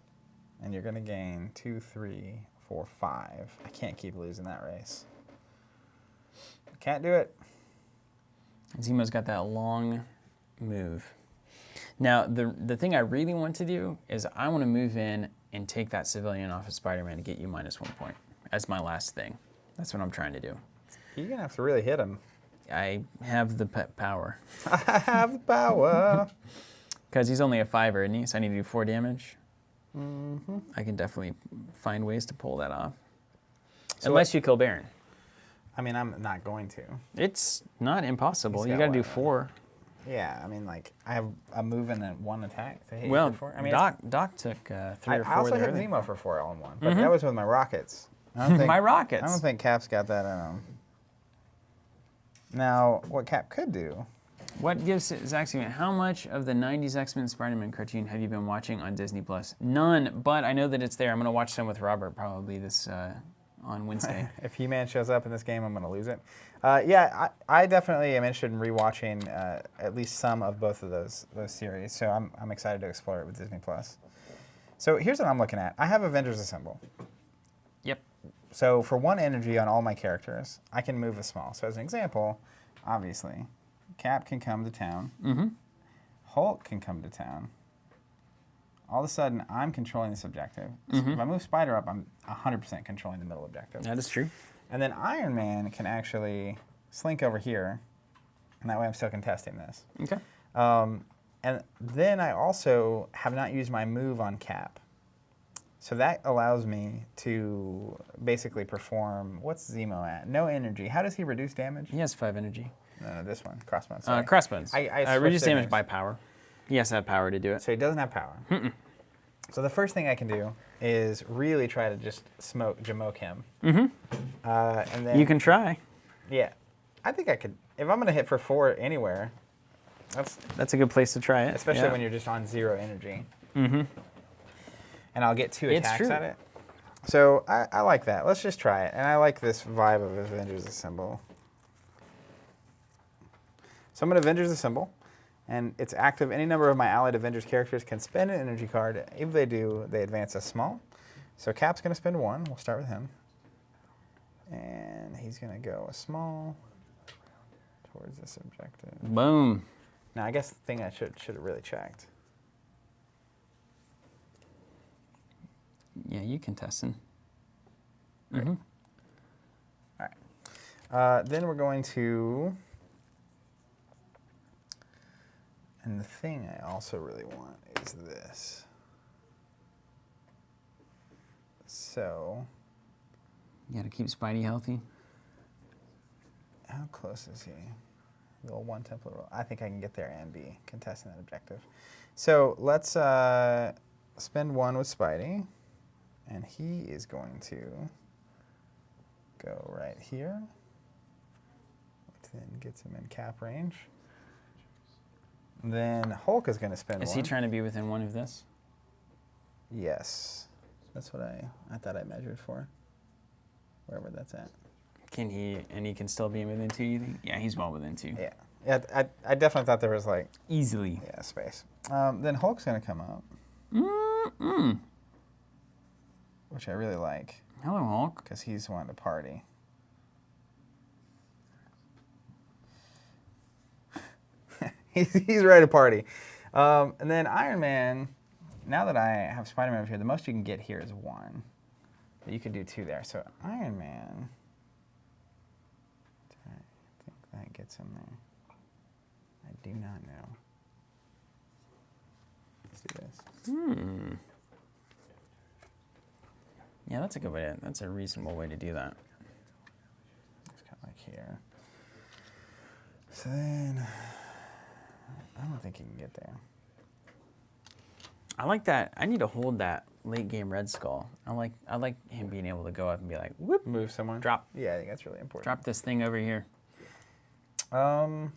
And you're going to gain 2, 3, 4, 5. I can't keep losing that race. Can't do it. Zemo's got that long move. Now, the thing I really want to do is I want to move in and take that civilian off of Spider-Man to get you -1 point. That's my last thing. That's what I'm trying to do. You're going to have to really hit him. I have the power. I have the power. Because he's only a 5er, isn't he? So I need to do 4 damage. Mm-hmm. I can definitely find ways to pull that off. So Unless you kill Baron. I mean, I'm not going to. It's not impossible. He's You got got to do what, 4. Yeah, I mean, like, I have a move and 1 attack to hit Well, you for 4. I mean, Doc took 3 or 4 I also there. hit Zemo for 4 all in one, but that was with my rockets. I don't think, My rockets. I don't think Cap's got that in him. Now, what Cap could do... What gives Zach Steven, how much of the 90s X-Men Spider-Man cartoon have you been watching on Disney+? None, but I know that it's there. I'm going to watch some with Robert probably this on Wednesday. If He-Man shows up in this game, I'm going to lose it. Yeah, I definitely am interested in rewatching at least some of both of those series, so I'm excited to explore it with Disney+. So here's what I'm looking at. I have Avengers Assemble. Yep. So for 1 energy on all my characters, I can move a small. So as an example, obviously... Cap can come to town. Mm-hmm. Hulk can come to town. All of a sudden, I'm controlling this objective. So if I move Spider up, I'm 100% controlling the middle objective. That is true. And then Iron Man can actually slink over here, and that way I'm still contesting this. Okay. And then I also have not used my move on Cap. So that allows me to basically perform, what's Zemo at? No energy. How does he reduce damage? He has 5 energy. No, this one, Crossbones. Crossbones. I reduce switched damage image. by power. He has to have power to do it. So he doesn't have power. So the first thing I can do is really try to just jamoke him. And then You can try. Yeah, I think I could. If I'm gonna hit for 4 anywhere, That's a good place to try it. especially yeah. when you're just on 0 energy. And I'll get 2 It's attacks true. at it. So I like that. Let's just try it. And I like this vibe of Avengers Assemble. So I'm going to Avengers Assemble, and it's active. Any number of my allied Avengers characters can spend an energy card. If they do, they advance a small. So Cap's going to spend 1. We'll start with him. And he's going to go a small towards this objective. Boom. Now, I guess the thing I should have really checked. Yeah, you contesting. Great. All right. Then we're going to... And the thing I also really want is this. So, You got to keep Spidey healthy. how close is he? Little 1 template roll. I think I can get there and be contesting that objective. So let's spend 1 with Spidey, and he is going to go right here, which then gets him in Cap range. Then Hulk is going to spend 1. Is he trying to be within 1 of this? Yes. That's what I thought I measured for. Wherever that's at. Can he, and he can still be within 2, you think? Yeah, he's well within 2. Yeah. Yeah, I definitely thought there was like... Easily. Yeah, space. Then Hulk's going to come up. Which I really like. Hello, Hulk. Because he's wanting to party. he's ready to party. And then Iron Man, now that I have Spider-Man over here, the most you can get here is 1. But you could do 2 there. So Iron Man, I think that gets him there. I do not know. Let's do this. Yeah, that's a good way. That's a reasonable way to do that. It's kind of like here. So then, I don't think he can get there. I like that. I need to hold that late game Red Skull. I like him being able to go up and be like, whoop, Move someone. drop. Yeah, I think that's really important. Drop this thing over here. I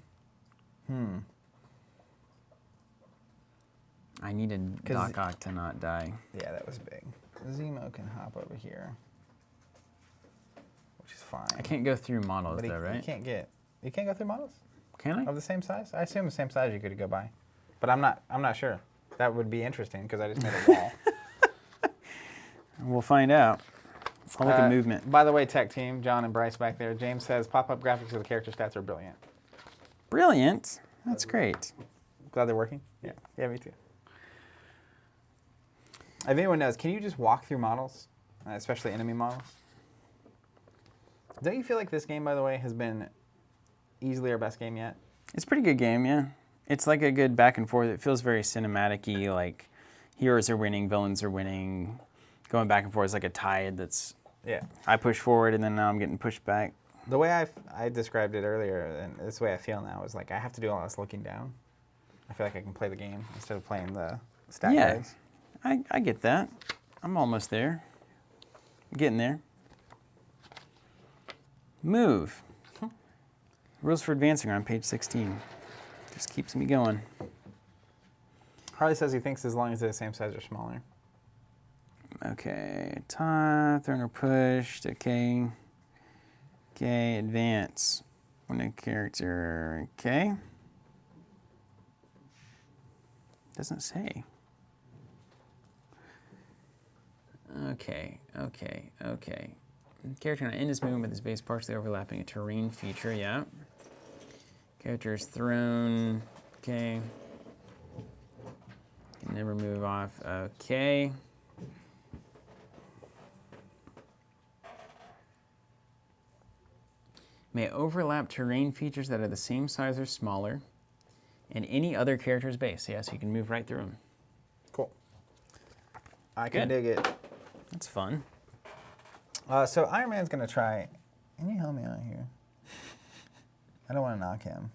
needed Doc Ock to not die. Yeah, that was big. Zemo can hop over here, which is fine. I can't go through models But though, right? You can't go through models Can I? of the same size. I assume the same size you could go by, but I'm not sure. That would be interesting because I just made a wall. We'll find out. I'll look at movement. By the way, tech team, John and Bryce back there. James says pop-up graphics of the character stats are brilliant. Brilliant. That's great. Glad they're working. Yeah, me too. If anyone knows, can you just walk through models, especially enemy models? Don't you feel like this game, by the way, has been easily our best game yet? It's a pretty good game, yeah. It's like a good back and forth. It feels very cinematic-y, like heroes are winning, villains are winning. Going back and forth is like a tide that's... Yeah. I push forward and then now I'm getting pushed back. The way I described it earlier, and this way I feel now, is like I have to do all this looking down. I feel like I can play the game instead of playing the stat cards. I get that. I'm almost there. I'm getting there. Move. Rules for advancing are on page 16. Just keeps me going. Harley says he thinks as long as they're the same size or smaller. Okay, top, thrown or pushed, okay. Okay, advance. When a character, okay. Doesn't say. Okay. Character can end his movement with his base partially overlapping a terrain feature, yeah. Character is thrown, okay. Can never move off, okay. May overlap terrain features that are the same size or smaller, and any other character's base. Yeah, so you can move right through them. Cool. I can Good. dig it. That's fun. So Iron Man's gonna try. Can you help me out here? I don't want to knock him.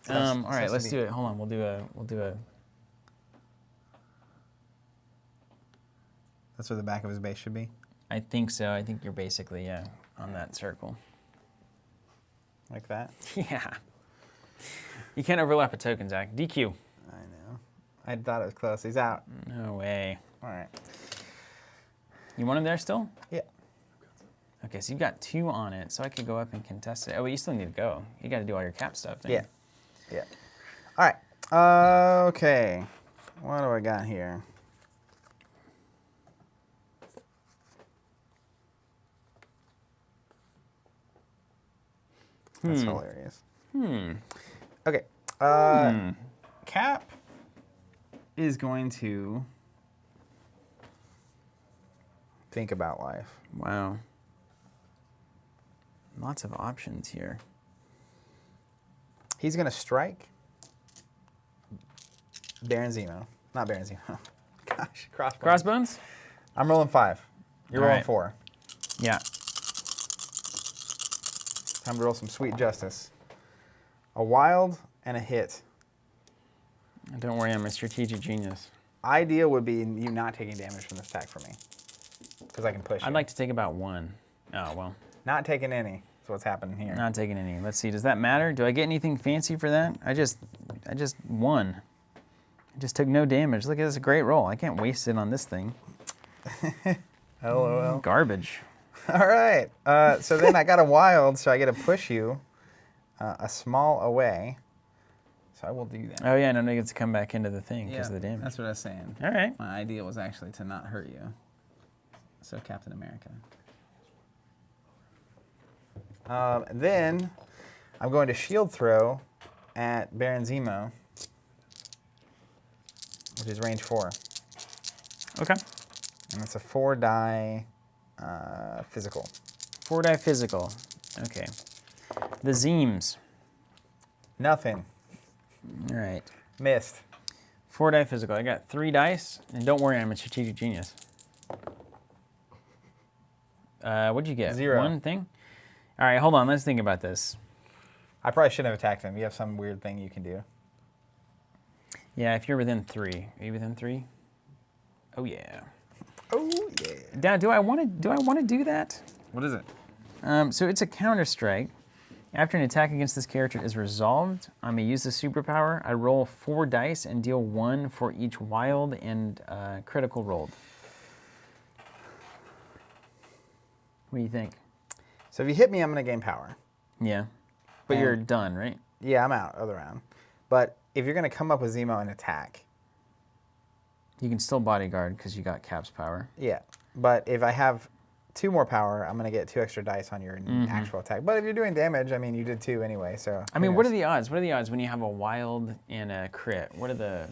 All right, let's do it. Hold on, we'll do a. That's where the back of his base should be. I think so. I think you're basically on that circle. Like that? Yeah. You can't overlap a token, Zach. DQ. I know. I thought it was close. He's out. No way. All right. You want him there still? Yeah. Okay, so you've got 2 on it, so I could go up and contest it. Oh, but you still need to go. You got to do all your cap stuff. Yeah. Yeah. All right. Okay. What do I got here? That's hilarious. Okay. Cap is going to think about life. Wow. Lots of options here. He's going to strike Baron Zemo. Not Baron Zemo. Gosh, Crossbones. Crossbones? I'm rolling 5. You're All rolling right. 4. Yeah. Time to roll some sweet justice. A wild and a hit. Don't worry, I'm a strategic genius. Ideal would be you not taking damage from the stack for me. Because I can push you. I'd like to take about 1. Oh, well. Not taking any is what's happening here. Not taking any. Let's see. Does that matter? Do I get anything fancy for that? I just won. I just took no damage. Look at this great roll. I can't waste it on this thing. LOL. Garbage. All right. So then I got a wild, so I get to push you a small away. So I will do that. Oh, yeah, no, no, you get to come back into the thing because of the damage. That's what I was saying. All right. My idea was actually to not hurt you. So Captain America. Then I'm going to shield throw at Baron Zemo, which is range 4. Okay. And it's a 4-die physical. 4-die physical. Okay. The Zeems. Nothing. All right. Missed. 4-die physical. I got 3 dice, and don't worry, I'm a strategic genius. What'd you get? 0. 1 thing? All right, hold on. Let's think about this. I probably shouldn't have attacked him. You have some weird thing you can do. Yeah, if you're within 3. Are you within 3? Oh, yeah. Oh, yeah. Now, do I want to do that? What is it? So it's a counter strike. After an attack against this character is resolved, I may use the superpower. I roll 4 dice and deal 1 for each wild and critical rolled. What do you think? So if you hit me, I'm going to gain power. Yeah. But you're done, right? Yeah, I'm out of the round. But if you're going to come up with Zemo and attack. You can still bodyguard because you got Cap's power. Yeah. But if I have 2 more power, I'm going to get 2 extra dice on your actual attack. But if you're doing damage, I mean, you did 2 anyway, so. I mean, what are the odds? What are the odds when you have a wild and a crit? What are the...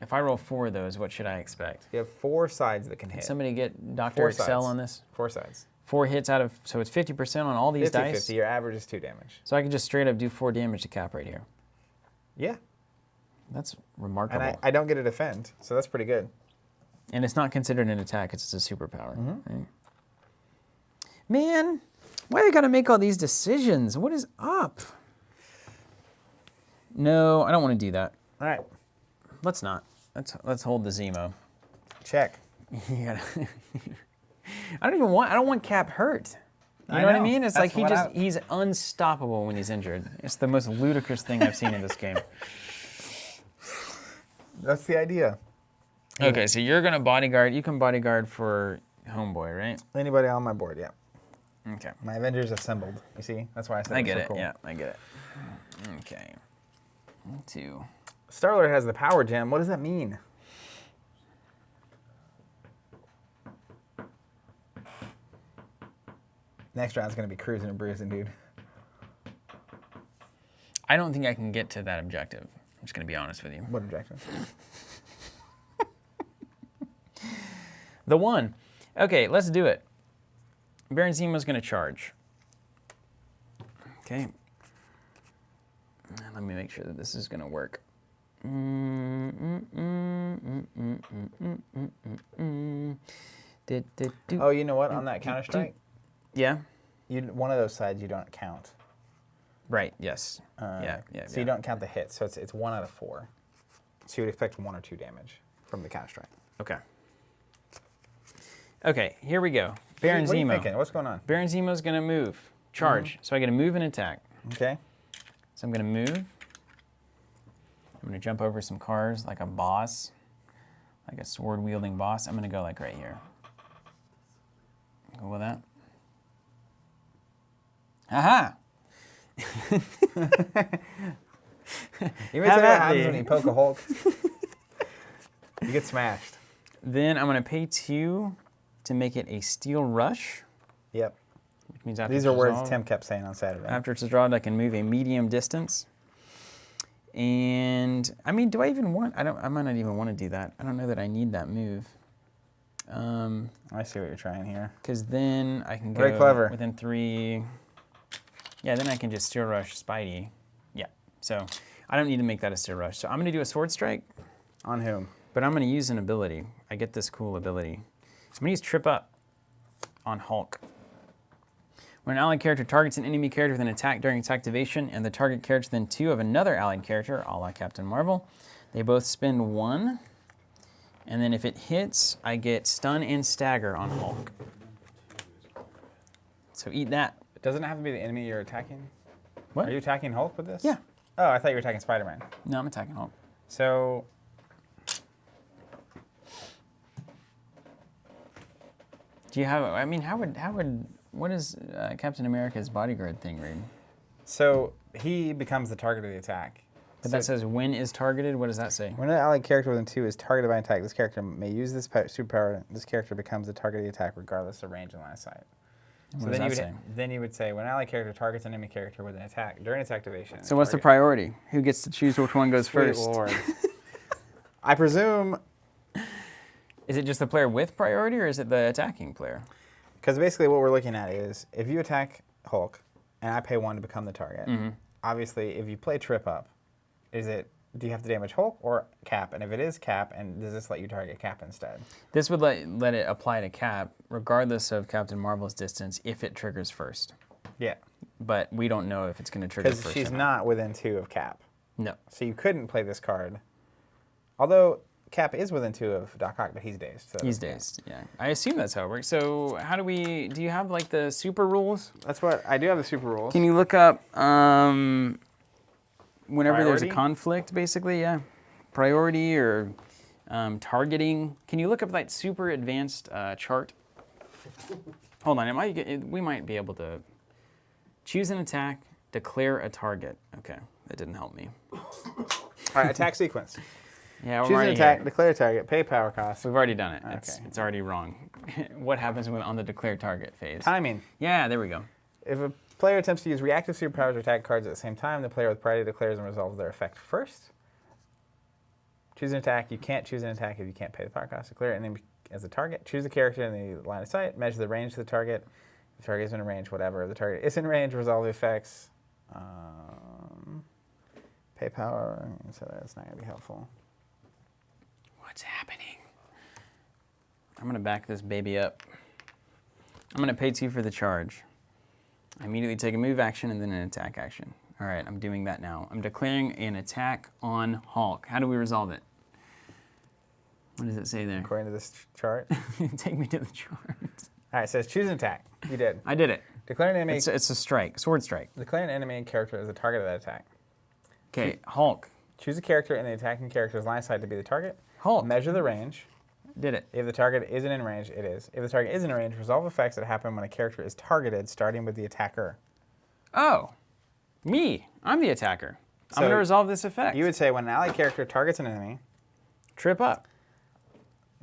If I roll 4 of those, what should I expect? You have 4 sides that can hit. Can somebody get Dr. 4 Excel sides. on this? 4 sides. 4 hits out of... So it's 50% on all these 50, dice? 50. Your average is 2 damage. So I can just straight up do 4 damage to Cap right here. Yeah. That's remarkable. And I don't get to defend, so that's pretty good. And it's not considered an attack, it's just a superpower. Right? Man, why do you gotta make all these decisions? What is up? No, I don't want to do that. All right. Let's not. Let's hold the Zemo. Check. You gotta I don't want Cap hurt. You know what I mean? It's That's like he's unstoppable when he's injured. It's the most ludicrous thing I've seen in this game. That's the idea. Okay, so you're gonna bodyguard. You can bodyguard for Homeboy, right? Anybody on my board, yeah. Okay. My Avengers assembled. You see? That's why I said I it's get so it. cool. Yeah, I get it. Okay. 2. Star-Lord has the power gem. What does that mean? Next round's going to be cruising and bruising, dude. I don't think I can get to that objective. I'm just gonna be honest with you. What objective? The 1. Okay, let's do it. Baron Zemo's gonna charge. Okay. Let me make sure that this is gonna work. Oh, you know what? On that Counter-Strike, Yeah? one of those sides you don't count. Right, yes. Yeah. So you don't count the hits. So it's 1 out of 4. So you would expect 1 or 2 damage from the Counter-Strike. Okay. Okay, here we go. Baron What are you Zemo. thinking? What's going on? Baron Zemo's gonna move. Charge. So I get to move and attack. Okay. So I'm gonna move. I'm gonna jump over some cars like a boss, like a sword-wielding boss. I'm gonna go like right here. Go with that. Aha! You may tell you what happens when you poke a Hulk. You get smashed. Then I'm gonna pay 2 to make it a steel rush. Yep. Which means after These it's are words resolved- Tim kept saying on Saturday. After it's drawn, I can move a medium distance. And I mean, do I even want? I might not even want to do that. I don't know that I need that move. I see what you're trying here. Because then I can go Very clever. within 3. Yeah, then I can just steel rush Spidey. Yeah. So I don't need to make that a steel rush. So I'm gonna do a sword strike, On whom? but I'm gonna use an ability. I get this cool ability. I'm gonna use Trip Up on Hulk. When an allied character targets an enemy character with an attack during its activation, and the target character then 2 of another allied character, a la Captain Marvel, they both spend 1. And then if it hits, I get stun and stagger on Hulk. So eat that. Doesn't it have to be the enemy you're attacking? What? Are you attacking Hulk with this? Yeah. Oh, I thought you were attacking Spider-Man. No, I'm attacking Hulk. So, Do you have? I mean, how would? What is Captain America's bodyguard thing read? so he becomes the target of the attack. But So that says when is targeted. What does that say? when an allied character within 2 is targeted by an attack, this character may use this superpower. This character becomes the target of the attack regardless of range and line of sight. What So does then that you, say? then you would say when an allied character targets an enemy character with an attack during its activation. So what's the priority? Who gets to choose which one goes Sweet first? Lord. I presume, Is it just the player with priority, or is it the attacking player? because basically what we're looking at is if you attack Hulk and I pay 1 to become the target, obviously if you play Trip Up, is it do you have to damage Hulk or Cap? And if it is Cap, and does this let you target Cap instead? This would let it apply to Cap, regardless of Captain Marvel's distance, if it triggers first. Yeah. But we don't know if it's going to trigger first. Because she's not within 2 of Cap. No. So you couldn't play this card. Although Cap is within 2 of Doc Ock, but he's dazed. So He's dazed, yeah. I assume that's how it works. So how do you have like the super rules? That's what, I do have the super rules. Can you look up whenever there's a Priority? conflict, basically, yeah. Priority or targeting. Can you look up that super advanced chart? Hold on, we might be able to choose an attack, declare a target. Okay, that didn't help me. All right, attack sequence. Yeah, we're Choose an already attack, here. declare a target, pay power cost. We've already done it. Okay. It's already wrong. What happens on the declare target phase? Timing. Yeah, there we go. If a player attempts to use reactive superpowers or attack cards at the same time, the player with priority declares and resolves their effect first. Choose an attack. You can't choose an attack if you can't pay the power cost. Declare an enemy as a target. Choose a character in the line of sight. Measure the range of the target. If the target is in range, whatever. If the target is in range, resolve the effects. Pay power, so that's not going to be helpful. What's happening? I'm going to back this baby up. I'm going to pay 2 for the charge. I immediately take a move action and then an attack action. All right, I'm doing that now. I'm declaring an attack on Hulk. How do we resolve it? What does it say there? According to this chart. Take me to the chart. All right, it says choose an attack. You did. I did it. Declare an enemy. It's a strike, sword strike. Declare an enemy character as the target of that attack. Okay, Hulk. Choose a character in the attacking character's line of sight to be the target. Hulk. Measure the range. Did it. If the target isn't in range, it is. If the target is in range, resolve effects that happen when a character is targeted, starting with the attacker. Oh, me. I'm the attacker. I'm So going to resolve this effect. You would say when an allied character targets an enemy, trip up.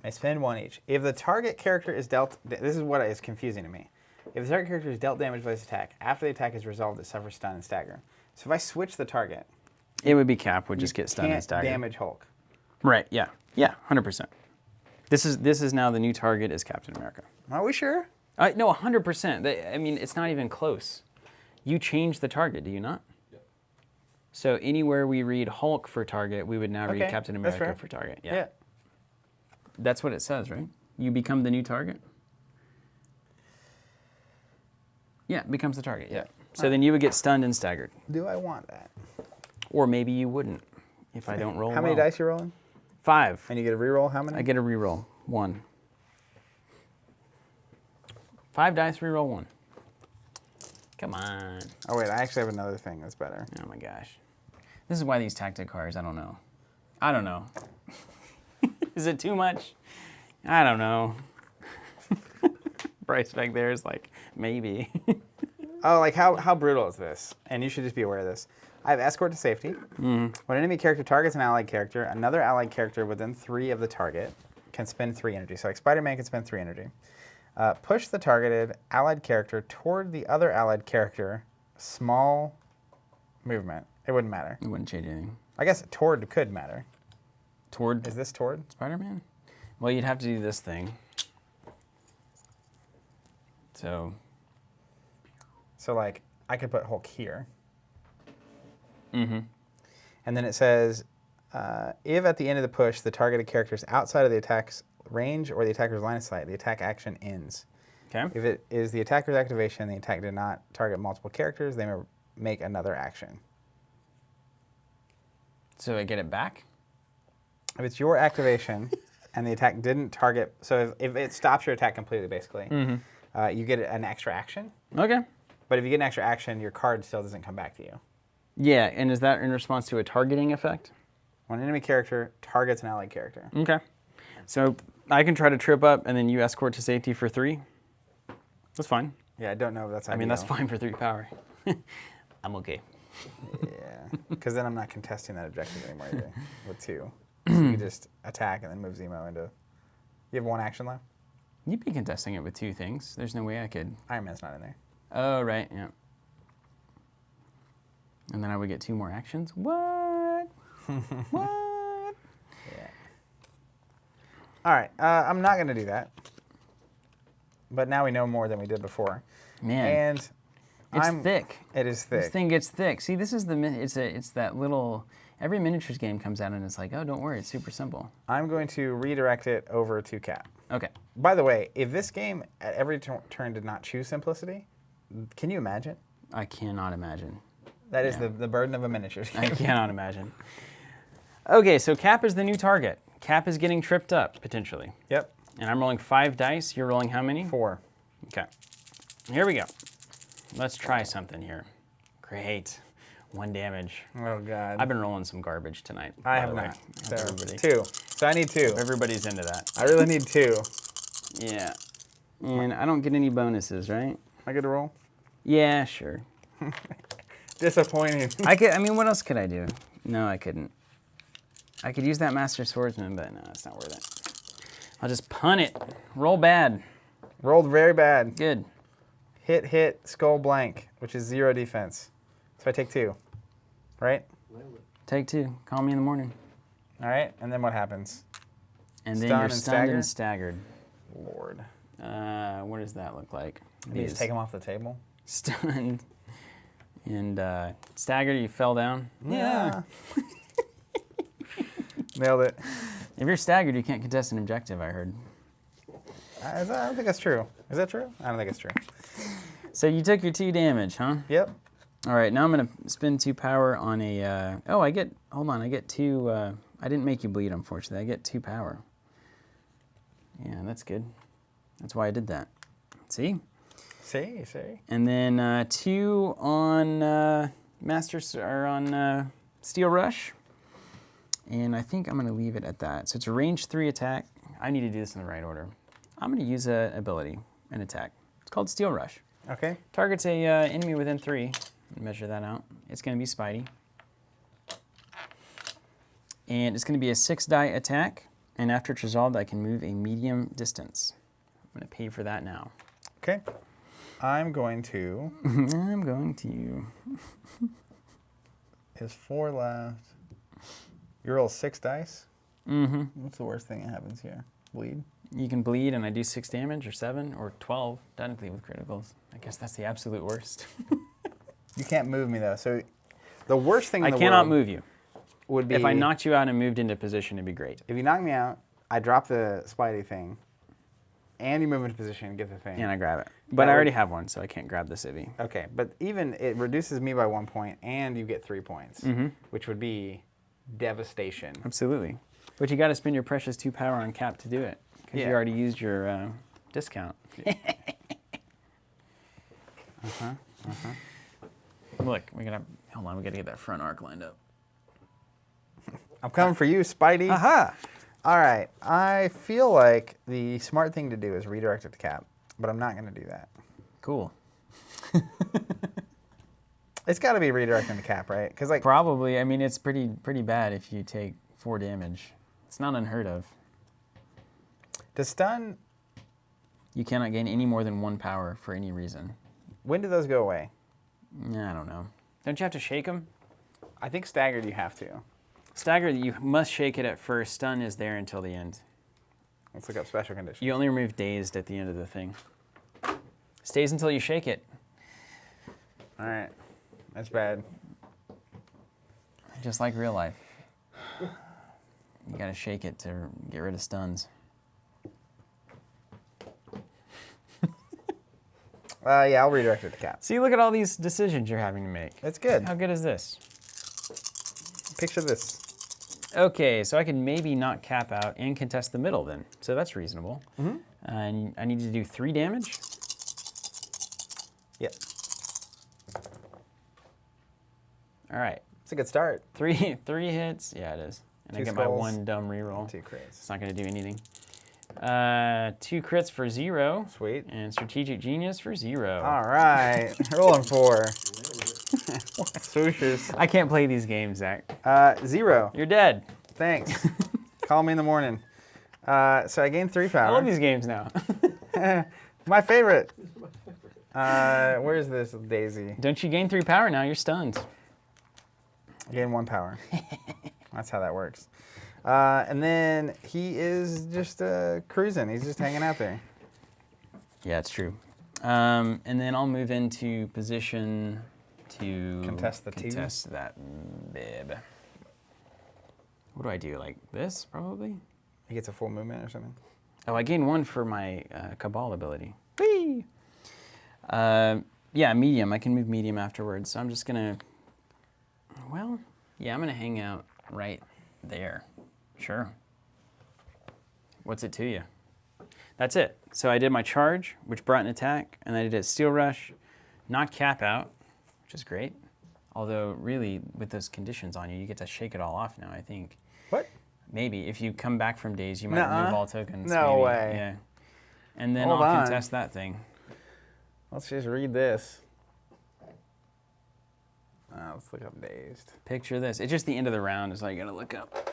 may spend 1 each. If the target character is dealt, this is what is confusing to me. If the target character is dealt damage by this attack, after the attack is resolved, it suffers stun and stagger. So if I switch the target, It would be Cap. Would just get stunned and can't staggered. damage Hulk. Right. Yeah. Yeah. 100%. This is now the new target is Captain America. Are we sure? No, 100%. I mean, it's not even close. You change the target, do you not? Yeah. So anywhere we read Hulk for target, we would now read Okay, Captain that's America fair. for target. Yeah. That's what it says, right? You become the new target? Yeah, it becomes the target, yeah. So then you would get stunned and staggered. Do I want that? Or maybe you wouldn't if I don't roll How many well. dice you rolling? 5. And you get a reroll how many? I get a reroll. 1. 5 dice, reroll 1. Come on. Oh wait, I actually have another thing that's better. Oh my gosh. This is why these tactic cards, I don't know. I don't know. Is it too much? I don't know. Bryce back there is like, maybe. Oh, like how brutal is this? And you should just be aware of this. I have escort to safety. When an enemy character targets an allied character, another allied character within 3 of the target can spend 3 energy. So like Spider-Man can spend 3 energy. Push the targeted allied character toward the other allied character. Small movement. It wouldn't matter. It wouldn't change anything. I guess toward could matter. Toward Is this toward? Spider-Man? Well, you'd have to do this thing. So, So like I could put Hulk here. And then it says, if at the end of the push the targeted character is outside of the attack's range or the attacker's line of sight, the attack action ends. okay. If it is the attacker's activation, the attack did not target multiple characters, they may make another action. So I get it back? If it's your activation and the attack didn't target, so if it stops your attack completely, basically, you get an extra action. Okay. But if you get an extra action, your card still doesn't come back to you. Yeah, and is that in response to a targeting effect? When an enemy character targets an allied character. Okay. So I can try to trip up and then you escort to safety for 3? That's fine. Yeah, I don't know if that's I mean, that's fine for 3 power. I'm okay. Yeah, because then I'm not contesting that objective anymore either, with 2. So you can just attack and then move Zemo into... You have 1 action left? You'd be contesting it with 2 things. There's no way I could. Iron Man's not in there. Oh, right, yeah. And then I would get 2 more actions? What? What? Yeah. All right, I'm not going to do that. But now we know more than we did before. Man, And it's thick. It is thick. This thing gets thick. See, this is it's that little Every miniatures game comes out and it's like, oh, don't worry, it's super simple. I'm going to redirect it over to Cap. Okay. By the way, if this game at every turn did not choose simplicity, can you imagine? I cannot imagine. That is the burden of a miniatures game. I cannot imagine. Okay, so Cap is the new target. Cap is getting tripped up, potentially. Yep. And I'm rolling 5 dice. You're rolling how many? 4. Okay. Here we go. Let's try something here. Great. 1 damage. Oh, God. I've been rolling some garbage tonight. I by have the way. not. Hope So, everybody- 2. So I need 2. Everybody's into that. I really need 2. Yeah. And I don't get any bonuses, right? I get to roll? Yeah, sure. Disappointing. I mean, what else could I do? No, I couldn't. I could use that Master Swordsman, but no, it's not worth it. I'll just punt it. Roll bad. Rolled very bad. Good. Hit, skull blank, which is 0 defense. So I take 2. Right? Take 2. Call me in the morning. All right. And then what happens? And then Stun you're and stunned and staggered. Lord. What does that look like? You just take them off the table? Stunned and staggered. You fell down. Yeah. Nailed it. If you're staggered, you can't contest an objective, I heard. I don't think that's true. Is that true? I don't think it's true. So you took your 2 damage, huh? Yep. All right, now I'm going to spend 2 power on a... I get 2... I didn't make you bleed, unfortunately. I get 2 power. Yeah, that's good. That's why I did that. See? See? And then 2 on on Steel Rush. And I think I'm going to leave it at that. So it's a range 3 attack. I need to do this in the right order. I'm going to use an ability, an attack. It's called Steel Rush. Okay. Targets a enemy within 3. Measure that out. It's going to be Spidey. And it's going to be a 6-die attack. And after it's resolved, I can move a medium distance. I'm going to pay for that now. Okay. I'm going to... I'm going to... Is 4 left. You roll 6 dice? Mm-hmm. What's the worst thing that happens here? Bleed? You can bleed, and I do 6 damage, or 7, or 12, technically with criticals. I guess that's the absolute worst. You can't move me, though. So the worst thing in the I cannot world move you. would be... If I knocked you out and moved into position, it'd be great. If you knock me out, I drop the Spidey thing, and you move into position and get the thing. And I grab it. But That I already would- have one, so I can't grab the civvy. Okay, but even it reduces me by 1 point, and you get 3 points, Mm-hmm. which would be devastation. Absolutely. But you got to spend your precious 2 power on Cap to do it, because Yeah. you already used your discount. Look, we gotta hold on. We gotta get that front arc lined up. I'm coming for you, Spidey. Aha! All right, I feel like the smart thing to do is redirect it to Cap, but I'm not going to do that. Cool. It's got to be redirecting to Cap, right? Because like Probably. I mean, it's pretty bad if you take 4 damage. It's not unheard of. the stun. You cannot gain any more than 1 power for any reason. When do those go away? I don't know. Don't you have to shake them? I think staggered you have to. Stagger, you must shake it at first. Stun is there until the end. Let's look up special conditions. You only remove dazed at the end of the thing. Stays until you shake it. All right, that's bad. Just like real life. You gotta shake it to get rid of stuns. Yeah, I'll redirect it to Cap. See, look at all these decisions you're having to make. That's good. How good is this? Picture this. Okay, so I can maybe knock Cap out and contest the middle then. So that's reasonable. Mm-hmm. And I need to do 3 damage. Yep. All right, It's a good start. 3 hits. Yeah, it is. And 2 I get my skulls. 1 dumb reroll. 2 crits. It's not going to do anything. 2 crits for 0. Sweet. And strategic genius for 0. All right, rolling 4. Swooshes. I can't play these games, Zach. 0. You're dead. Thanks. Call me in the morning. So I gained 3 power. I love these games now. My favorite. Where's this Daisy? Don't you gain 3 power now? You're stunned. I gained 1 power. That's how that works. And then he is just cruising. He's just hanging out there. Yeah, it's true. And then I'll move into position to Contest the two? contest that bib. What do I do? Like this, probably? He gets a full movement or something. Oh, I gain 1 for my Cabal ability. Whee! Yeah, medium. I can move medium afterwards. So I'm just going to... Well, yeah, I'm going to hang out right there. Sure. What's it to you? That's it. So I did my charge, which brought an attack, and I did a Steel Rush, knocked Cap out, which is great. Although, really, with those conditions on you, you get to shake it all off now, I think. What? Maybe. If you come back from days, you might remove all tokens. No maybe. way. Yeah. And then Hold I'll on. contest that thing. Let's just read this. Let's look up Dazed. Picture this. It's just the end of the round is all you got to look up.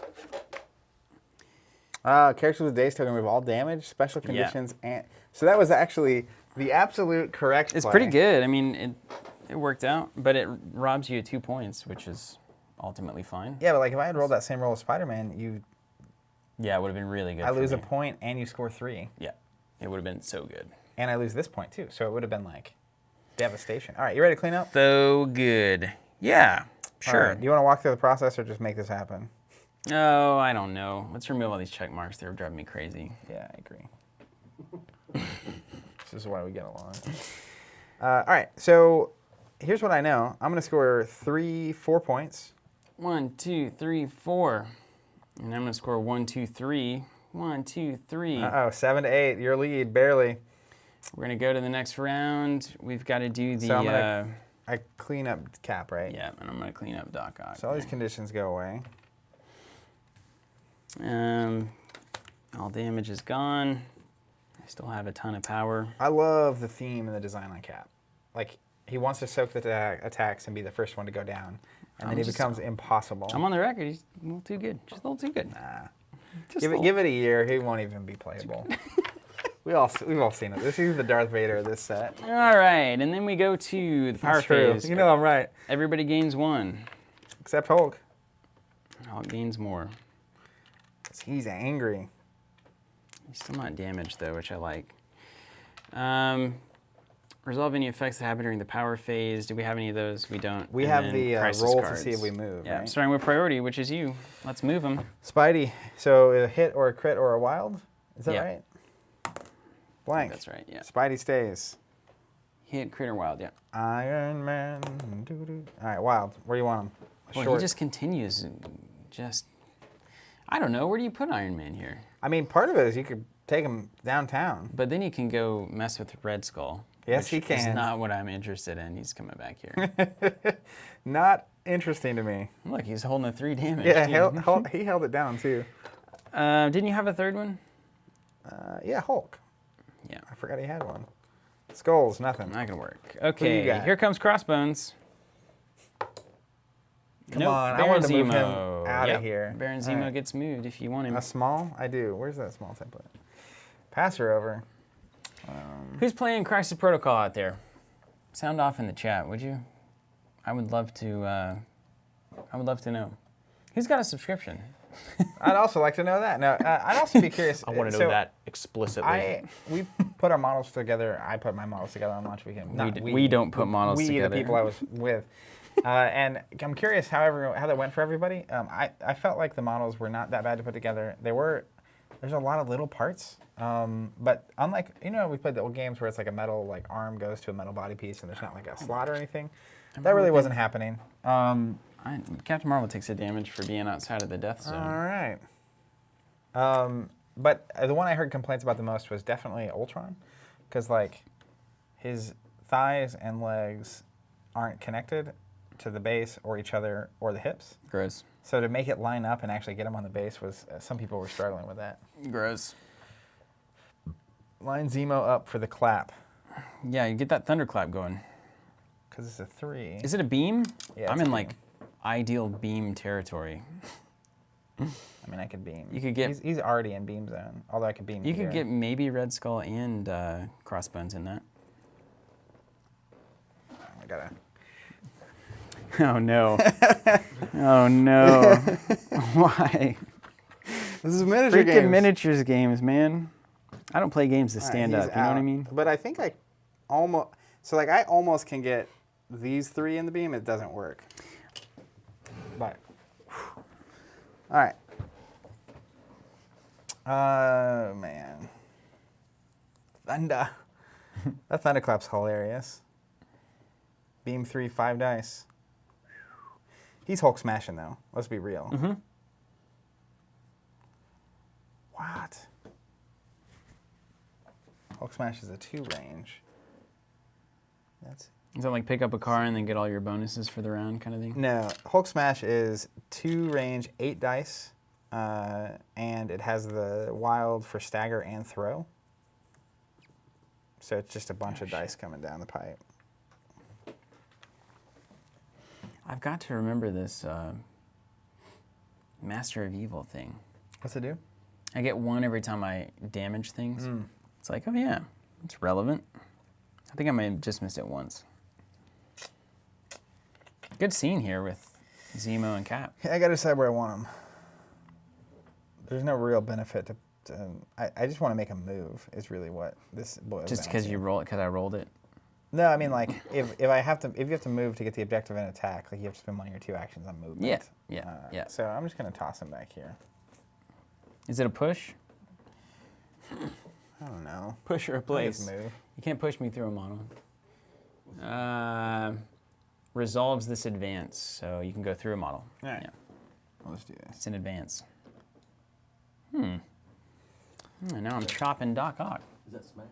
Characters with Dazed token remove all damage, special conditions, and... So that was actually the absolute correct It's play. pretty good. I mean, it worked out, but it robs you of 2 points, which is ultimately fine. Yeah, but like if I had rolled that same roll as Spider-Man, Yeah, it would have been really good I lose for a me. point and you score 3. Yeah, it would have been so good. And I lose this point too, so it would have been like devastation. All right, you ready to clean up? So good. Yeah, sure. All right, do you want to walk through the process or just make this happen? Oh, I don't know. Let's remove all these check marks. They're driving me crazy. Yeah, I agree. This is why we get along. All right, so here's what I know. I'm going to score 4 points. 1, 2, 3, 4. And I'm going to score 1, 2, 3. 1, 2, 3. Uh-oh, 7 to 8, your lead, barely. We're going to go to the next round. We've got to do the... So I clean up Cap, right? yeah, and I'm going to clean up Doc Ock. So all these conditions go away. All damage is gone. I still have a ton of power. I love the theme and the design on Cap. Like, he wants to soak the attacks and be the first one to go down. And then he becomes impossible. I'm on the record. He's a little too good. Just a little too good. Nah. Just Give it a year. He won't even be playable. We've all seen it. This is the Darth Vader of this set. All right, and then we go to the power That's true. phase. You know I'm right. Everybody gains 1. Except Hulk. Hulk gains more. He's angry. He's still not damaged though, which I like. Resolve any effects that happen during the power phase. Do we have any of those? We don't. We And have then the crisis roll cards. to see if we move, Yeah, right? starting with priority, which is you. Let's move them. Spidey. So a hit or a crit or a wild? Is that Yeah. right? Blank. That's right, yeah. Spidey stays. Hit, crit, or wild, yeah. Iron Man. Doo-doo. All right, wild. Where do you want him? Well, he just continues. I don't know. Where do you put Iron Man here? I mean, part of it is you could take him downtown. But then he can go mess with Red Skull. Yes, which he can. is not what I'm interested in. He's coming back here. Not interesting to me. Look, he's holding a 3 damage. Yeah, too. he held it down too. Didn't you have a third one? Yeah, Hulk. Yeah. I forgot he had one. Skulls, nothing. Not gonna work. you Okay, got? here comes Crossbones. Come Nope, on, I Baron wanted to move him Zemo. out of Yep, here. Baron All Zemo right. gets moved if you want him. A small? I do. Where's that small template? Pass her over. Who's playing Crisis Protocol out there? Sound off in the chat, would you? I would love to. I would love to know. Who's got a subscription? I'd also like to know that. No, I'd also be curious. I want to know that explicitly. We put our models together. I put my models together on launch weekend. We don't put models together. The people I was with. And I'm curious how that went for everybody. I felt like the models were not that bad to put together. There's a lot of little parts. But unlike, we played the old games where it's like a metal arm goes to a metal body piece and there's not like a slot or anything. That really wasn't happening. Captain Marvel takes a damage for being outside of the death zone. All right. But the one I heard complaints about the most was definitely Ultron, because his thighs and legs aren't connected to the base or each other or the hips. Gross. So to make it line up and actually get him on the base was some people were struggling with that. Gross. Line Zemo up for the clap. Yeah, you get that thunderclap going. Because it's a 3. Is it a beam? Yeah, I'm it's in a beam. ideal beam territory. I mean, I could beam. You could get. He's already in beam zone, although I could beam. You here. could get maybe Red Skull and Crossbones in that. I gotta. Oh no. Oh no. Why? This is miniature Freaking games. miniatures games, man. I don't play games to All right, stand he's up, you know what I out. mean? But I think I almost can get these 3 in the beam. It doesn't work. But all right, Man. Thunder. That thunderclap's hilarious. Beam 3, 5 dice. He's Hulk smashing, though. Let's be real. Mm-hmm. What? Hulk smash is a 2 range. Is that like pick up a car and then get all your bonuses for the round kind of thing? No, Hulk smash is 2 range, 8 dice, and it has the wild for stagger and throw. So it's just a bunch of dice coming down the pipe. I've got to remember this Master of Evil thing. What's it do? I get 1 every time I damage things. It's like, oh yeah, it's relevant. I think I might have just missed it once. Good scene here with Zemo and Cap. I gotta decide where I want them. There's no real benefit to I just want to make a move. Is really what this boils Just down because to. you roll it, because I rolled it. No, I mean like if you have to move to get the objective and attack, like you have to spend 1 of your 2 actions on movement. Yeah. So I'm just gonna toss him back here. Is it a push? I don't know. Push or a I think place? it's move. You can't push me through a model. Resolves this advance, so you can go through a model. All right. Yeah, Let's do this. it's an advance. And now I'm chopping Doc Ock. Is that smash?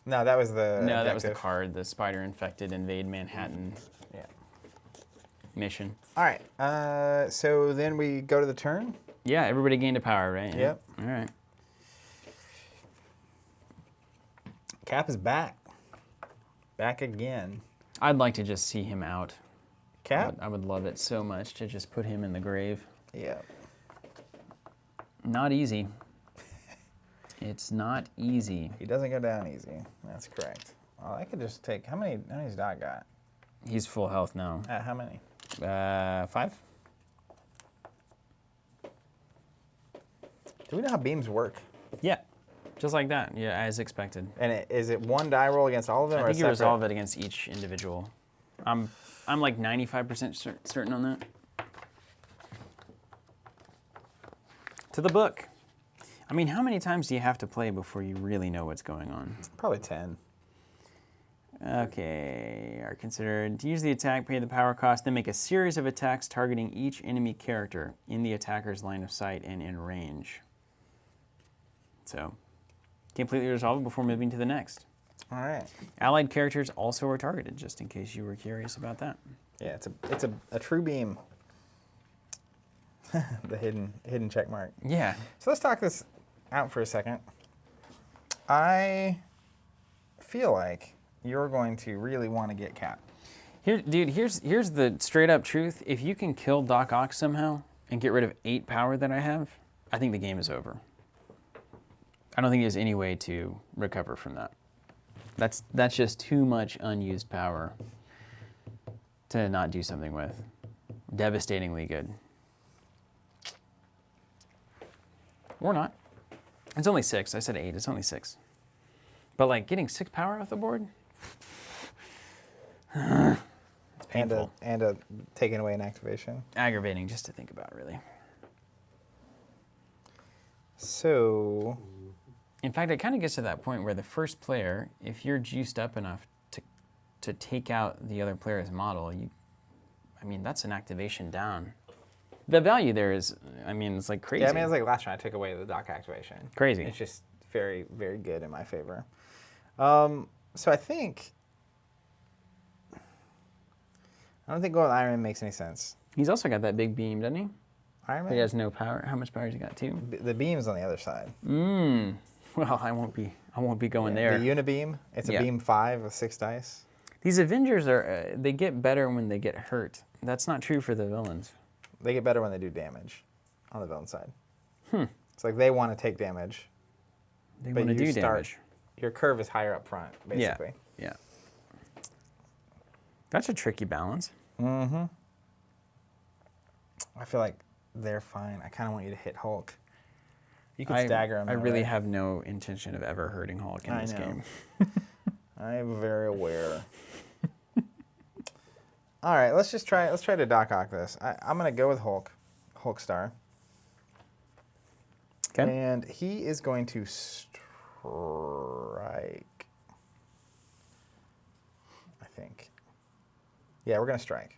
No, that was the No, that was the objective. card, the spider-infected invade Manhattan Yeah. mission. All right. So then we go to the turn. Yeah, everybody gained a power, right? Yep. All right. Cap is back. Back again. I'd like to just see him out. Cap? I would love it so much to just put him in the grave. Yeah. Not easy. It's not easy. He doesn't go down easy. That's correct. Well, I could just take how many's Doc got? He's full health now. How many? 5? Do we know how beams work? Yeah. Just like that. Yeah, as expected. And is it 1 die roll against all of them? I or think a you separate? resolve it against each individual. I'm like 95% certain on that. To the book. I mean, how many times do you have to play before you really know what's going on? Probably 10. Okay, are considered to use the attack, pay the power cost, then make a series of attacks targeting each enemy character in the attacker's line of sight and in range. So, completely resolve it before moving to the next. All right. Allied characters also are targeted, just in case you were curious about that. Yeah, it's a true beam. The hidden check mark. Yeah. So let's talk this out for a second. I feel like you're going to really want to get Cap. Here, dude, here's the straight up truth. If you can kill Doc Ock somehow and get rid of 8 power that I have, I think the game is over. I don't think there's any way to recover from that. That's just too much unused power to not do something with. Devastatingly good. Or not. It's only 6. I said 8. It's only 6. But like getting 6 power off the board? It's painful. And a taking away an activation. Aggravating just to think about, really. So, In fact, it kind of gets to that point where the first player, if you're juiced up enough to take out the other player's model, that's an activation down. The value there is, it's like crazy. yeah, it's like last round I took away the Doc activation. Crazy. It's just very, very good in my favor. So I don't think going with Iron Man makes any sense. He's also got that big beam, doesn't he? Iron But Man? he has no power. How much power has he got, too? The beam's on the other side. Well, I won't be going there. The Unibeam, it's a Yeah. beam 5 with 6 dice. These Avengers they get better when they get hurt. That's not true for the villains. They get better when they do damage on the villain side. It's like they want to take damage. They but want to you do start- damage. Your curve is higher up front, basically. Yeah. That's a tricky balance. I feel like they're fine. I kind of want you to hit Hulk. You can stagger him. I though, really right? have no intention of ever hurting Hulk in I this know. game. I am very aware. All right, let's try to Doc Ock this. I'm going to go with Hulk Star. Okay. And he is going to strike, I think. Yeah, we're going to strike.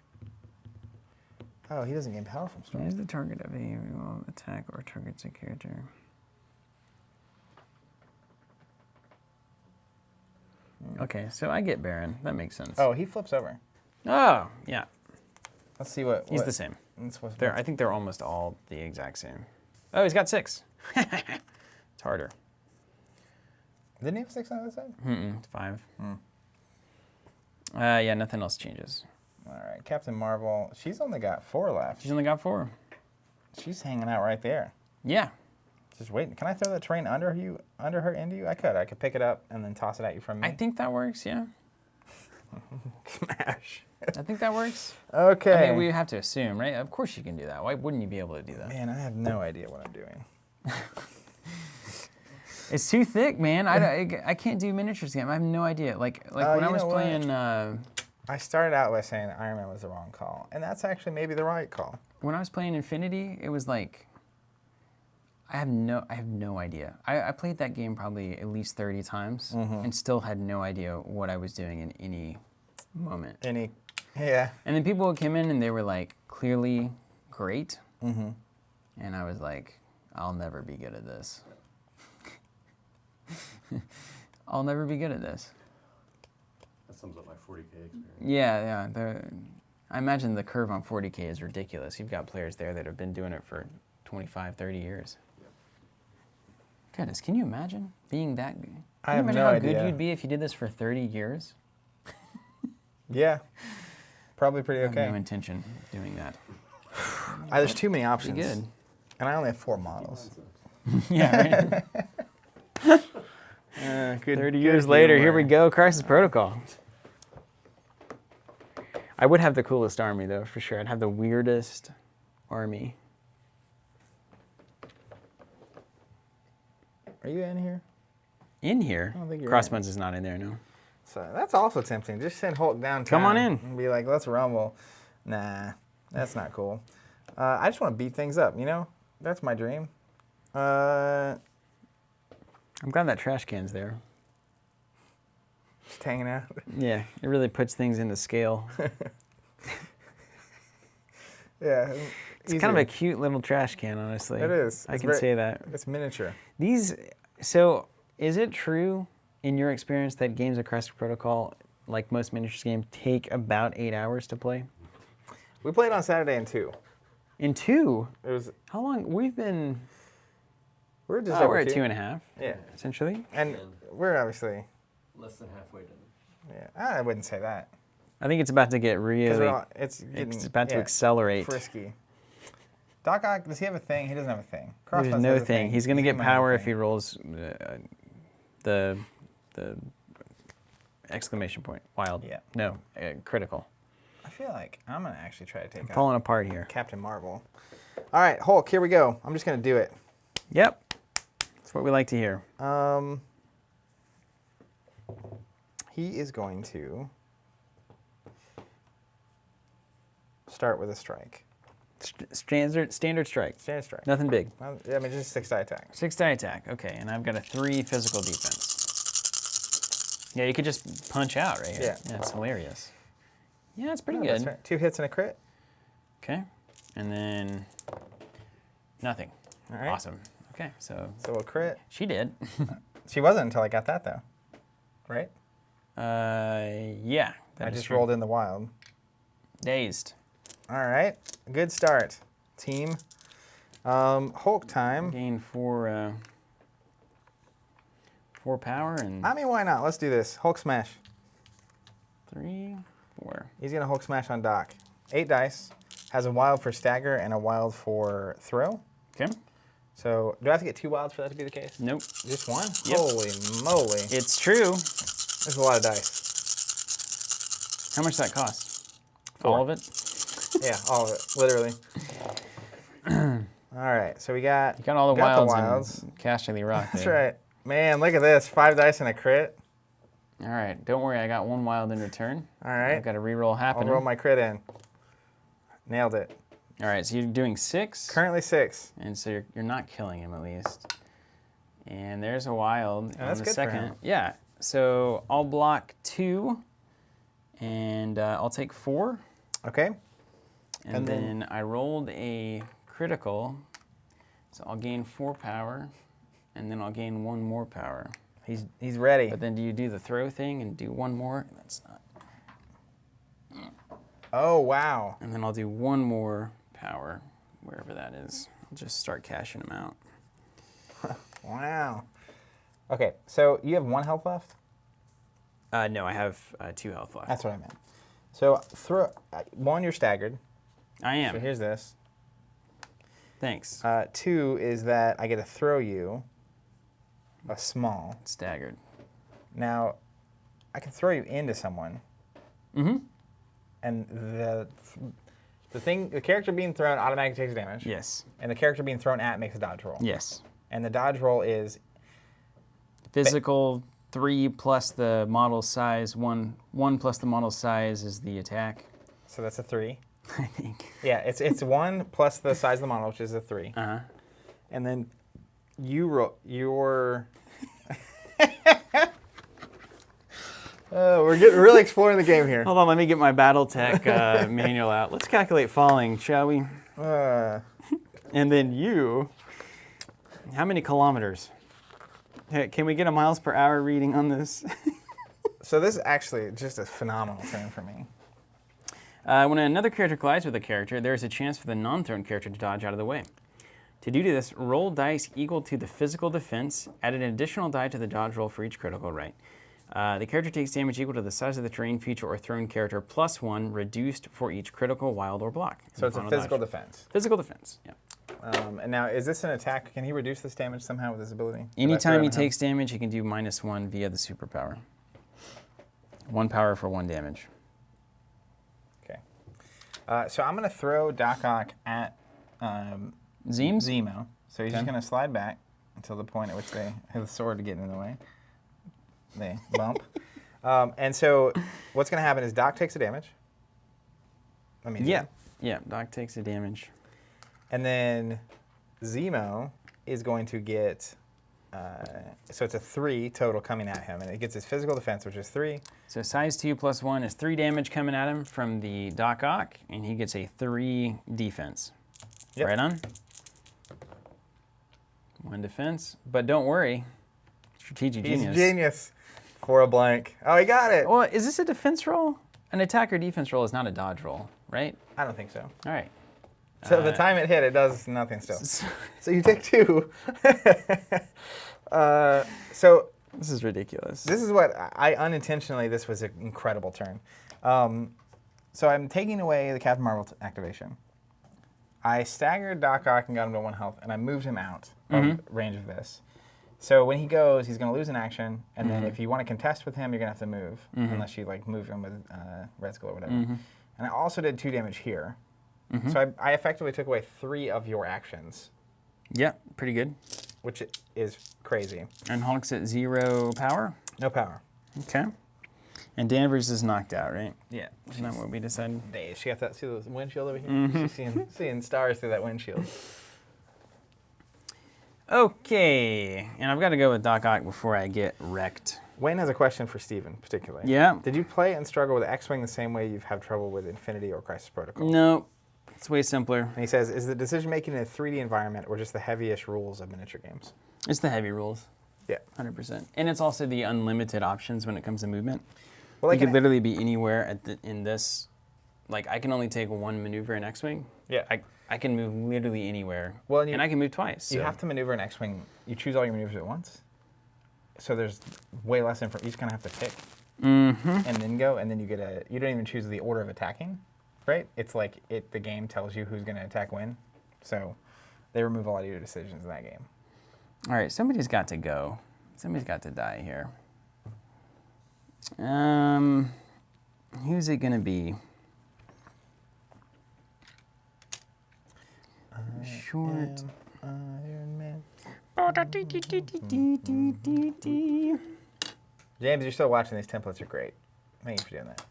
Oh, he doesn't gain power from strike. Is the target of a attack or targets a character? Okay, so I get Baron. That makes sense. Oh, he flips over. Oh, yeah. Let's see what... He's the same. That's what's- I think they're almost all the exact same. Oh, he's got 6. It's harder. Didn't he have 6 on the side? It's 5. Yeah, nothing else changes. All right, Captain Marvel. She's only got 4 left. She's only got 4. She's hanging out right there. Yeah. Just waiting. Can I throw that terrain under her into you? I could pick it up and then toss it at you from me. I think that works, yeah. Smash. I think that works. Okay. I mean, we have to assume, right? Of course you can do that. Why wouldn't you be able to do that? Man, I have no idea what I'm doing. It's too thick, man. I can't do miniatures game. I have no idea. Like when I was playing... I started out by saying Iron Man was the wrong call, and that's actually maybe the right call. When I was playing Infinity, it was like... I have no idea. I played that game probably at least 30 times and still had no idea what I was doing in any moment. Yeah. And then people would come in and they were like clearly great. And I was like, I'll never be good at this. I'll never be good at this. That sums up my 40K experience. Yeah. I imagine the curve on 40K is ridiculous. You've got players there that have been doing it for 25, 30 years. Goodness, can you imagine being that good? I have Can you imagine no how idea. good you'd be if you did this for 30 years? Yeah. Probably pretty I have okay. no intention of doing that. There's too many options. Pretty good. And I only have 4 models. Yeah, right? 30 years good later, here humor. we go, Crisis Protocol. I would have the coolest army, though, for sure. I'd have the weirdest army. Are you in here? In here? I don't think you're Crossbones is not in there, no. So that's also tempting. Just send Hulk downtown. Come on in. And be like, let's rumble. Nah, that's not cool. I just want to beat things up, you know? That's my dream. I'm glad that trash can's there. Just hanging out. Yeah, it really puts things into scale. Yeah. It's kind of a cute little trash can, honestly. It is. I It's can very- say that. It's miniature. So is it true in your experience that games of Crisis Protocol, like most miniatures games, take about 8 hours to play? We played on Saturday in 2. In 2? It was. How long? We've been... We're just we're over at 2. 2.5, Yeah. essentially. And we're obviously. Less than halfway done. Yeah. I wouldn't say that. I think it's about to get really... It's about to accelerate. Frisky. Doc Ock, does he have a thing? He doesn't have a thing. There's Crossbones no has a thing. He's going to get might have a power if thing. he rolls the exclamation point. Wild. Yeah. No, critical. I feel like I'm going to actually try to take out Falling apart here. Captain Marvel. All right, Hulk, here we go. I'm just going to do it. Yep. That's what we like to hear. He is going to start with a strike. Standard strike. Standard strike. Nothing big. I mean, just a 6-die attack. 6-die attack. Okay, and I've got a 3 physical defense. Yeah, you could just punch out right here. Yeah. It's hilarious. Yeah, it's pretty Oh, good. that's right. 2 hits and a crit. Okay, and then nothing. All right. Awesome. Okay, so So a crit. she did. She wasn't until I got that, though. Right? Yeah. that I is just true. rolled in the wild. Dazed. All right. Good start, team. Hulk time. Gain 4 power and I mean, why not? Let's do this. Hulk smash. 3, 4. He's going to Hulk smash on Doc. 8 dice. Has a wild for stagger and a wild for throw. Okay. So do I have to get 2 wilds for that to be the case? Nope. Just 1? Yep. Holy moly. It's true. There's a lot of dice. How much does that cost? 4. All of it? Yeah, all of it, literally. All right, so we got... You got all the wilds and Casterly Rock That's there. right. Man, look at this. 5 dice and a crit. All right, don't worry, I got 1 wild in return. All right. I've got a reroll I'll happening. roll my crit in. Nailed it. All right, so you're doing 6. Currently 6. And so you're not killing him, at least. And there's a wild on that's the good for second. him. Yeah, so I'll block 2, and I'll take 4. Okay. And then I rolled a critical, so I'll gain 4 power, and then I'll gain 1 more power. He's ready. But then do you do the throw thing and do 1 more? That's not. Oh, wow. And then I'll do 1 more power, wherever that is. I'll just start cashing them out. Wow. Okay, so you have 1 health left? No, I have 2 health left. That's what I meant. So throw 1, you're staggered. I am. So here's this. Thanks. 2 is that I get to throw you a small. Staggered. Now, I can throw you into someone. Mm-hmm. And the character being thrown automatically takes damage. Yes. And the character being thrown at makes a dodge roll. Yes. And the dodge roll is Physical 3 plus the model size. 1 plus the model size is the attack. so that's a 3. I think. Yeah, it's 1 plus the size of the model, which is a 3. Uh-huh. And then you roll your. We're really exploring the game here. Hold on, let me get my BattleTech manual out. Let's calculate falling, shall we? And then you. How many kilometers? Hey, can we get a miles per hour reading on this? So this is actually just a phenomenal turn for me. When another character collides with a character, there is a chance for the non-thrown character to dodge out of the way. To do this, roll dice equal to the physical defense, add an additional die to the dodge roll for each critical, right? The character takes damage equal to the size of the terrain feature or thrown character plus 1, reduced for each critical, wild, or block. So it's a physical defense. Physical defense, yeah. And now, is this an attack? Can he reduce this damage somehow with his ability? Anytime he takes damage, he can do -1 via the superpower. 1 power for 1 damage. Okay. So I'm going to throw Doc Ock at Zemo. So he's just going to slide back until the point at which they have the sword to get in the way. They bump. And so what's going to happen is Doc takes a damage. Yeah, Doc takes a damage. And then Zemo is going to get, so it's a 3 total coming at him. And it gets his physical defense, which is 3. So size 2 plus 1 is 3 damage coming at him from the Doc Ock, and he gets a 3 defense. Yep. Right on? 1 defense. But don't worry. Strategic genius. He's genius. For a blank. Oh, he got it. Well, is this a defense roll? An attack or defense roll is not a dodge roll, right? I don't think so. All right. So the time it hit, it does nothing still. So you take 2. So This is ridiculous. this is what I unintentionally, this was an incredible turn. So I'm taking away the Captain Marvel activation. I staggered Doc Ock and got him to 1 health, and I moved him out of range of this. So when he goes, he's going to lose an action, and then if you want to contest with him, you're going to have to move, unless you like move him with Red Skull or whatever. And I also did 2 damage here. So I effectively took away 3 of your actions. Yeah, pretty good. Which is crazy. And Hulk's at 0 power? No power. Okay. And Danvers is knocked out, right? Yeah. Isn't that what we decided? Dave, she got that, see the windshield over here? She's seeing stars through that windshield. Okay, and I've got to go with Doc Ock before I get wrecked. Wayne has a question for Steven, particularly. Yeah. Did you play and struggle with X-Wing the same way you've had trouble with Infinity or Crisis Protocol? No, it's way simpler. And he says, is the decision-making in a 3D environment or just the heaviest rules of miniature games? It's the heavy rules. Yeah. 100%. And it's also the unlimited options when it comes to movement. Well, You could literally be anywhere in this. Like, I can only take 1 maneuver in X-Wing. Yeah. I can move literally anywhere. Well, and I can move twice. You so. have to maneuver in X-Wing. You choose all your maneuvers at once. So there's way less information. You just kind of have to pick and then go, and then you get you don't even choose the order of attacking, right? It's like the game tells you who's going to attack when. So they remove a lot of your decisions in that game. All right, somebody's got to go. Somebody's got to die here. Who's it going to be? Short. Iron Man. James, you're still watching. These templates are great. Thank you for doing that.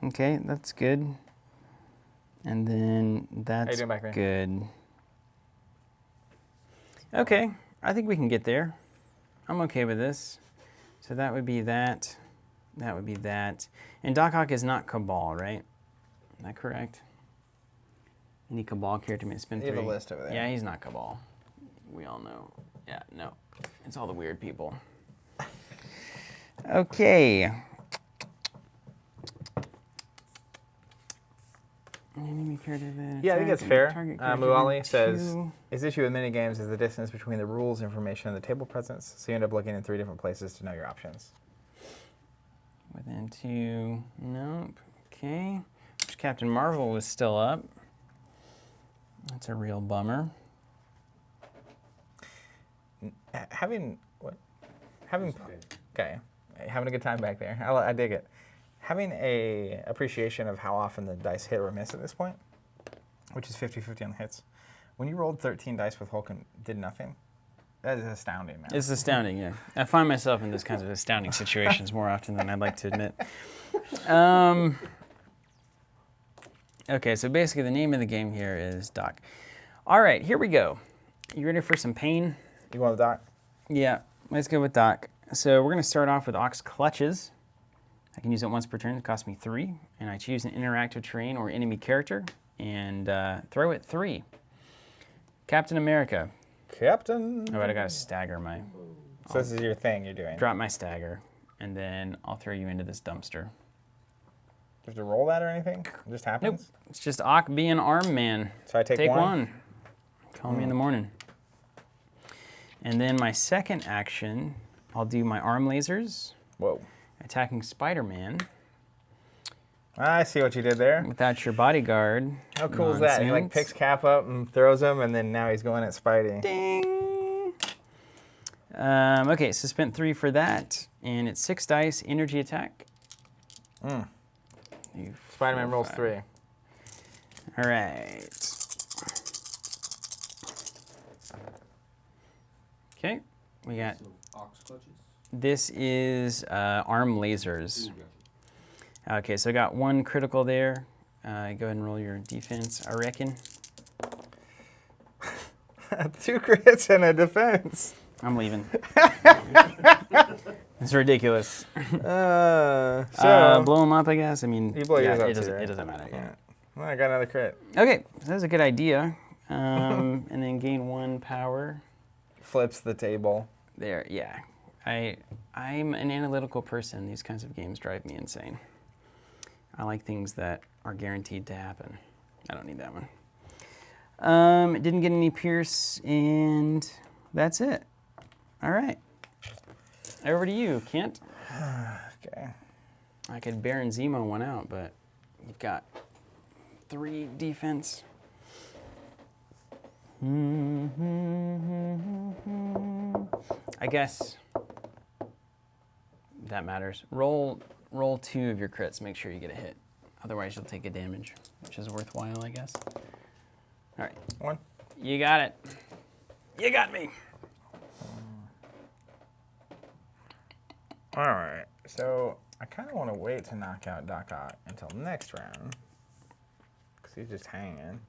Okay, that's good. And then that's doing back there? good. Okay, I think we can get there. I'm okay with this. So that would be that. That would be that. And Doc Ock is not Cabal, right? Is that correct? Any Cabal character may spend 3. You have a list over there. Yeah, he's not Cabal. We all know. Yeah, no. It's all the weird people. Okay. Enemy character that Yeah, I think attack that's fair. target character Muali with says, 2. his issue with minigames is the distance between the rules information and the table presence, so you end up looking in 3 different places to know your options. Within 2. Nope. Okay. Wish Captain Marvel was still up. That's a real bummer. Having having a good time back there. I dig it. Having a appreciation of how often the dice hit or miss at this point, which is 50-50 on hits. When you rolled 13 dice with Hulk and did nothing, that is astounding, man. It's astounding, yeah. I find myself in those kinds of astounding situations more often than I'd like to admit. Okay, so basically the name of the game here is Doc. All right, here we go. You ready for some pain? You want the Doc? Yeah, let's go with Doc. So we're going to start off with Ox Clutches. I can use it once per turn. It costs me 3. And I choose an interactive terrain or enemy character and throw it 3. Captain America. Captain. Oh, but I got to stagger my... So this is your thing you're doing. Drop my stagger, and then I'll throw you into this dumpster. Do you have to roll that or anything? It just happens? Nope. It's just Ock being arm man. So I take one? Call me in the morning. And then my second action, I'll do my arm lasers. Whoa. Attacking Spider-Man I see what you did there. without your bodyguard. How cool is that? He like nonsense. picks Cap up and throws him, and then now he's going at Spidey. Ding! Okay, so spent 3 for that, and it's 6 dice, energy attack. You Spider-Man 4, rolls 5. 3. All right. Okay, we got, So, ox clutches? this is arm lasers. Ooh, gotcha. Okay, so I got 1 critical there. Go ahead and roll your defense, I reckon. 2 crits and a defense. I'm leaving. It's ridiculous. So Blow them up, I guess. I mean, you blow yours up it too, doesn't, right? it doesn't matter. Yeah. yeah. Well, I got another crit. Okay, so that's a good idea. And then gain 1 power. Flips the table. There, yeah. I'm an analytical person. These kinds of games drive me insane. I like things that are guaranteed to happen. I don't need that one. Didn't get any Pierce, and that's it. All right. Over to you, Kent. Okay. I could Baron Zemo one out, but you've got 3 defense. I guess that matters. Roll 2 of your crits. Make sure you get a hit. Otherwise, you'll take a damage, which is worthwhile, I guess. All right. 1. You got it. You got me. All right. So I kind of want to wait to knock out Doc Ock until next round, because he's just hanging.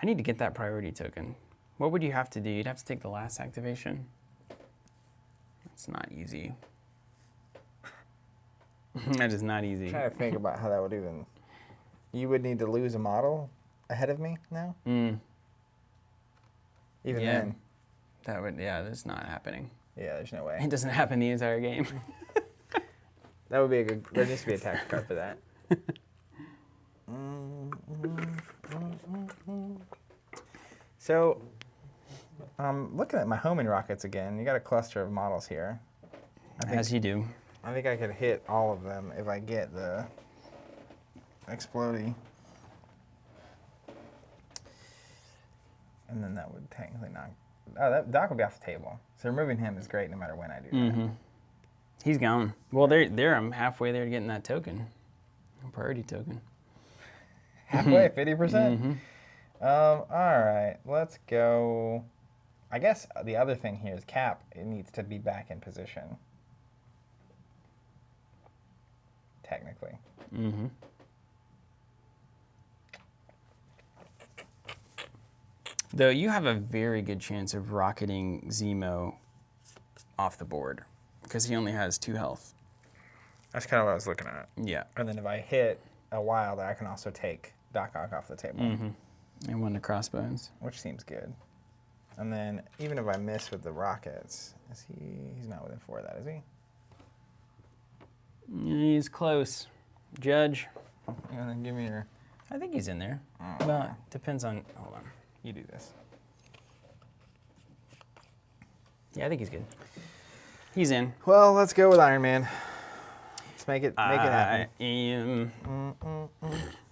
I need to get that priority token. What would you have to do? You'd have to take the last activation. It's not easy. That is not easy. I'm trying to think about how that would even. You would need to lose a model ahead of me now. Mm, Even yeah. then. That would, yeah, that's not happening. Yeah, there's no way. It doesn't happen the entire game. That would be a good. There needs to be a tax card for that. So, looking at my homing rockets again, you got a cluster of models here. As you do. I think I could hit all of them if I get the explodey. And then that would technically knock. Oh, that Doc would be off the table. So removing him is great no matter when I do that. Mm-hmm. He's gone. Well, there. I'm halfway there to getting that token. Priority token. Halfway, 50%? Mm-hmm. All right, let's go. I guess the other thing here is Cap. It needs to be back in position. technically. Mm-hmm. Though you have a very good chance of rocketing Zemo off the board because he only has 2 health. That's kind of what I was looking at. Yeah. And then if I hit a wild, I can also take Doc Ock off the table, Mm-hmm. And 1 to Crossbones. which seems good. And then even if I miss with the rockets, he's not within 4 of that, is he? He's close. Judge. And then give me your... I think he's in there. Oh. Well, depends on. Hold on. You do this. Yeah, I think he's good. He's in. Well, let's go with Iron Man. Let's make it happen. I am. All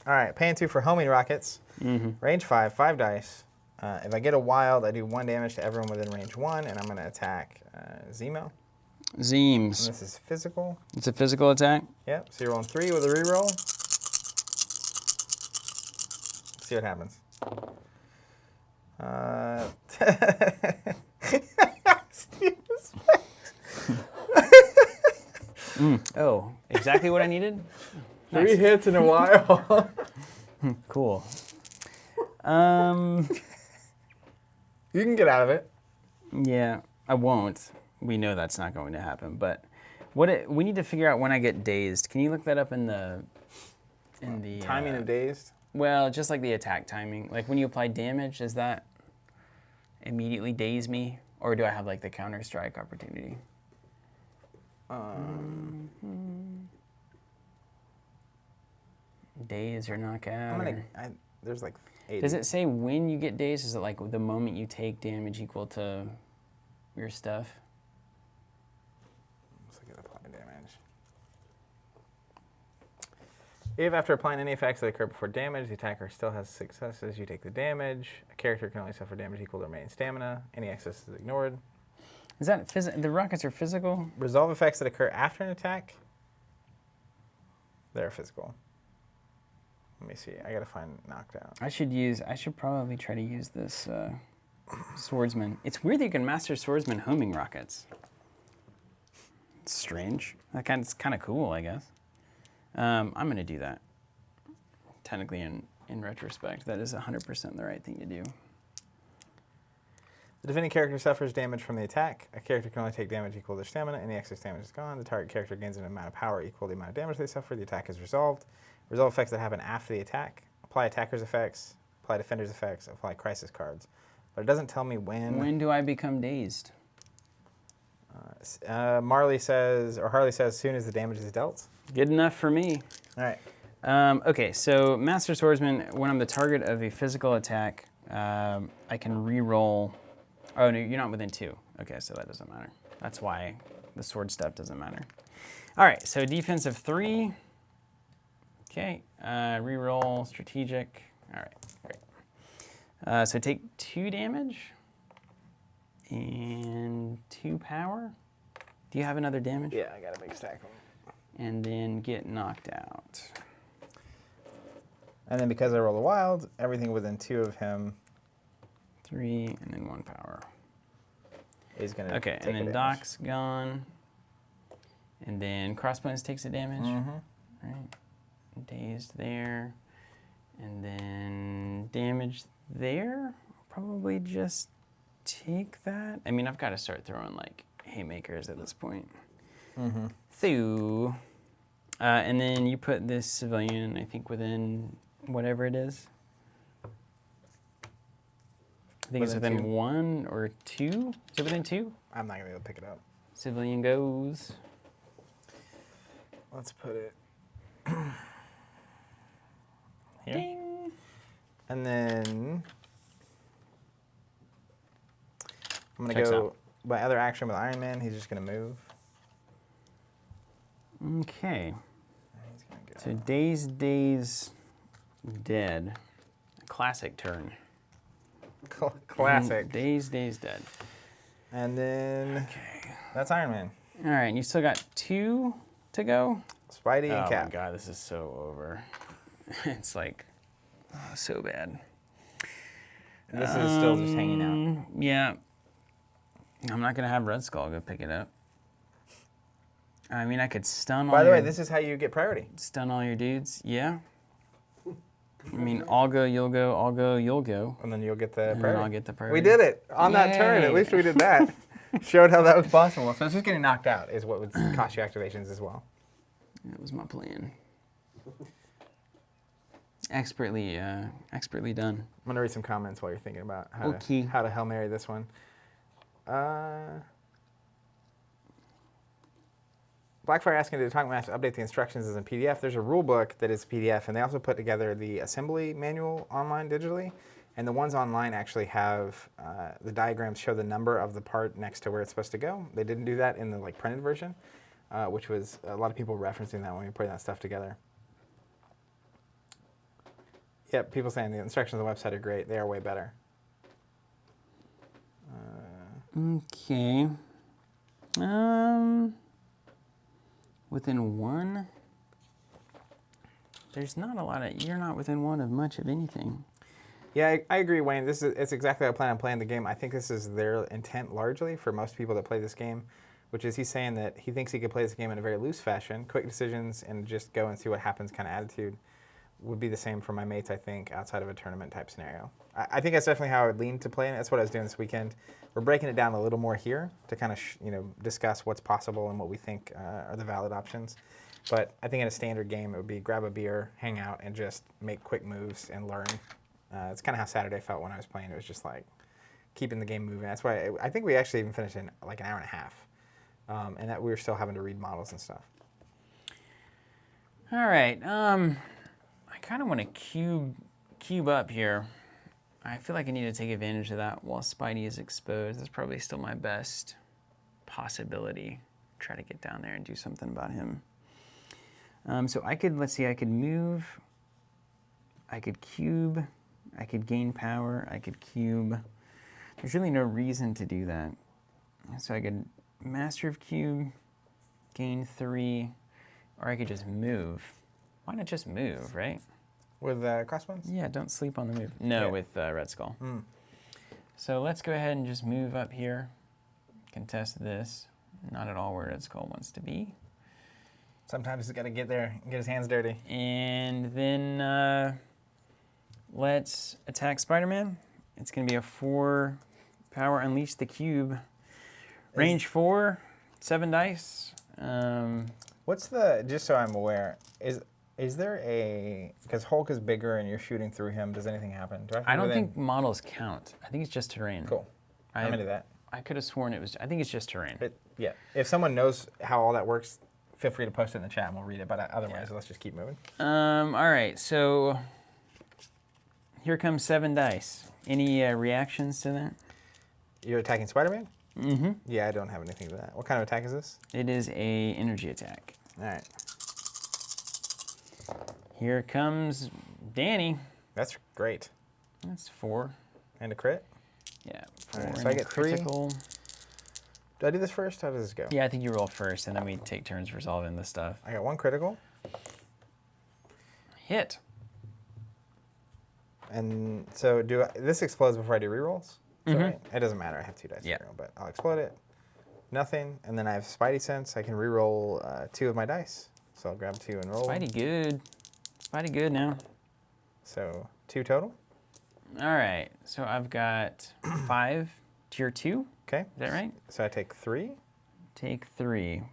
right, paying 2 for homing rockets. Mm-hmm. Range 5, 5 dice. If I get a wild, I do 1 damage to everyone within range 1, and I'm going to attack Zemo. And Zeems. this is physical. It's a physical attack. Yep, so you're rolling 3 with a reroll. See what happens. Oh, exactly what I needed? 3 hits in a while. Cool. You can get out of it. Yeah, I won't. We know that's not going to happen, but we need to figure out when I get dazed. Can you look that up in the Timing of dazed? Well, just like the attack timing. Like when you apply damage, does that immediately daze me? Or do I have like the counter strike opportunity? Daze or knockout? There's like 80. Does it say when you get dazed? Is it like the moment you take damage equal to your stuff? Let's look at apply damage. If after applying any effects that occur before damage, the attacker still has successes, you take the damage. A character can only suffer damage equal to remaining stamina. Any excess is ignored. Is that the rockets are physical? Resolve effects that occur after an attack, they're physical. Let me see. I gotta find knocked out. I should probably try to use this swordsman. It's weird that you can master swordsman homing rockets. It's strange. It's kind of cool, I guess. I'm gonna do that. Technically, in retrospect, that is 100% the right thing to do. The defending character suffers damage from the attack. A character can only take damage equal to their stamina. Any excess damage is gone. The target character gains an amount of power equal to the amount of damage they suffer. The attack is resolved. Resolve effects that happen after the attack. Apply attacker's effects. Apply defender's effects. Apply crisis cards. But it doesn't tell me when. When do I become dazed? Harley says, as soon as the damage is dealt. Good enough for me. All right. Okay, so Master Swordsman, when I'm the target of a physical attack, I can re-roll. Oh, no, you're not within 2. Okay, so that doesn't matter. That's why the sword stuff doesn't matter. All right, so defense of 3. Okay, re-roll, strategic. All right, great. So take 2 damage and 2 power. Do you have another damage? Yeah, I got a big stack of them. And then get knocked out. And then because I roll a wild, everything within 2 of him 3 and then 1 power. is going to Okay, and then Doc's gone. And then Crossbones takes the damage. Right. Dazed there. And then damage there. Probably just take that. I mean, I've got to start throwing like haymakers at this point. So, and then you put this civilian, I think, within whatever it is. I think it's Within within 2? 1 or 2. Is it within 2? I'm not going to be able to pick it up. Civilian goes. Let's put it here. Ding. And then I'm going to Checks go out. my other action with Iron Man. He's just going to move. Okay. He's going to go. So Daze, dead. Classic turn. Classic. Daze, dead. And then Okay. that's Iron Man. All right, and you still got 2 to go? Spidey Oh and my Cap. god, this is so over. It's like, so bad. This is still just hanging out. Yeah. I'm not going to have Red Skull go pick it up. I mean, I could stun all By the your, way, this is how you get priority. stun all your dudes. Yeah. I mean, I'll go, you'll go, I'll go, you'll go. And then you'll get the And then priority. I'll get the We priority. did it on that turn. At Yay. least we did that. Showed how that was possible. So it's just getting knocked out is what would cost you activations as well. That was my plan. Expertly done. I'm gonna read some comments while you're thinking about how Okay. to Hail Mary this one. Blackfire asking, did Talk Master update the instructions as a PDF? There's a rule book that is a PDF, and they also put together the assembly manual online digitally. And the ones online actually have the diagrams show the number of the part next to where it's supposed to go. They didn't do that in the printed version, which was a lot of people referencing that when we were putting that stuff together. Yep, people saying the instructions on the website are great. They are way better. Okay. Within one? There's not a lot of, you're not within one of much of anything. Yeah, I agree, Wayne. It's exactly how I plan on playing the game. I think this is their intent largely for most people that play this game, which is he's saying that he thinks he could play this game in a very loose fashion, quick decisions, and just go and see what happens kind of attitude would be the same for my mates, I think, outside of a tournament type scenario. I think that's definitely how I would lean to playing it. That's what I was doing this weekend. We're breaking it down a little more here to kind of discuss what's possible and what we think are the valid options. But I think in a standard game, it would be grab a beer, hang out, and just make quick moves and learn. It's kind of how Saturday felt when I was playing. It was just like keeping the game moving. That's why I think we actually even finished in like an hour and a half, and that we were still having to read models and stuff. All right. I kind of want to cube up here. I feel like I need to take advantage of that while Spidey is exposed. That's probably still my best possibility. Try to get down there and do something about him. So I could, let's see, I could move. I could cube. I could gain power. I could cube. There's really no reason to do that. So I could Master of Cube, gain 3, or I could just move. Why not just move, right? With Crossbones? Yeah, don't sleep on the move. No, Yeah. with Red Skull. Mm. So let's go ahead and just move up here. Contest this. Not at all where Red Skull wants to be. Sometimes he's got to get there and get his hands dirty. And then let's attack Spider-Man. It's going to be a 4 power unleash the cube. Range 4, 7 dice. What's the, just so I'm aware, is there because Hulk is bigger and you're shooting through him, does anything happen? Do I don't think models count. I think it's just terrain. Cool. I'm into that. I could have sworn it was, I think it's just terrain. Yeah. If someone knows how all that works, feel free to post it in the chat and we'll read it. But otherwise, let's just keep moving. All right, so here comes 7 dice. Any reactions to that? You're attacking Spider-Man? Mm-hmm. Yeah, I don't have anything to that. What kind of attack is this? It is a energy attack. All right. Here comes Danny. That's great. That's 4. And a crit? Yeah, All 4 right, so and I a get 3. critical. Do I do this first? How does this go? Yeah, I think you roll first, and then we take turns resolving the stuff. I got 1 critical. Hit. And so this explodes before I do rerolls? Mhm. Right? It doesn't matter. I have 2 dice Yeah. to reroll, but I'll explode it. Nothing. And then I have Spidey Sense. I can reroll 2 of my dice. So I'll grab 2 and roll. Spidey good. Spidey good now. So 2 total. All right, so I've got 5 tier 2. Okay. Is that right? So I take 3. Take 3.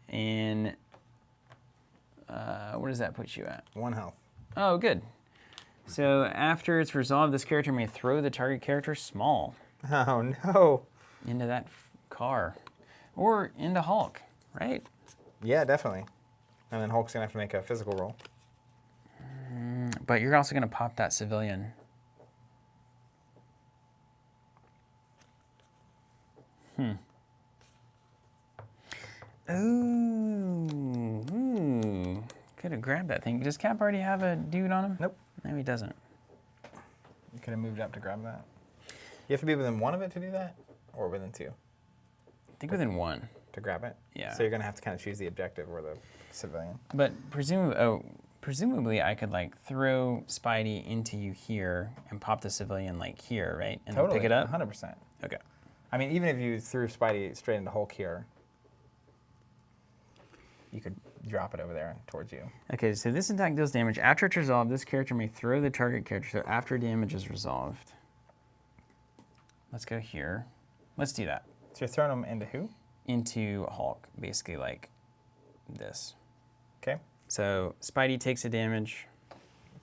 And what does that put you at? 1 health. Oh, good. So after it's resolved, this character may throw the target character small Oh, no. into that car. Or into Hulk, right? Yeah, definitely. And then Hulk's going to have to make a physical roll. But you're also going to pop that civilian. Ooh. Could have grabbed that thing. Does Cap already have a dude on him? Nope. No, he doesn't. You could have moved up to grab that. You have to be within 1 of it to do that? Or within 2 I think within 1. to grab it? Yeah. So you're going to have to kind of choose the objective or the civilian. But presumably I could like throw Spidey into you here and pop the civilian like here, right? And then Totally. pick it up? 100%. Okay. I mean, even if you threw Spidey straight into Hulk here, you could drop it over there towards you. Okay, so this attack deals damage. After it's resolved, this character may throw the target character. So after damage is resolved. Let's go here. Let's do that. So you're throwing them into who? Into Hulk, basically like this. Okay. So Spidey takes a damage.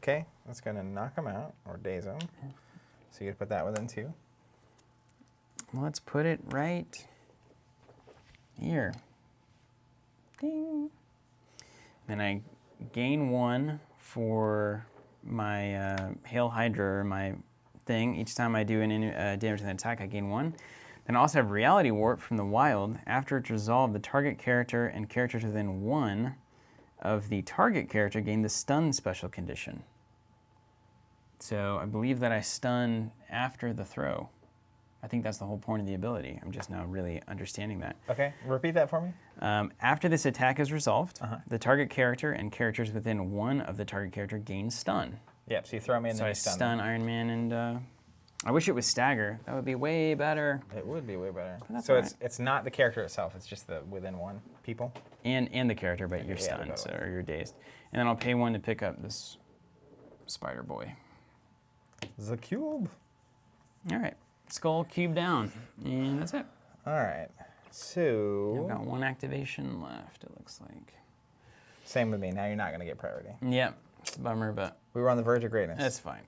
Okay, that's going to knock him out, or daze him. So you could put that within 2. Let's put it right here. Ding. Then I gain 1 for my Hail Hydra, or my thing. Each time I do an damage with an attack, I gain 1. Then I also have Reality Warp from the wild. After it's resolved, the target character and characters within 1 of the target character gain the stun special condition. So I believe that I stun after the throw. I think that's the whole point of the ability. I'm just now really understanding that. Okay, repeat that for me. After this attack is resolved, the target character and characters within 1 of the target character gain stun. Yep, so you throw me in So and I you stun stun them. Iron Man and I wish it was stagger. That would be way better. It would be way better. That's So all right. it's not the character itself, it's just the within 1 people. And the character, but you're Yeah, stunned, both. so, or you're dazed. And then I'll pay 1 to pick up this Spider Boy. The cube. All right, Skull cube down, and that's it. All right, I've so got 1 activation left, it looks like. same with me. Now you're not going to get priority. Yep, it's a bummer, but We were on the verge of greatness. that's fine.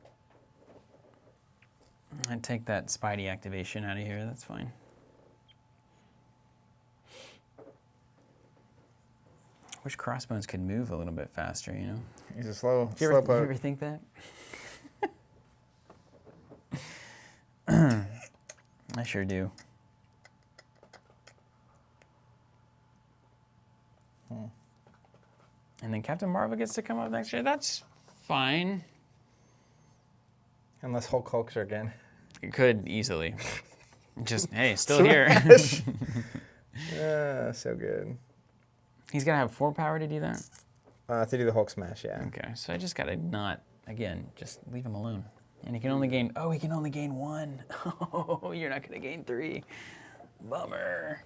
I'd take that Spidey activation out of here, that's fine. Wish Crossbones could move a little bit faster, you know? He's a slow You poke. ever think that? I sure do. And then Captain Marvel gets to come up next year. That's fine. Unless Hulk hulks her again. It could easily. Just, hey, still here. So good. He's got to have 4 power to do that? To do the Hulk smash, yeah. Okay, so I just got to not, again, just leave him alone. And he can only gain, he can only gain 1. Oh, you're not going to gain 3. Bummer.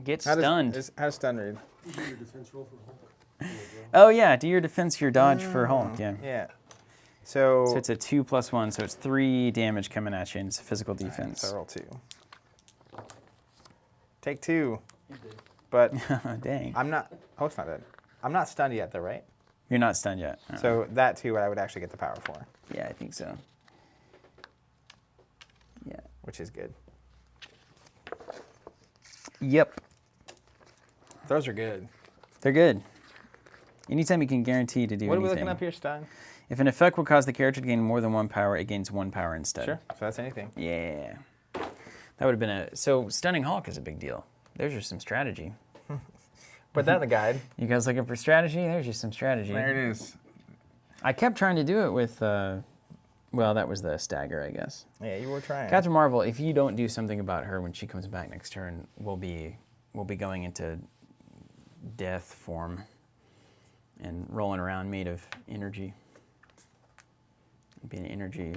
Get stunned. How does stun read? You do your defense roll for Hulk. Oh, yeah, do your defense, your dodge for Hulk, yeah. Yeah. So So it's a 2 + 1, so it's 3 damage coming at you, and it's a physical so defense. I roll 2. Take 2. You did. But Dang. I'm not. Hulk's not dead. I'm not stunned yet, though, right? You're not stunned yet. So that 2 I would actually get the power for, Yeah, I think so. Yeah. which is good. Yep. Those are good. They're good. Anytime you can guarantee to do What are we anything. looking up here, stun? If an effect will cause the character to gain more than 1 power, it gains 1 power instead. Sure. So that's anything. Yeah. That would have been a... So stunning Hulk is a big deal. There's just some strategy. Put that in the guide. You guys looking for strategy? There's just some strategy. There it is. I kept trying to do it with... well, that was the stagger, I guess. Yeah, you were trying. Captain Marvel, if you don't do something about her when she comes back next turn, we'll be going into death form and rolling around made of energy. It'd be an energy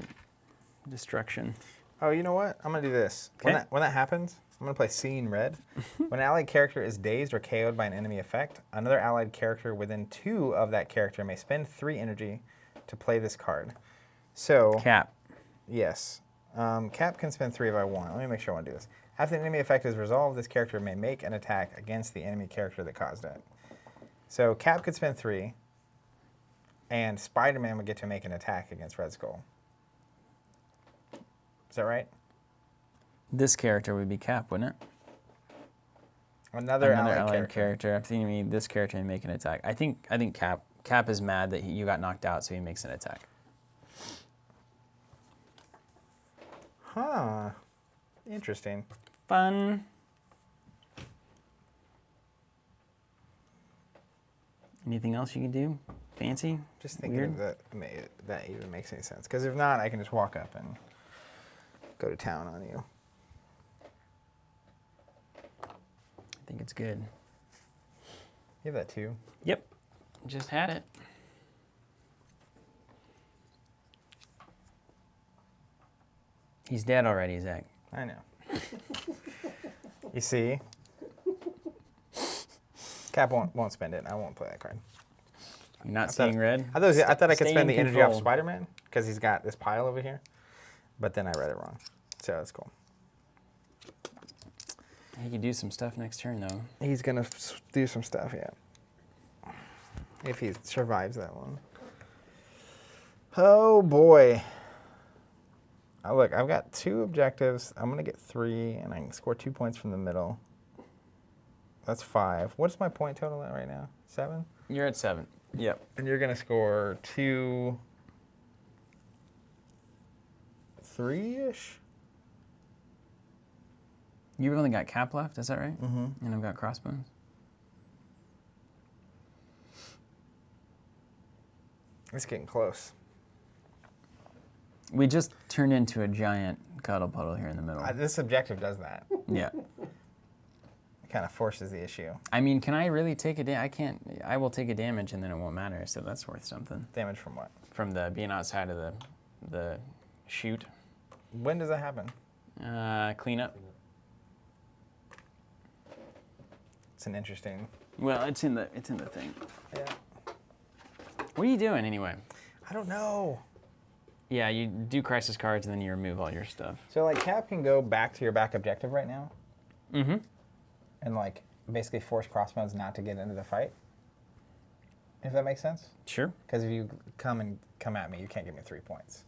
destruction. Oh, you know what? I'm gonna do this. Okay. When that happens, I'm gonna play Seeing Red. When an allied character is dazed or KO'd by an enemy effect, another allied character within 2 of that character may spend 3 energy to play this card. So Cap. yes, Cap can spend 3 if I want. Let me make sure I want to do this. After the enemy effect is resolved, this character may make an attack against the enemy character that caused it. So Cap could spend 3, and Spider-Man would get to make an attack against Red Skull. Is that right? This character would be Cap, wouldn't it? Another allied allied character. I'm thinking this character may make an attack. I think Cap is mad that you got knocked out, so he makes an attack. Huh. Interesting. Fun. Anything else you can do? Fancy? Just thinking Weird? if that even makes any sense. Because if not, I can just walk up and go to town on you. I think it's good. You have that too. Yep. Just had it. He's dead already, Zach. I know. You see? Cap won't spend it. I won't play that card. You're not seeing red? I thought I could Stay spend in the energy off control. Spider-Man because he's got this pile over here. But then I read it wrong. So that's cool. He could do some stuff next turn, though. He's going to do some stuff, yeah. If he survives that one. Oh, boy. Oh, look, I've got 2 objectives. I'm going to get 3, and I can score 2 points from the middle. That's 5. What's my point total at right now? 7? You're at 7. Yep. And you're going to score 2... 3-ish? You've only got Cap left, is that right? Mm-hmm. And I've got Crossbones. It's getting close. We just turned into a giant cuddle puddle here in the middle. This objective does that. Yeah. It kind of forces the issue. I mean, can I really take a I can't. I will take a damage and then it won't matter, so that's worth something. Damage from what? From the being outside of the chute. When does that happen? Cleanup. It's an interesting... Well, it's in the thing. Yeah. What are you doing anyway? I don't know. Yeah, you do crisis cards and then you remove all your stuff. So, like, Cap can go back to your back objective right now Mm-hmm. and, like, basically force Crossbones not to get into the fight. If that makes sense? Sure. Because if you come at me, you can't give me 3 points.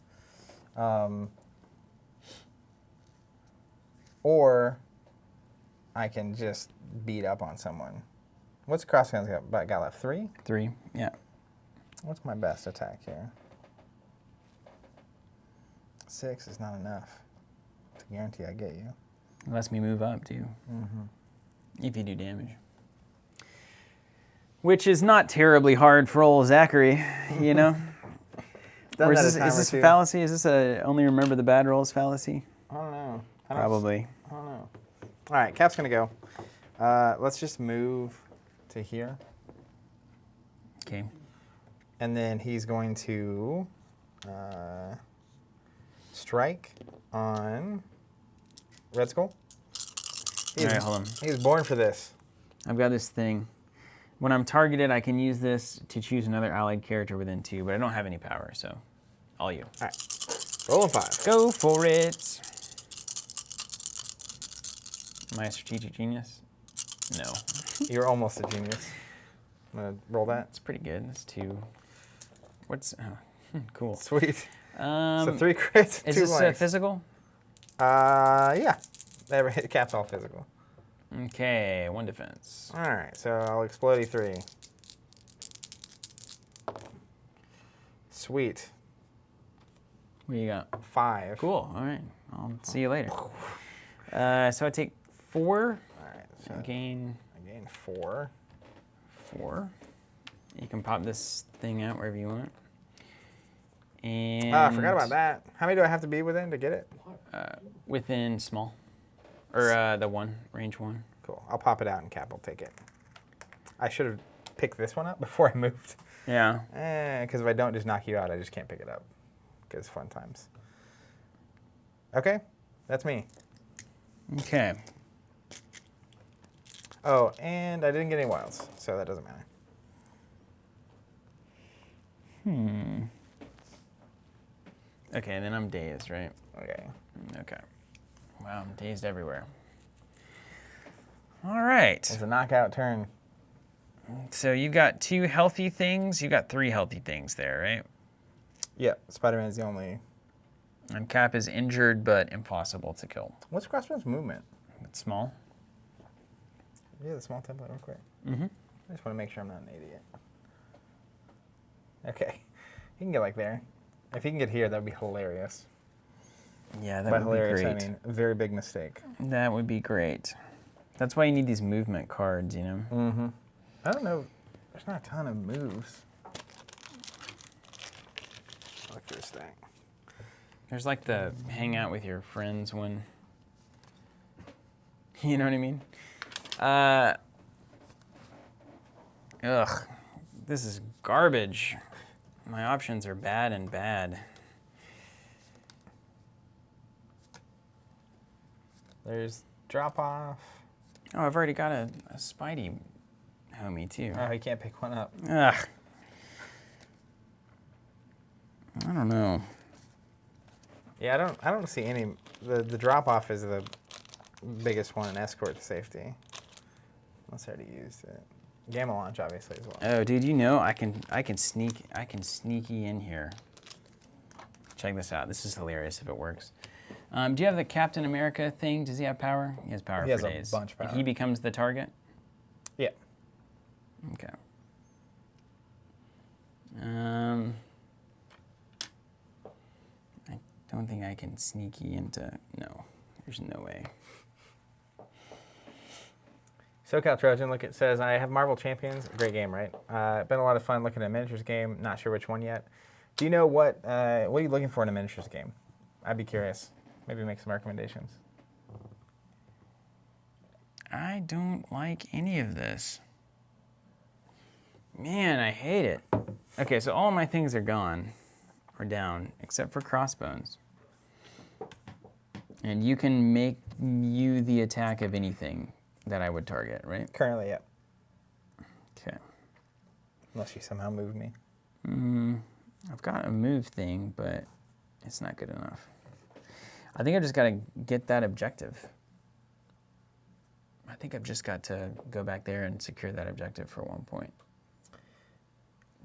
Or I can just beat up on someone. What's Crossbones got left? 3? 3. Yeah. What's my best attack here? 6 is not enough to guarantee I get you. It lets me move up too. Mm-hmm. If you do damage. Which is not terribly hard for old Zachary, you know? Or is this a fallacy? Is this a only remember the bad rolls fallacy? I don't know. Probably. I don't know. All right, Cap's going to go. Let's just move to here. Okay. And then he's going to strike on Red Skull. All right, hold on. He was born for this. I've got this thing. When I'm targeted, I can use this to choose another allied character within 2, but I don't have any power, so all you. All right. Rolling 5. Go for it. Am I a strategic genius? No. You're almost a genius. I'm going to roll that. It's pretty good. That's 2. What's... Oh, cool. Sweet. So So 3 crits, 2 is this blanks. physical? Yeah. Every hit Cap's all physical. Okay, 1 defense. All right, so I'll explode E3. Sweet. What do you got? 5. Cool. All right. I'll see you later. So I take 4. All right, so I gain I gain 4. 4. You can pop this thing out wherever you want. And I forgot about that. How many do I have to be within to get it? Within small. Or the 1, range 1. Cool. I'll pop it out and Cap will take it. I should have picked this one up before I moved. Yeah. Because if I don't just knock you out, I just can't pick it up. Because fun times. Okay, that's me. Okay. Oh, and I didn't get any wilds, so that doesn't matter. Okay, and then I'm dazed, right? Okay. Okay. Wow, I'm dazed everywhere. All right. It's a knockout turn. So you've got 2 healthy things. You got 3 healthy things there, right? Yep, Spider-Man's the only... And Cap is injured but impossible to kill. What's Crossbones' movement? It's small. Yeah, the small template real quick. Mm-hmm. I just want to make sure I'm not an idiot. Okay. He can get like there. If he can get here, that would be hilarious. Yeah, that By would hilarious, be great. I mean a very big mistake. That would be great. That's why you need these movement cards, you know? Mm-hmm. I don't know. There's not a ton of moves. Look at this thing. There's like the hang out with your friends one. You know what I mean? Ugh. This is garbage. My options are bad and bad. There's drop off. Oh, I've already got a Spidey Oh, me too. Oh, you can't pick one up. Ugh. I don't know. Yeah, I don't see any. The drop off is the biggest one in escort to safety. Unless I already used it. Gamma launch obviously as well. Oh, dude, you know I can sneaky in here. Check this out. This is hilarious if it works. Do you have the Captain America thing? Does he have power? He has power He for has days. a bunch of power. He becomes the target. Yeah. Okay. I don't think I can sneaky into. No, there's no way. SoCal Trojan, look, it says, I have Marvel Champions. Great game, right? Been a lot of fun looking at a miniatures game. Not sure which one yet. Do you know what are you looking for in a miniatures game? I'd be curious. Maybe make some recommendations. I don't like any of this. Man, I hate it. Okay, so all my things are gone, or down, except for Crossbones. And you can make you the attack of anything that I would target, right? Currently, yeah. Okay. Unless you somehow move me. I've got a move thing, but it's not good enough. I think I just got to get that objective. I think I've just got to go back there and secure that objective for one point.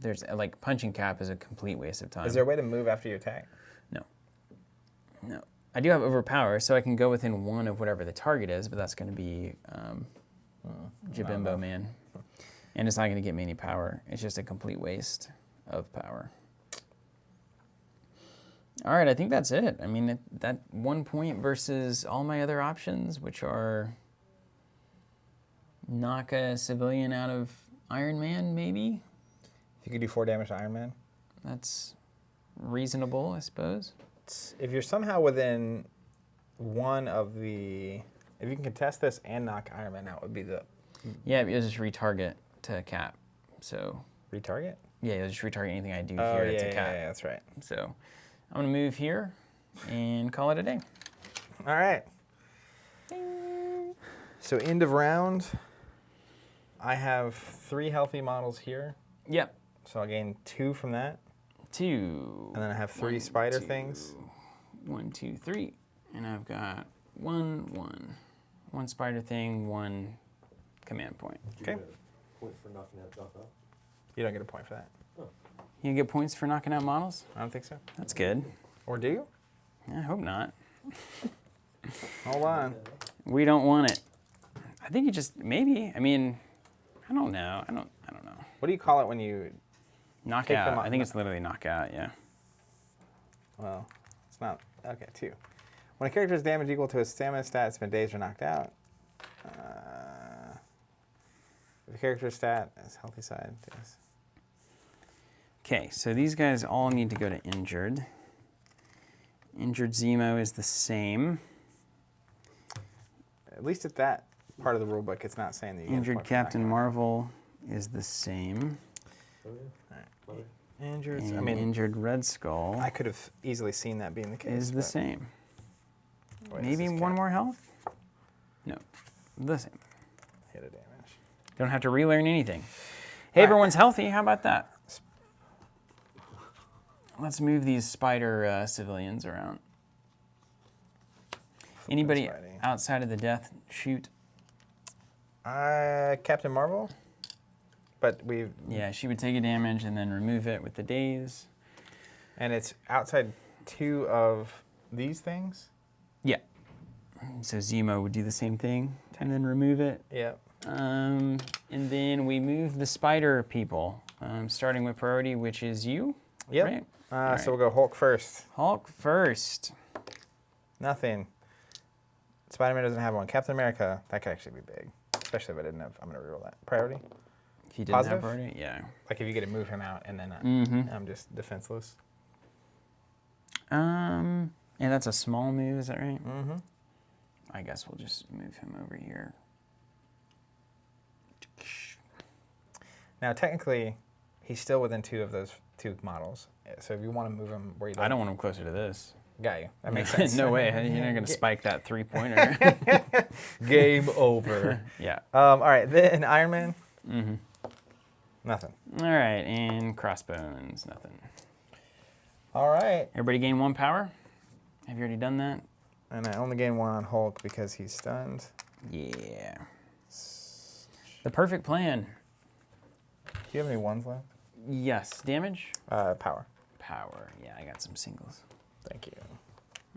There's, like, punching cap is a complete waste of time. Is there a way to move after you attack? No. I do have overpower, so I can go within one of whatever the target is, but that's going to be Jabimbo Man. And it's not going to get me any power. It's just a complete waste of power. All right, I think that's it. I mean, that 1 point versus all my other options, which are knock a civilian out of Iron Man, maybe? If you could do 4 damage to Iron Man. That's reasonable, I suppose. If you're somehow within one of the... If you can contest this and knock Iron Man out, would be the... Yeah, you'll just retarget to cap. So... Retarget? Yeah, you'll just retarget anything I do Oh, here yeah, to cap. yeah, that's right. So I'm going to move here and call it a day. All right. So end of round. I have 3 healthy models here. Yep. So I'll gain 2 from that. 2. And then I have 3 spider things. 1, 2, 3. And I've got 1, 1. 1 spider thing, 1 command point. Okay. Point for knocking that drop out. You don't get a point for that. You get points for knocking out models? I don't think so. That's good. Or do you? I hope not. Hold on. We don't want it. I think you just, maybe. I mean, I don't know. I don't know. What do you call it when you... Knock Kick them out. out. I think it's literally knockout, yeah. Well, it's not... Okay, 2. When a character's damage equal to his stamina stat, it's been dazed or knocked out. If a character's stat is healthy side, yes. Okay, so these guys all need to go to injured. Injured Zemo is the same. At least at that part of the rulebook, it's not saying that you get a Injured point for Captain knocking Marvel is the same. Oh, yeah. Love it. out. Injured... And I mean, Injured Red Skull I could have easily seen that being the case. is the but- same. Wait, Maybe this is one Cap. more health? No, the same. Hit a damage. Don't have to relearn anything. Hey, All right. everyone's healthy. How about that? Let's move these spider civilians around. Anybody Spidey. outside of the death shoot? Captain Marvel, but we've... Yeah, she would take a damage and then remove it with the daze. And it's outside 2 of these things? Yeah. So Zemo would do the same thing and then remove it. Yep. And then we move the spider people, starting with priority, which is you. Yep. Right? So we'll go Hulk first. Hulk first. Nothing. Spider-Man doesn't have one. Captain America, that could actually be big. Especially if I didn't have... I'm going to reroll that. Priority? If you didn't Positive? have priority, yeah. Like if you get to move him out and then I'm just defenseless. Yeah, that's a small move, is that right? Mm-hmm. I guess we'll just move him over here. Now, technically, he's still within 2 of those 2 models. So if you want to move him where you I don't want him closer to this. Got you. That makes sense. No way. You're not going to spike that 3-pointer. Game over. Yeah. All right, then Iron Man. Mm-hmm. Nothing. All right, and Crossbones, nothing. All right. Everybody gain 1 power? Have you already done that? And I only gain 1 on Hulk because he's stunned. Yeah. The perfect plan. Do you have any ones left? Yes. Damage? Power. Power. Yeah, I got some singles. Thank you.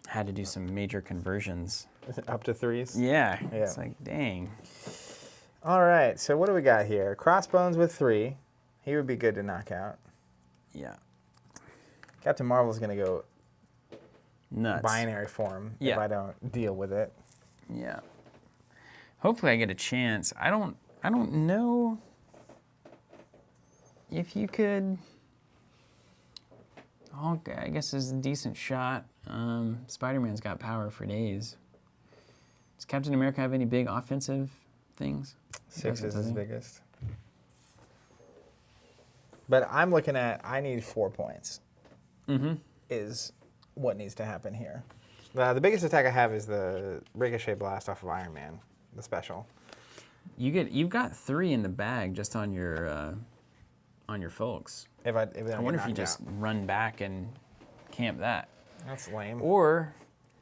Had to do some major conversions. Up to 3s? Yeah. Yeah. It's like, dang. All right, so what do we got here? Crossbones with 3. He would be good to knock out. Yeah. Captain Marvel's going to go Nuts. binary form if Yeah. I don't deal with it. Yeah. Hopefully I get a chance. I don't know if you could. Hulk, I guess, is a decent shot. Spider-Man's got power for days. Does Captain America have any big offensive things? 6 is doesn't his he? biggest. But I'm looking at, I need 4 points. Mm-hmm. Is what needs to happen here. The biggest attack I have is the Ricochet Blast off of Iron Man, the special. You've got 3 in the bag just on your folks. If I I wonder if you just run back and camp that. That's lame. Or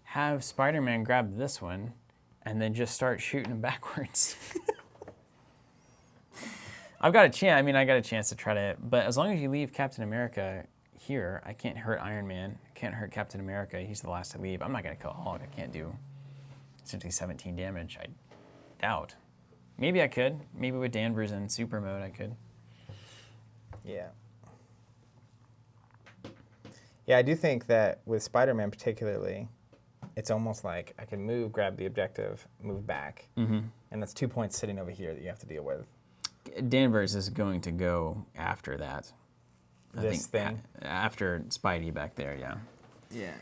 have Spider-Man grab this one and then just start shooting him backwards. I got a chance to try to, but as long as you leave Captain America here, I can't hurt Iron Man, can't hurt Captain America. He's the last to leave. I'm not going to kill Hulk. I can't do essentially 17 damage. I doubt. Maybe I could. Maybe with Danvers in super mode, I could. Yeah. Yeah, I do think that with Spider-Man particularly, it's almost like I can move, grab the objective, move back, and that's 2 points sitting over here that you have to deal with. Danvers is going to go after that. This thing? After Spidey back there, yeah. Yeah.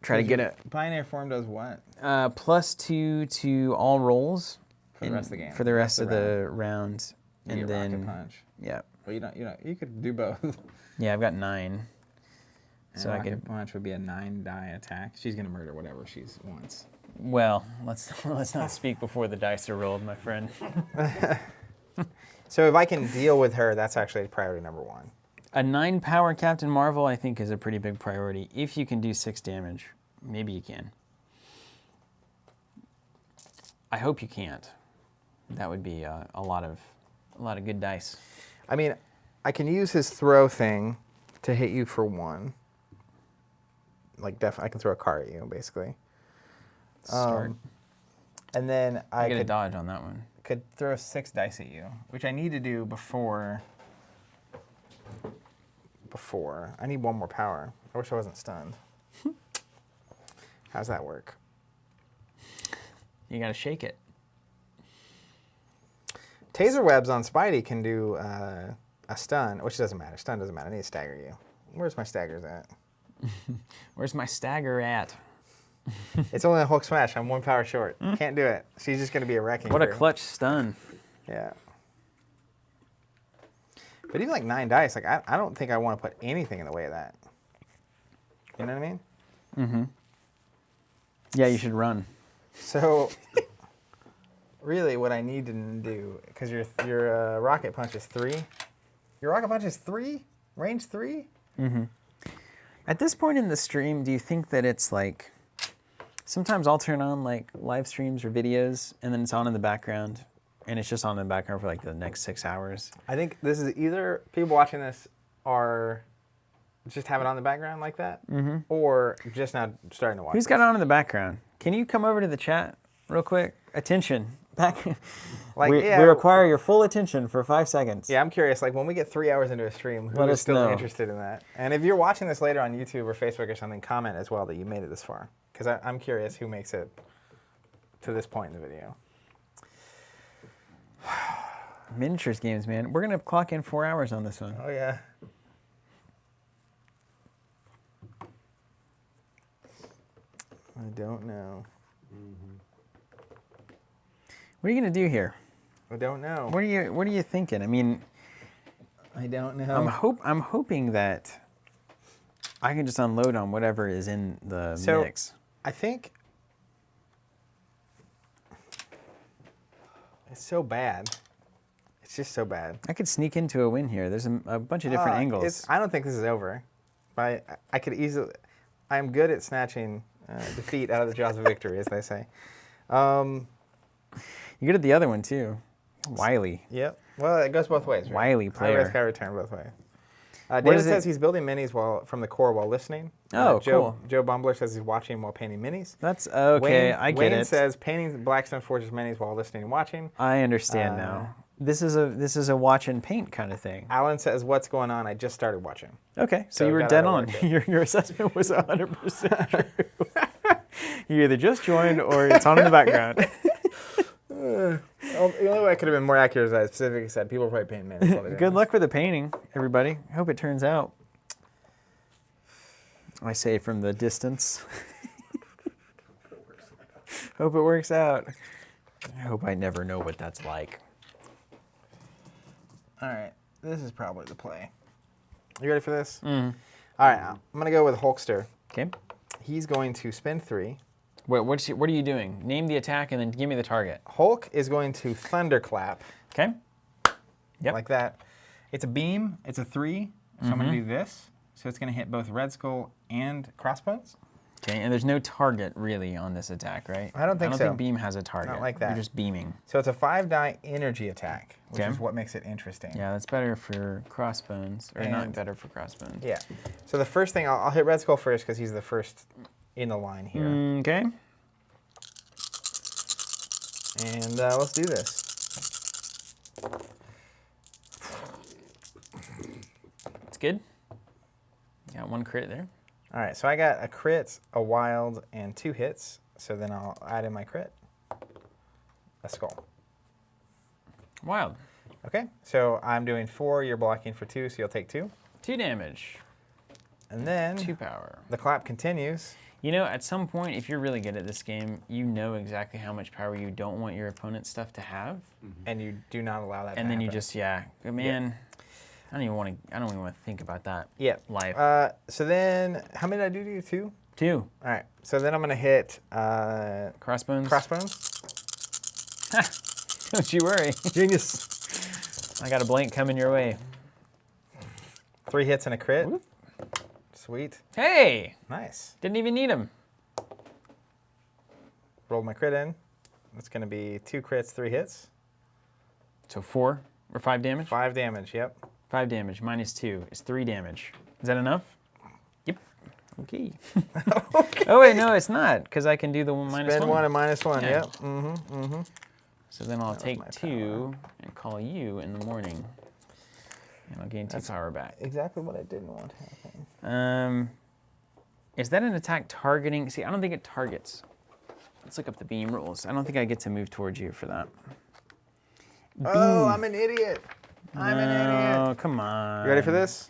Try to get a Binary form does what? +2 to all rolls For the rest of the game. For the rest of the round, You and get then Rocket Punch. yeah, Well, you could do both. yeah, I've got 9. So So I Rocket could. Punch would be a 9-die attack. She's gonna murder whatever she wants. Well, let's not speak before the dice are rolled, my friend. So if I can deal with her, that's actually priority number 1. A 9-power Captain Marvel, I think, is a pretty big priority. If you can do 6 damage, maybe you can. I hope you can't. That would be a lot of good dice. I mean, I can use his throw thing to hit you for 1. Like, I can throw a car at you, basically. Start. And then I I get a could dodge on that one. throw 6 dice at you, which I need to do before. I need 1 more power. I wish I wasn't stunned. How's that work? You gotta shake it. Taser webs on Spidey can do a stun, which doesn't matter. Stun doesn't matter. I need to stagger you. Where's my staggers at? Where's my stagger at? It's only a Hulk smash. I'm 1 power short. Can't do it. She's just going to be a wrecking What a crew. clutch stun. Yeah. But even like 9 dice, like I don't think I want to put anything in the way of that. You know what I mean? Mm-hmm. Yeah, you should run. So, really, what I need to do, because your rocket punch is 3. Your rocket punch is 3, range 3. Mm-hmm. At this point in the stream, do you think that it's like, sometimes I'll turn on like live streams or videos, and then it's on in the background, and it's just on in the background for like the next 6 hours? I think this is either people watching this are just have it on the background like that, or just now starting to watch. Who's got it on in the background? Can you come over to the chat real quick? Attention. Back. Like, we yeah. require your full attention for 5 seconds. Yeah, I'm curious. Like when we get 3 hours into a stream, who Let is us still know. interested in that? And if you're watching this later on YouTube or Facebook or something, comment as well that you made it this far, because I'm curious who makes it to this point in the video. Miniatures games, man. We're gonna clock in 4 hours on this one. Oh yeah. I don't know. What are you gonna do here? I don't know. What are you thinking? I mean, I don't know. I'm hoping that I can just unload on whatever is in the mix. I think it's so bad. It's just so bad. I could sneak into a win here. There's a bunch of different angles. I don't think this is over. But I could easily. I'm good at snatching defeat out of the jaws of victory, as they say. You're good at the other one too. Wily. Yep. Well, it goes both ways. Right? Wily player. High risk, high return both ways. David says he's building minis from the core while listening. Oh, cool. Joe Bumbler says he's watching while painting minis. That's okay. I get it. Wayne says painting Blackstone Forges minis while listening and watching. I understand now. This is a watch and paint kind of thing. Alan says, "What's going on? I just started watching." Okay, so you were dead on. Your assessment was 100% true. You either just joined or it's on in the background. The only way I could have been more accurate is I specifically said people probably paint minis. Good luck with the painting, everybody. I hope it turns out. I say from the distance. Hope it works out. I hope I never know what that's like. All right, this is probably the play. You ready for this? Mm-hmm. All right, I'm going to go with Hulkster. Okay. He's going to spend 3. Wait, what are you doing? Name the attack and then give me the target. Hulk is going to Thunderclap. Okay. Yep. Like that. It's a beam. It's a 3. So I'm going to do this. So it's going to hit both Red Skull and Crossbones. Okay, and there's no target really on this attack, right? I don't think so. I don't think beam has a target. Not like that. You're just beaming. So it's a 5-die energy attack, which is what makes it interesting. Yeah, that's better for Crossbones, or not better for Crossbones. Yeah. So the first thing, I'll hit Red Skull first because he's the first in the line here. Okay. And let's do this. It's good. Got 1 crit there. All right, so I got a crit, a wild, and 2 hits. So then I'll add in my crit. A skull. Wild. Okay, so I'm doing 4, you're blocking for 2, so you'll take 2. 2 damage. And then 2 power. the clap continues. You know, at some point, if you're really good at this game, you know exactly how much power you don't want your opponent's stuff to have. And you do not allow that to And then happen. you just, man, I don't even want to think about that. Yeah. Life. So then, how many did I do to you? 2? 2. All right, so then I'm going to hit Crossbones. Don't you worry. Genius. I got a blank coming your way. 3 hits and a crit. Whoop. Sweet. Hey! Nice. Didn't even need him. Rolled my crit in. That's going to be 2 crits, 3 hits. So 4 or 5 damage? 5 damage, yep. 5 damage minus 2 is 3 damage. Is that enough? Yep. Okay. Okay. Oh, wait, no, it's not, because I can do the minus 1. Spend 1 and minus 1, Yeah. yep. So then I'll take my 2 and call you in the morning. And I'll gain 2 power back. Exactly what I didn't want to happen. Is that an attack targeting? See, I don't think it targets. Let's look up the beam rules. I don't think I get to move towards you for that. Oh, I'm an idiot. I'm an idiot. Oh, come on. You ready for this?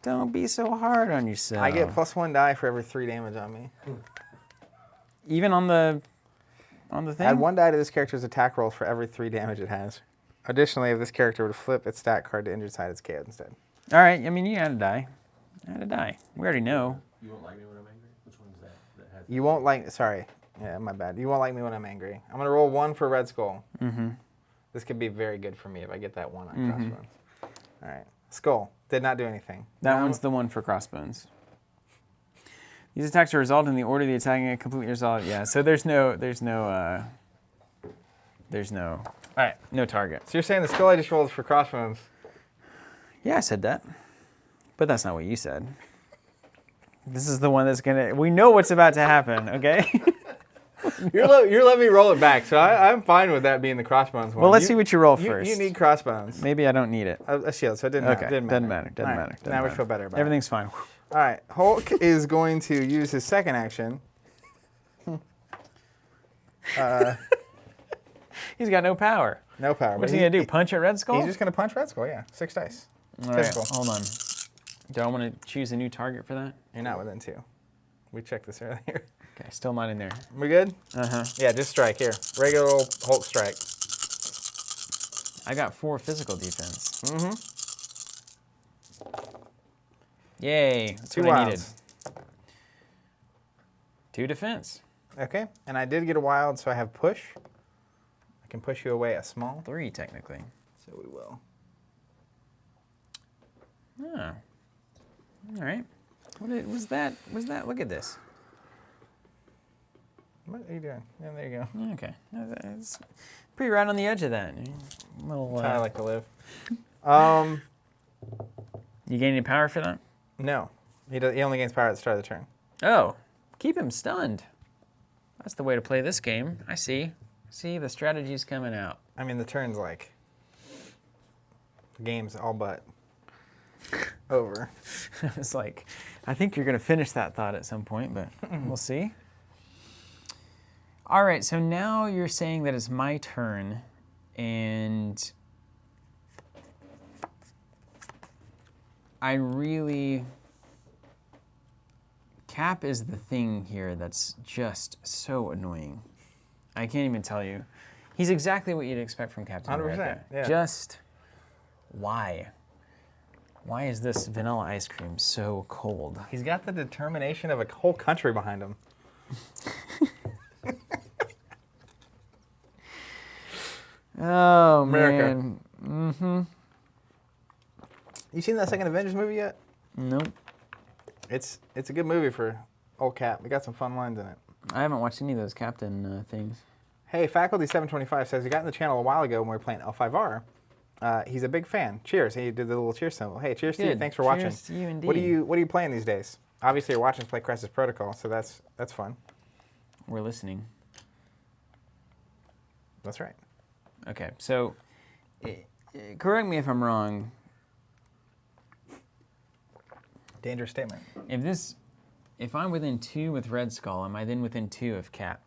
Don't be so hard on yourself. I get +1 die for every 3 damage on me. Even on the thing? Add 1 die to this character's attack rolls for every 3 damage it has. Additionally, if this character were to flip its stat card to injured side, it's KO'd instead. All right, I mean, you add a die. Add a die. We already know. You won't like me when I'm angry? Which one is that? That has You won't like, sorry. Yeah, my bad. You won't like me when I'm angry. I'm going to roll 1 for Red Skull. Mm-hmm. This could be very good for me if I get that 1 on Crossbones. All right. Skull. Did not do anything. That Now- one's the one for Crossbones. These attacks are resolved in the order the attacking it completely resolved. Yeah, so there's no, All right. no target. So you're saying the skull I just rolled is for Crossbones? Yeah, I said that. But that's not what you said. This is the one that's gonna, we know what's about to happen, okay? You're letting me roll it back, so I'm fine with that being the Crossbones one. Well, let's see what you roll first. You need Crossbones. Maybe I don't need it. A shield, so it didn't Okay, matter. doesn't matter. Doesn't All right, matter. Now we feel better about Everything's fine. it. All right. Hulk is going to use his second action. He's got no power. No power. What's he gonna do? Punch at Red Skull? He's just going to punch Red Skull, yeah. 6 dice. All right, Physical. hold on. Do I want to choose a new target for that? You're not within 2. We checked this earlier. Okay, still not in there. We good? Uh-huh. Yeah, just strike here. Regular old Hulk strike. I got 4 physical defense. Mm-hmm. Yay, that's 2 what I needed. wilds. 2 defense. Okay, and I did get a wild, so I have push. I can push you away a small. 3 technically. So we will Oh. All right. Was that? Look at this. What are you doing? Yeah, there you go. Okay. It's pretty right on the edge of that. Little, That's how I like to live. You gain any power for that? No. He only gains power at the start of the turn. Oh. Keep him stunned. That's the way to play this game. I see. See, the strategy's coming out. I mean, the turn's like... The game's all but over. It's like, I think you're going to finish that thought at some point, but we'll see. All right, so now you're saying that it's my turn, and I really... Cap is the thing here that's just so annoying. I can't even tell you. He's exactly what you'd expect from Captain 100%, America. yeah. Just why? Why is this vanilla ice cream so cold? He's got the determination of a whole country behind him. Oh, America. man. Mm-hmm. You seen that second Avengers movie yet? Nope. It's a good movie for old Cap. It got some fun lines in it. I haven't watched any of those Captain things. Hey, Faculty725 says he got in the channel a while ago when we were playing L5R. He's a big fan. Cheers. He did the little cheers symbol. Hey, cheers to you. Good. Thanks for watching. Cheers to you indeed. What are you playing these days? Obviously, you're watching us play Crisis Protocol, so that's fun. We're listening. That's right. Okay, so correct me if I'm wrong. Dangerous statement. If I'm within 2 with Red Skull, am I then within 2 of Cap?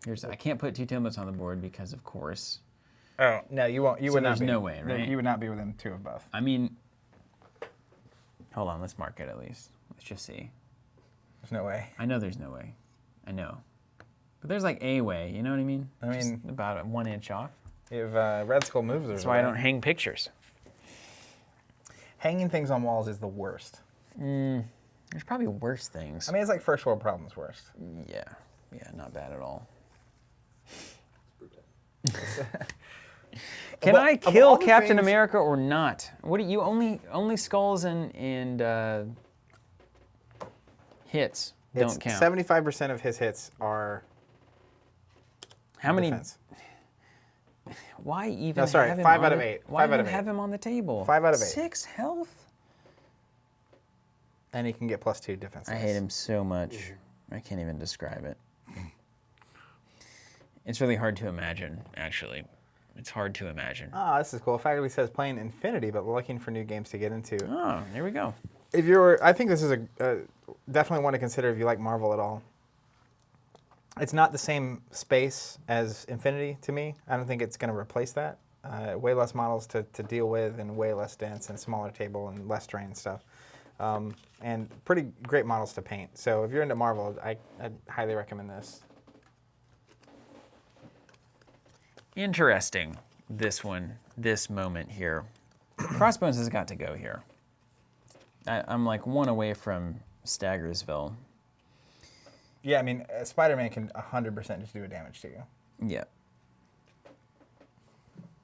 I can't put 2 templates on the board because, of course. Oh no, you won't. You So would not there's be. no way, right? You would not be within 2 of both. I mean, hold on, let's mark it at least. Let's just see. There's no way. I know there's no way. I know. But there's like a way, you know what I mean? I mean, just about 1 inch off. If Red Skull moves, That's why I don't hang pictures. Hanging things on walls is the worst. There's probably worse things. I mean, it's like first world problems worst. Yeah, not bad at all. Can I kill Captain America or not? What do you only skulls and hits don't count? 75% of his hits are. How many? Defense. Why even? No, sorry, have him 5 on out of the- 8. Why 5 out even of 8. have him on the table? 5 out of 8. 6 health. And he can get +2 defense. I hate him so much. I can't even describe it. It's really hard to imagine, actually. It's hard to imagine. Ah, this is cool. Faculty says playing Infinity, but looking for new games to get into. Oh, there we go. I think this is definitely one to consider if you like Marvel at all. It's not the same space as Infinity to me. I don't think it's going to replace that. Way less models to deal with, and way less dense, and smaller table, and less terrain and stuff. And pretty great models to paint. So if you're into Marvel, I'd highly recommend this. Interesting, this moment here. Crossbones has got to go here. I'm like 1 away from Staggersville. Yeah, I mean, Spider-Man can 100% just do a damage to you. Yeah.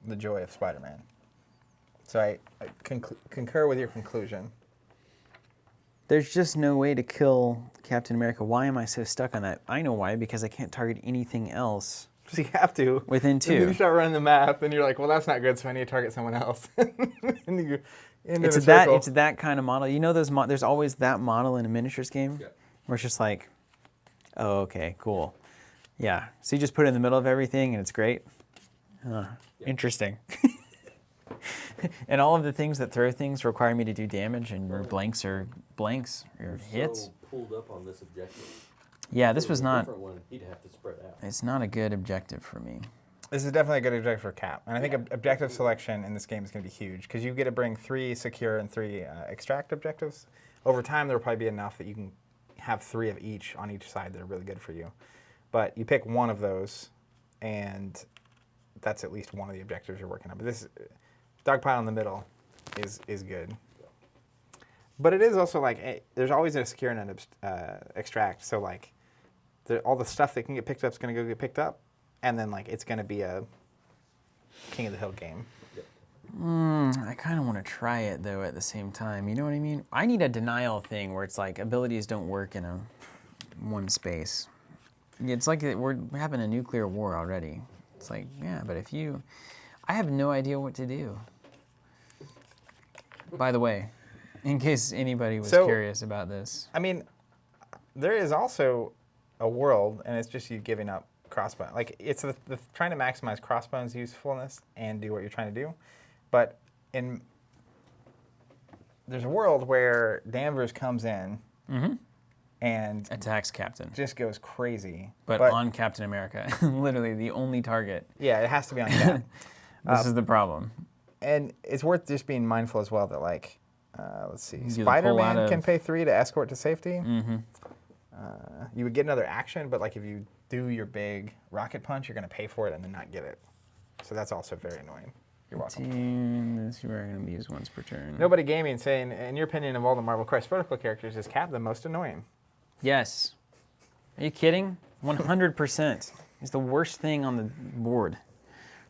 The joy of Spider-Man. So I concur with your conclusion. There's just no way to kill Captain America. Why am I so stuck on that? I know why, because I can't target anything else. So you have to. Within And then 2. you start running the math, and you're like, well, that's not good, so I need to target someone else. And you go into It's the circle. it's that kind of model. You know, there's always that model in a miniatures game where it's just like, oh, okay, cool. Yeah. So you just put it in the middle of everything, and it's great. Interesting. And all of the things that throw things require me to do damage, and your blanks or hits. So pulled up on this objective. Yeah, this If it was a not. different one, he'd have to spread out. It's not a good objective for me. This is definitely a good objective for Cap. And I think objective selection in this game is going to be huge, because you get to bring 3 secure and 3 extract objectives. Over time, there will probably be enough that you can have 3 of each on each side that are really good for you. But you pick one of those, and that's at least one of the objectives you're working on. But this dogpile in the middle is good. But it is also like, there's always a secure and an extract. So like, all the stuff that can get picked up is going to go get picked up. And then like, it's going to be a King of the Hill game. I kind of want to try it though at the same time. You know what I mean? I need a denial thing where it's like abilities don't work in one space. It's like we're having a nuclear war already. It's like, yeah, but I have no idea what to do. By the way, in case anybody was curious about this. I mean, there is also a world, and it's just you giving up Crossbones. Like, it's the trying to maximize Crossbones' usefulness and do what you're trying to do. But there's a world where Danvers comes in and attacks Captain. just goes crazy. But on Captain America, literally the only target. Yeah, it has to be on Cap. This is the problem. And it's worth just being mindful as well that, like, let's see, Do the Spider-Man pull out can of- pay 3 to escort to safety. Mm-hmm. You would get another action, but like if you do your big rocket punch, you're going to pay for it and then not get it. So that's also very annoying. You're welcome. This you are going to be used once per turn. Nobody Gaming saying, in your opinion of all the Marvel Crisis Protocol characters, is Cap the most annoying? Yes. Are you kidding? 100%. He's the worst thing on the board.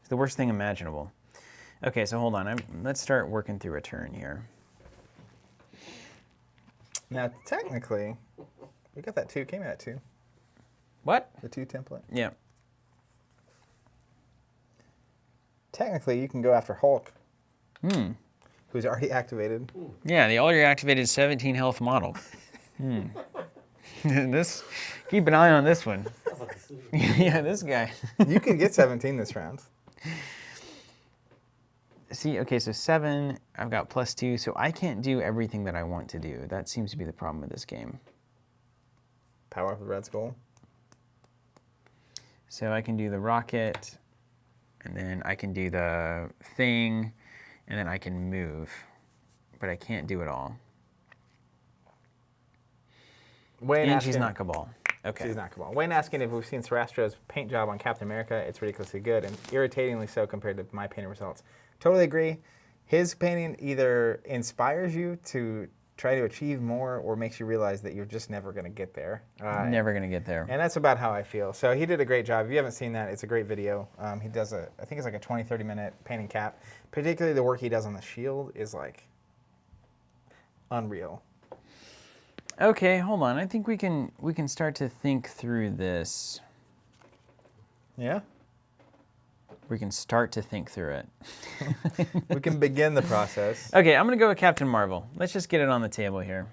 He's the worst thing imaginable. Okay, so hold on. Let's start working through a turn here. Now, technically, we got that 2. Came in at 2. What? The 2 template. Yeah. Technically, you can go after Hulk, who's already activated. Yeah, the already activated 17 health model. Keep an eye on this one. Yeah, this guy. You could get 17 this round. See, okay, so 7, I've got +2, so I can't do everything that I want to do. That seems to be the problem with this game. Power of the Red Skull. So I can do the rocket, and then I can do the thing, and then I can move. But I can't do it all. Wayne And asking, she's not Cabal. Okay. She's not Cabal. Wayne asking if we've seen Sarastro's paint job on Captain America. It's ridiculously good and irritatingly so compared to my painting results. Totally agree. His painting either inspires you to try to achieve more or makes you realize that you're just never going to get there. Never going to get there. And that's about how I feel. So he did a great job. If you haven't seen that, it's a great video. He does I think it's like a 20, 30 minute painting Cap. Particularly the work he does on the shield is like unreal. Okay, hold on. I think we can start to think through this. Yeah? We can start to think through it. We can begin the process. Okay, I'm going to go with Captain Marvel. Let's just get it on the table here.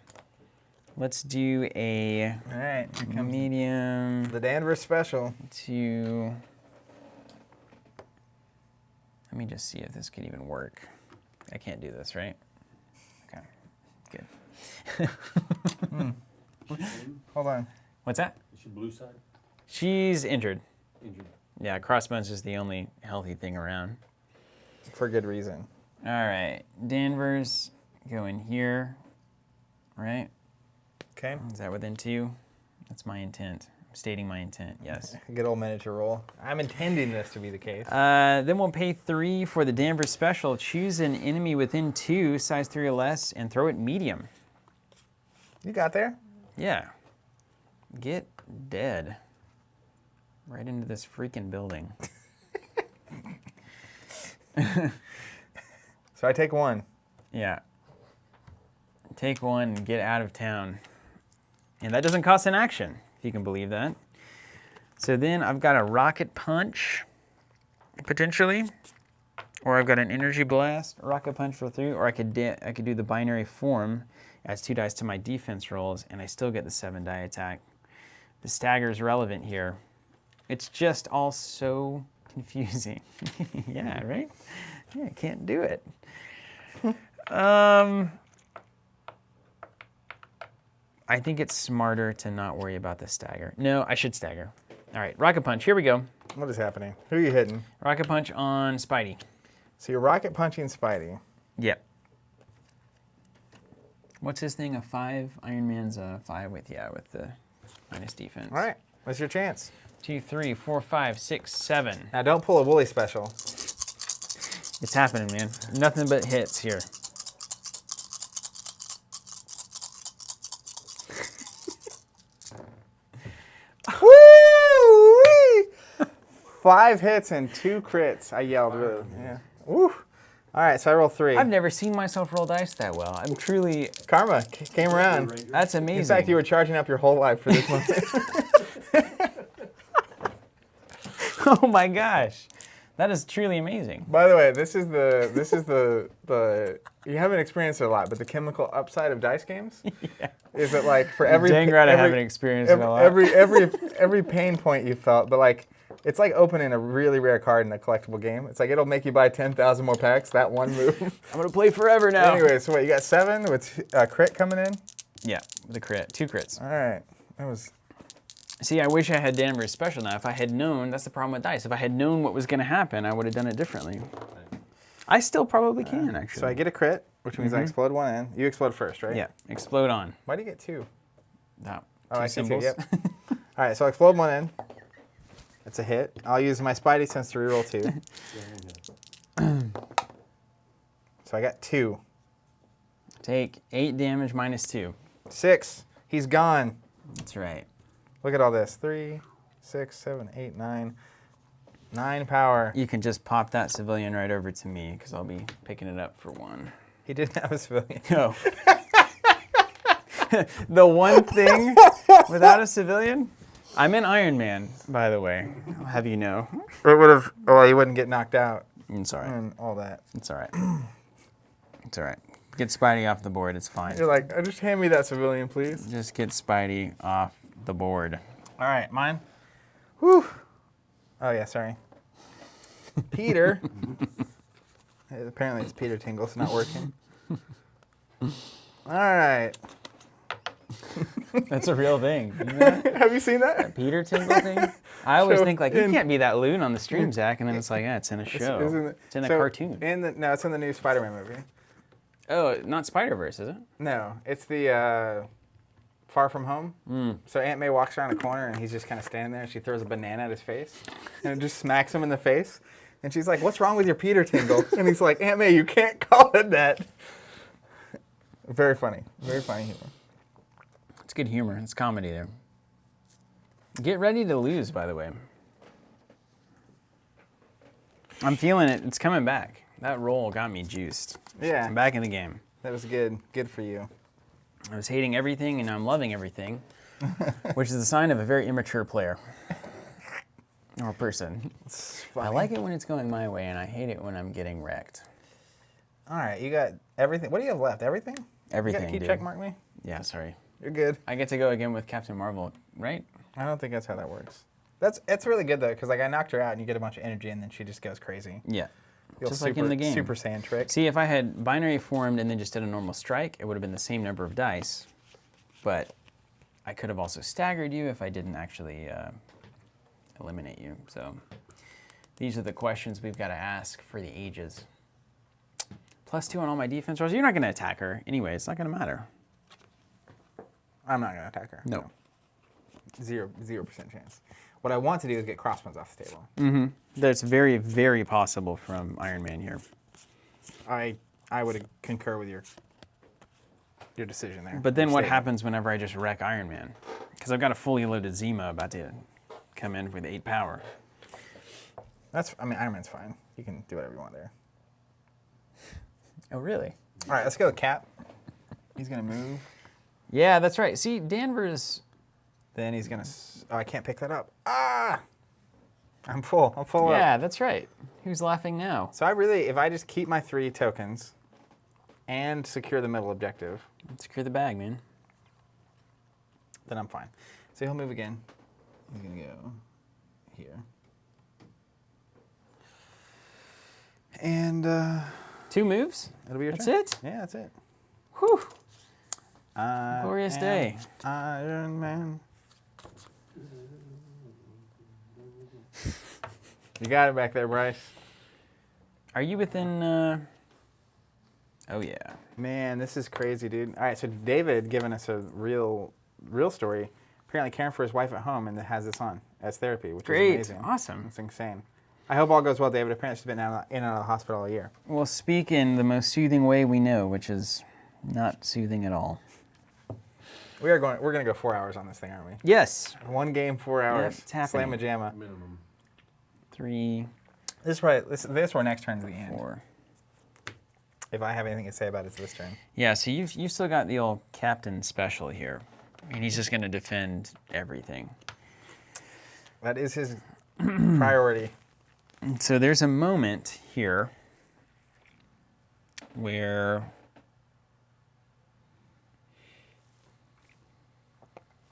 Let's do a All right, here comes medium the Danvers special. to... Let me just see if this could even work. I can't do this, right? Okay, good. Hold on. What's that? Is she blue side? She's injured. Injured. Yeah, Crossbones is the only healthy thing around. For good reason. All right, Danvers, go in here, right? Okay. Is that within 2? That's my intent. I'm stating my intent, yes. Good old miniature roll. I'm intending this to be the case. Then we'll pay 3 for the Danvers special. Choose an enemy within 2, size 3 or less, and throw it medium. You got there? Yeah. Get dead. Right into this freaking building. So I take 1. Yeah. Take 1 and get out of town. And that doesn't cost an action, if you can believe that. So then I've got a rocket punch, potentially. Or I've got an energy blast, rocket punch for 3, or I could do the binary form, adds 2 dice to my defense rolls, and I still get the 7 die attack. The stagger is relevant here. It's just all so confusing. Yeah, right? Yeah, I can't do it. I think it's smarter to not worry about the stagger. No, I should stagger. All right, rocket punch, here we go. What is happening? Who are you hitting? Rocket punch on Spidey. So you're rocket punching Spidey. Yep. What's his thing, a 5? Iron Man's a 5 with the minus defense. All right. What's your chance? 2, 3, 4, 5, 6, 7. Now don't pull a Wooly special. It's happening, man. Nothing but hits here. Woo! 5 hits and 2 crits. I yelled really. Yeah. Woo! All right, so I roll 3. I've never seen myself roll dice that well. I'm truly. Karma came around. That's amazing. In fact, you were charging up your whole life for this moment. Oh my gosh, that is truly amazing. By the way, this is the you haven't experienced it a lot, but the chemical upside of dice games is that like for every Dang right, I haven't experienced it a lot. every pain point you felt, but like it's like opening a really rare card in a collectible game. It's like it'll make you buy 10,000 more packs. That one move. I'm gonna play forever now. Anyway, so what you got 7 with a crit coming in? Yeah, the crit, 2 crits. All right, that was. See, I wish I had Danvers special now. If I had known, that's the problem with dice. If I had known what was going to happen, I would have done it differently. I still probably can, actually. So I get a crit, which means I explode 1 in. You explode first, right? Yeah, explode on. Why do you get 2? That, Oh, two I see 2, symbols. yep. All right, so I explode 1 in. It's a hit. I'll use my Spidey sense to reroll 2. So I got 2. Take 8 damage minus 2. 6. He's gone. That's right. Look at all this. 3, 6, 7, 8, 9. 9 power. You can just pop that civilian right over to me, because I'll be picking it up for 1. He didn't have a civilian. No. The one thing without a civilian? I'm an Iron Man, by the way. I'll have you know. It would have. Oh, he wouldn't get knocked out It's all right. and all that. It's all right. It's all right. Get Spidey off the board. It's fine. You're like, just hand me that civilian, please. Just get Spidey off the board. All right, mine. Whew. Oh yeah, sorry. Peter. Apparently it's Peter Tingle. It's not working. All right. That's a real thing. You know that? Have you seen that? Peter Tingle thing? I always So think like, you in- can't be that loon on the stream, Zach. And then it's like, yeah, it's in a show. It's in a cartoon. No, it's in the new Spider-Man movie. Oh, not Spider-Verse, is it? No, it's the Far From Home. So Aunt May walks around a corner and he's just kind of standing there. And she throws a banana at his face and it just smacks him in the face. And she's like, "What's wrong with your Peter Tingle?" And he's like, "Aunt May, you can't call it that." Very funny. Very funny humor. It's good humor. It's comedy there. Get ready to lose, by the way. I'm feeling it. It's coming back. That roll got me juiced. Yeah, I'm back in the game. that was good. Good for you. I was hating everything, and now I'm loving everything, which is a sign of a very immature player or person. It's I funny. like it when it's going my way, and I hate it when I'm getting wrecked. All right, you got everything. What do you have left? Everything? Everything, Can you dude. check mark me? Yeah, sorry. You're good. I get to go again with Captain Marvel, right? I don't think that's how that works. It's really good though, because like I knocked her out and you get a bunch of energy and then she just goes crazy. Yeah. You'll Just like in the game. Super Saiyan trick. See, if I had binary formed and then just did a normal strike, it would have been the same number of dice. But I could have also staggered you if I didn't actually eliminate you. So these are the questions we've got to ask for the ages. +2 on all my defense rolls. You're not going to attack her anyway. It's not going to matter. I'm not gonna attack her. No. 0% chance. What I want to do is get Crossbones off the table. That's very, very possible from Iron Man here. I would concur with your decision there. But then Your what statement. happens whenever I just wreck Iron Man? Because I've got a fully loaded Zima about to come in with 8 power. Iron Man's fine. You can do whatever you want there. Oh, really? All right, let's go with Cap. He's gonna move. Yeah, that's right. See, Danvers... Then he's gonna. Oh, I can't pick that up. Ah! I'm full. I'm full up. Yeah, that's right. Who's laughing now? So if I just keep my 3 tokens and secure the middle objective, Secure the bag, man. then I'm fine. So he'll move again. He's gonna go here. And 2 moves? it'll be your That's turn. it? Yeah, that's it. Whew. I Glorious am day. Iron Man. You got it back there, Bryce. Are you within... Oh, yeah. Man, this is crazy, dude. All right, so David giving us a real story. Apparently caring for his wife at home and has this on as therapy, which Great. is amazing. Awesome. It's insane. I hope all goes well, David. Apparently she's been in and out of the hospital all year. We'll speak in the most soothing way we know, which is not soothing at all. We're gonna go 4 hours on this thing, aren't we? Yes. 1 game, 4 hours. it's happening. Slamma jamma. Minimum. 3, This is where next turn's the end. 4. If I have anything to say about it, it's this turn. Yeah, so you've still got the old captain special here. And he's just going to defend everything. That is his priority. So there's a moment here where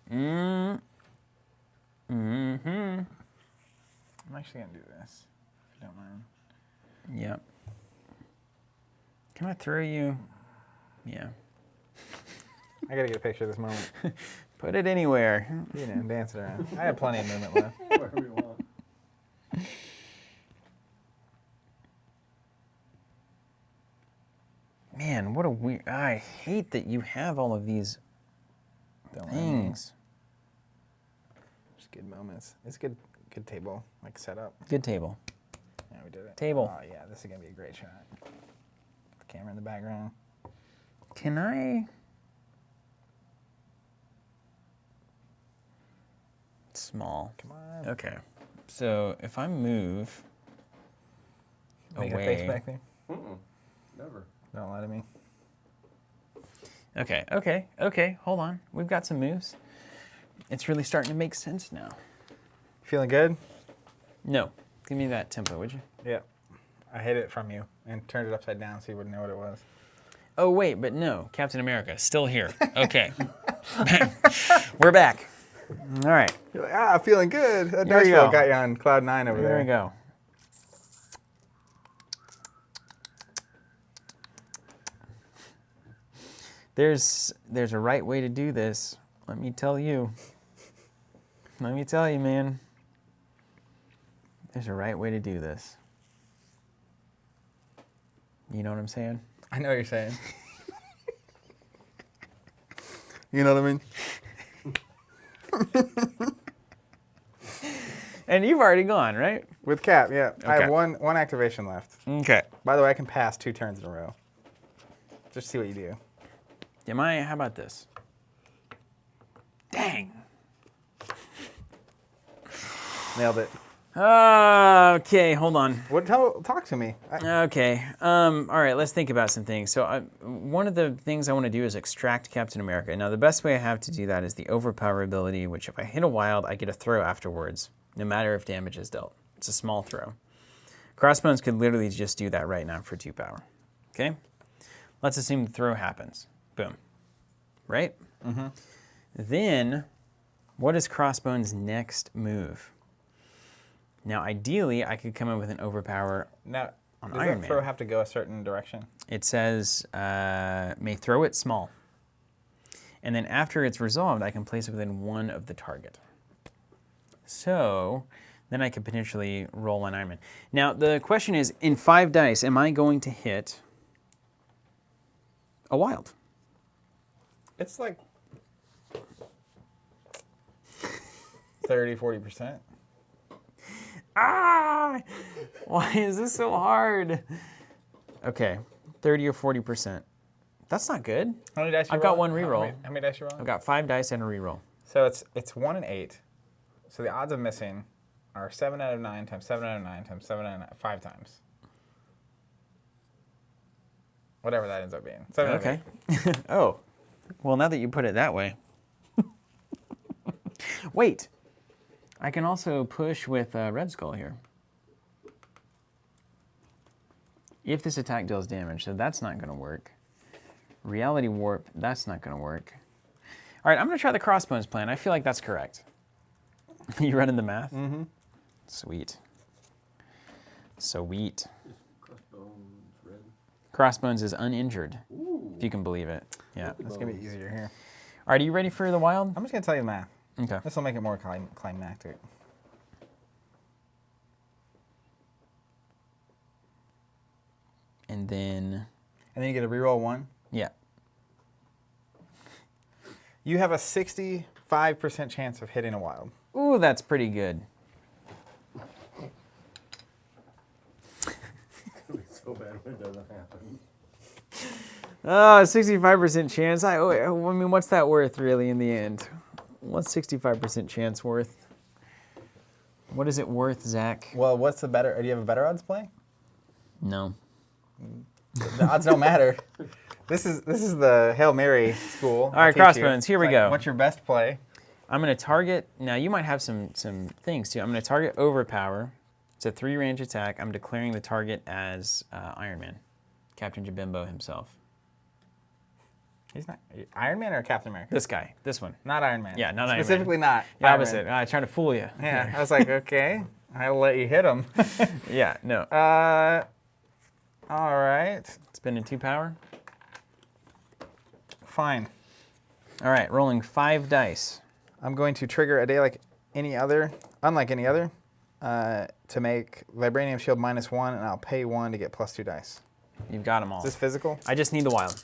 I'm actually going to do this, if you don't mind. Yep. Can I throw you? Yeah. I got to get a picture of this moment. Put it anywhere. You know, dance it around. I have plenty of movement left. Wherever you want. Man, what a weird... I hate that you have all of these Don't let me. things. Just good moments. It's good table, like setup. Good table. Yeah, we did it. Table. Oh, yeah, this is going to be a great shot. The camera in the background. Can I... Small. Come on. Okay. So if I move Make a away... face back there. Never. Don't lie to me. Okay. Hold on. We've got some moves. It's really starting to make sense now. Feeling good? No. Give me that tempo, would you? Yeah. I hid it from you and turned it upside down so you wouldn't know what it was. Oh, wait, but no. Captain America, still here. Okay. We're back. All right. You're like, feeling good. That There dice you roll go. got you on cloud 9 over There there. we go. There's a right way to do this. Let me tell you. Let me tell you, man. There's a right way to do this. You know what I'm saying? I know what you're saying. You know what I mean? And you've already gone, right? With Cap, yeah. I Okay. have one activation left. Okay. By the way, I can pass 2 turns in a row. Just see what you do. How about this? Dang. Nailed it. Okay, hold on. Talk to me. Okay. All right, let's think about some things. So one of the things I want to do is extract Captain America. Now, the best way I have to do that is the overpower ability, which if I hit a wild, I get a throw afterwards, no matter if damage is dealt. It's a small throw. Crossbones could literally just do that right now for 2 power. Okay? Let's assume the throw happens. Boom. Right? Mm-hmm. Then, what is Crossbones' next move? Now, ideally, I could come in with an overpower. Now, On does Iron that throw Man. have to go a certain direction? It says, may throw it small. And then after it's resolved, I can place it within 1 of the target. So, then I could potentially roll an Iron Man. Now, the question is, in 5 dice, am I going to hit a wild? It's like 30-40%. Ah! Why is this so hard? Okay, 30 or 40%. That's not good. How many dice you I've got roll? one reroll. How many dice you roll? I've got 5 dice and a reroll. So it's 1 and 8. So the odds of missing are 7 out of 9 times 7 out of 9 times 7 out of 9, 5 times. Whatever that ends up being. 7 out of Okay. 8. Oh, well, now that you put it that way. Wait, I can also push with Red Skull here. If this attack deals damage, so that's not going to work. Reality Warp, that's not going to work. All right, I'm going to try the Crossbones plan. I feel like that's correct. You running the math? Mm-hmm. Sweet. Sweet. Crossbones, red. Crossbones is uninjured, Ooh. if you can believe it. Yeah. That's going to be easier here. All right, are you ready for the wild? I'm just going to tell you the math. Okay. This will make it more climactic. And then, And then you get a reroll 1. yeah. You have a 65% chance of hitting a wild. Ooh, that's pretty good. It's gonna be so bad when it doesn't happen. 65% chance. I mean, what's that worth really in the end? What's 65% chance worth? What is it worth, Zach? Well, what's the better? Do you have a better odds play? No. The odds don't matter. This is the Hail Mary school. All right, Crossbones, here we go. What's your best play? I'm going to target, now you might have some things too. I'm going to target Overpower. It's a 3-range attack. I'm declaring the target as Iron Man, Captain Jabimbo himself. He's not Iron Man or Captain America? This guy, this one. Not Iron Man. Yeah, not Iron Man. Specifically not. The Iron opposite. Man. I tried to fool you. Yeah, I was like, okay, I'll let you hit him. Yeah, no. All right. Spending 2 power. Fine. All right, rolling 5 dice. I'm going to trigger a day like any other, unlike any other, to make Vibranium Shield -1, and I'll pay 1 to get +2 dice. You've got them all. Is this physical? I just need the wild.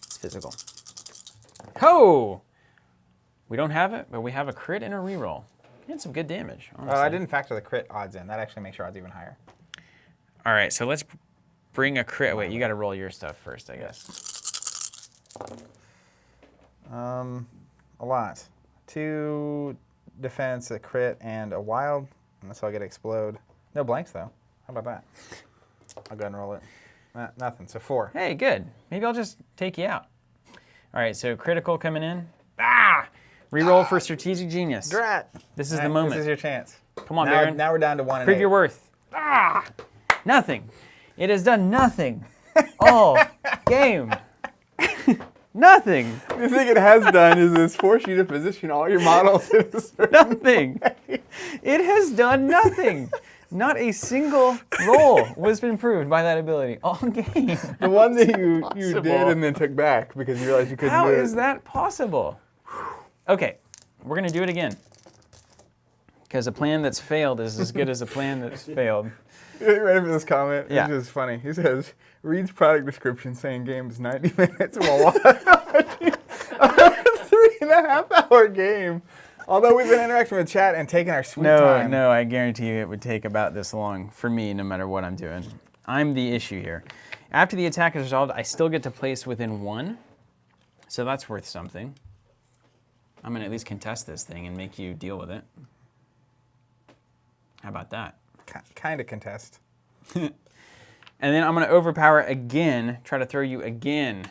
It's physical. Ho! We don't have it, but we have a crit and a reroll. And some good damage, honestly. I didn't factor the crit odds in. That actually makes your odds even higher. All right, so let's bring a crit. Wait, you got to roll your stuff first, I guess. A lot. 2 defense, a crit, and a wild. And so I'll get explode. No blanks, though. How about that? I'll go ahead and roll it. Nothing, so 4. Hey, good. Maybe I'll just take you out. All right, so critical coming in. Ah! Reroll for Strategic Genius. Drat! This is the moment. This is your chance. Come on, now, Baron. Now we're down to 1 and Prove 8. your worth. Ah! Nothing. It has done nothing. All game. Nothing. The thing it has done is it's forced you to position all your models in a certain Nothing. It has done nothing. Not a single roll was improved by that ability all game. The one that you Possible. did and then took back because you realized you couldn't How do it. is that possible? Okay, we're going to do it again. Because a plan that's failed is as good as a plan that's failed. You ready for this comment? Yeah. It's just funny. He says, reads product description saying game is 90 minutes while watching a 3.5-hour game. Although we've been interacting with chat and taking our sweet time. No, I guarantee you it would take about this long for me, no matter what I'm doing. I'm the issue here. After the attack is resolved, I still get to place within 1. So that's worth something. I'm going to at least contest this thing and make you deal with it. How about that? Kind of contest. And then I'm going to overpower again, try to throw you again.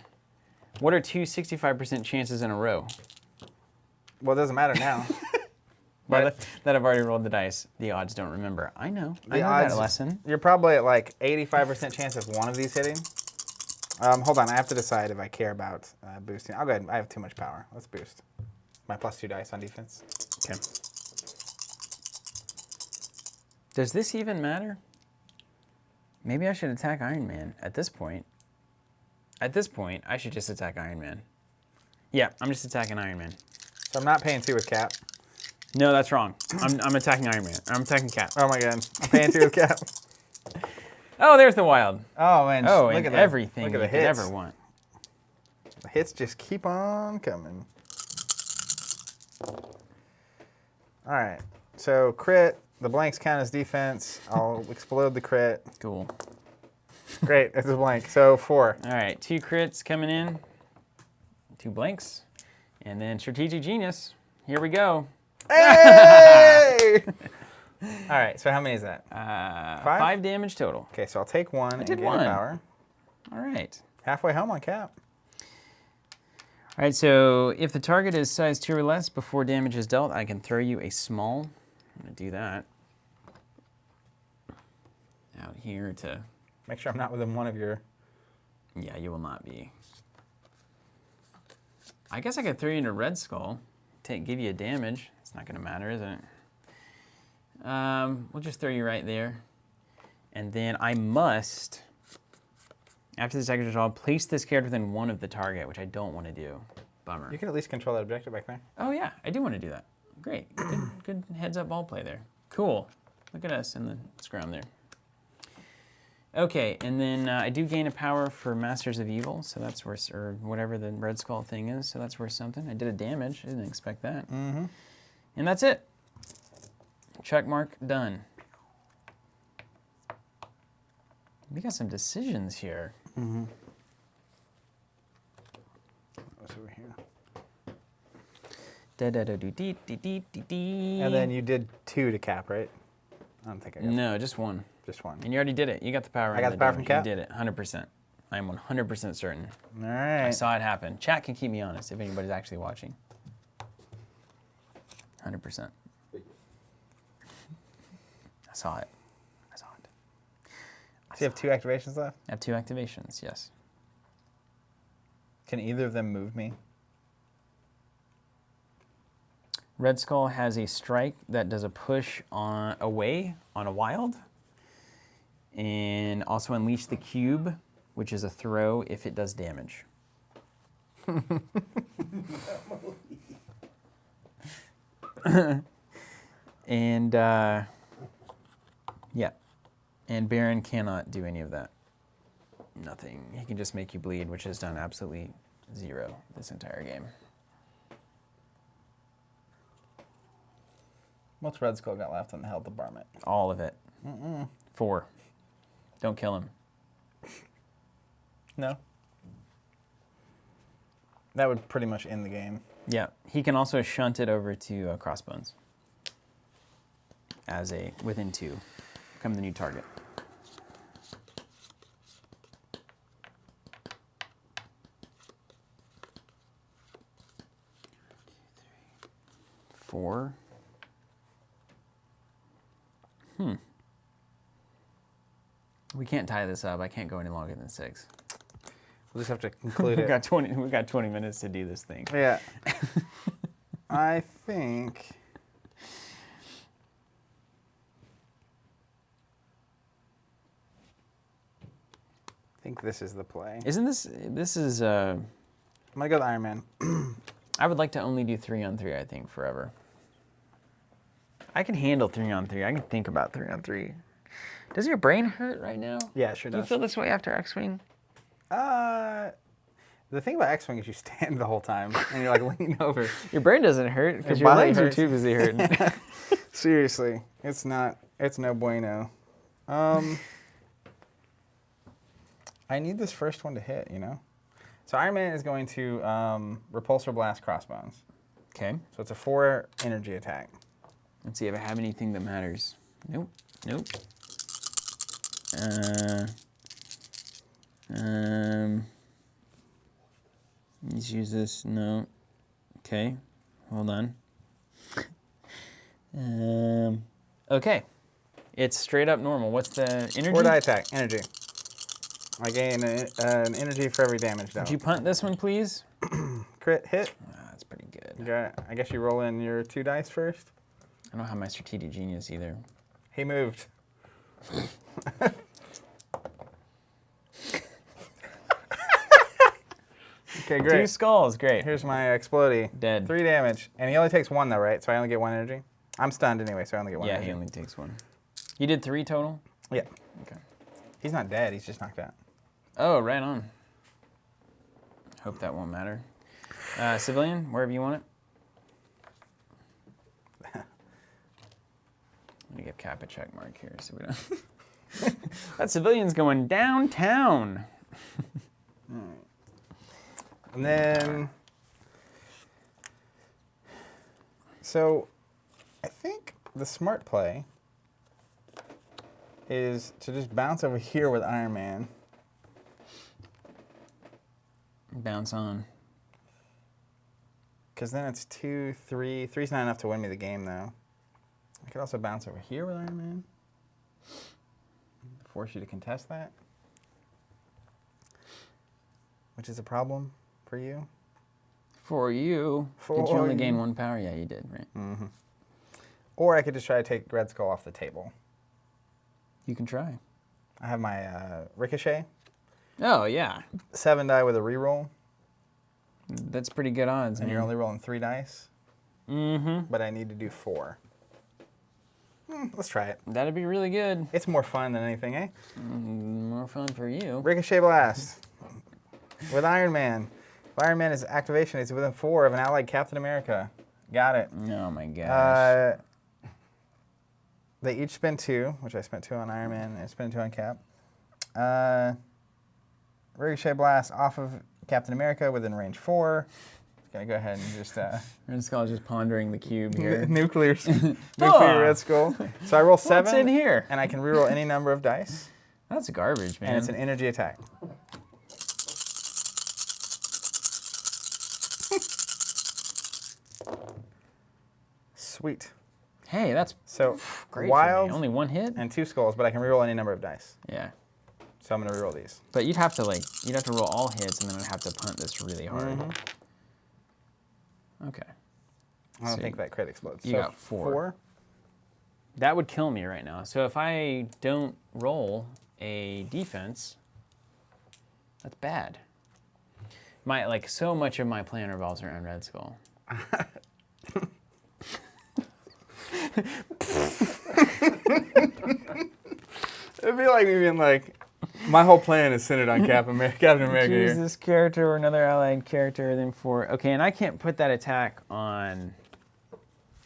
What are 2 65% chances in a row? Well, it doesn't matter now. Well, that I've already rolled the dice. The odds don't remember. I know. I know that lesson. You're probably at like 85% chance of one of these hitting. Hold on, I have to decide if I care about boosting. I'll go ahead. I have too much power. Let's boost. My +2 dice on defense. Okay. Does this even matter? Maybe I should attack Iron Man at this point. At this point, I should just attack Iron Man. Yeah, I'm just attacking Iron Man. So I'm not paying 2 with Cap. No, that's wrong. I'm attacking Iron Man. I'm attacking Cap. Oh my god. I'm paying 2 with Cap. Oh, there's the wild. Oh man. Oh, look and at everything look you at the could hits. ever want. The hits just keep on coming. All right. So crit. The blanks count as defense. I'll explode the crit. Cool. Great. It's a blank. So 4. All right, 2 crits coming in. 2 blanks. And then Strategic Genius. Here we go. Hey! All right. So how many is that? 5 damage total. Okay. So I'll take 1 and did gain 1. power. All right. Halfway home on Cap. All right, so if the target is size 2 or less before damage is dealt, I can throw you a small. I'm going to do that. Out here to... Make sure I'm not within 1 of your... Yeah, you will not be. I guess I could throw you into Red Skull. Give you a damage. It's not going to matter, is it? We'll just throw you right there. And then I must, after the attack is resolved, place this character within 1 of the target, which I don't want to do. Bummer. You can at least control that objective back there. Oh yeah, I do want to do that. Great. Good heads-up ball play there. Cool. Look at us in the scrum there. Okay, and then I do gain a power for Masters of Evil, so that's worth, or whatever the Red Skull thing is, so that's worth something. I did a damage. I didn't expect that. Mm-hmm. And that's it. Check mark, done. We got some decisions here. Mm-hmm. What's over here? Da-da-da-do-dee-dee-dee-dee-dee. And then you did 2 to Cap, right? I don't think I got No, just 1. Just one. And you already did it. You got the power. I got the power from Cap? You did it, 100%. I am 100% certain. All I right. saw it happen. Chat can keep me honest if anybody's actually watching. 100%. I saw it. Do you have 2 activations left? I have 2 activations, yes. Can either of them move me? Red Skull has a strike that does a push away on a wild. And also Unleash the Cube, which is a throw if it does damage. And, yeah. And Baron cannot do any of that. Nothing. He can just make you bleed, which has done absolutely 0 this entire game. What's Red Skull got left on the health department? All of it. 4. Don't kill him. No. That would pretty much end the game. Yeah. He can also shunt it over to Crossbones. As a within 2. Become the new target. Four. We can't tie this up. I can't go any longer than 6. We'll just have to conclude We it. got 20 minutes to do this thing. Yeah. I think... this is the play. Isn't this is I'm gonna go with Iron Man. I would like to only do 3-on-3, I think, forever. I can handle 3-on-3. I can think about 3-on-3. Does your brain hurt right now? Yeah, it sure Do you does. feel this way after X-Wing? The thing about X-Wing is you stand the whole time and you're like leaning over. Your brain doesn't hurt because Your your body legs are hurts. too busy hurting. Seriously, it's no bueno. I need this first one to hit, you know? So Iron Man is going to Repulsor Blast Crossbones. Okay. So it's a 4 energy attack. Let's see if I have anything that matters. Nope. Nope. Let's use this. No. Okay. Hold on. Okay. It's straight up normal. What's the energy? 4 die attack, energy. I gain an energy for every damage Would dealt. you punt this one, please? Crit hit. That's pretty good. I guess you roll in your 2 dice first. I don't have my strategic genius either. He moved. Okay, great. 2 skulls, great. Here's my explodey. Dead. 3 damage. And he only takes 1 though, right? So I only get 1 energy? I'm stunned anyway, so I only get 1 Yeah, energy. he only takes 1. You did 3 total? Yeah. Okay. He's not dead, he's just knocked out. Oh, right on. Hope that won't matter. Civilian, wherever you want it. Let me give Cap a check mark here so we don't... That civilian's going downtown. And then... So, I think the smart play is to just bounce over here with Iron Man. Bounce on. Because then it's 2, 3. 3's not enough to win me the game, though. I could also bounce over here with Iron Man. Force you to contest that. Which is a problem for you. For you. Did you only gain 1 power? Yeah, you did, right? Mm-hmm. Or I could just try to take Red Skull off the table. You can try. I have my Ricochet. Oh, yeah. 7 die with a reroll. That's pretty good odds, And man. you're only rolling 3 dice. Mm-hmm. But I need to do 4. Let's try it. That'd be really good. It's more fun than anything, eh? More fun for you. Ricochet Blast. With Iron Man. If Iron Man is activation, it's within 4 of an allied Captain America. Got it. Oh, my gosh. They each spend 2, which I spent 2 on Iron Man and I spent 2 on Cap. Ricochet Blast off of Captain America within range 4. Gonna go ahead and just Red Skull is just pondering the cube here. nuclear Oh. Red Skull. So I roll 7. What's in here? And I can reroll any number of dice. That's garbage, man. And it's an energy attack. Sweet. Hey, that's So great wild for me. Only one hit? and 2 skulls, but I can reroll any number of dice. Yeah. So I'm gonna reroll these. But you'd have to roll all hits and then I'd have to punt this really hard. Okay. I don't So think that crit explodes. you So got 4. That would kill me right now. So if I don't roll a defense, that's bad. So much of my plan revolves around Red Skull. It'd be like me being like, my whole plan is centered on Captain America Choose here. this character or another allied character, then 4. Okay, and I can't put that attack on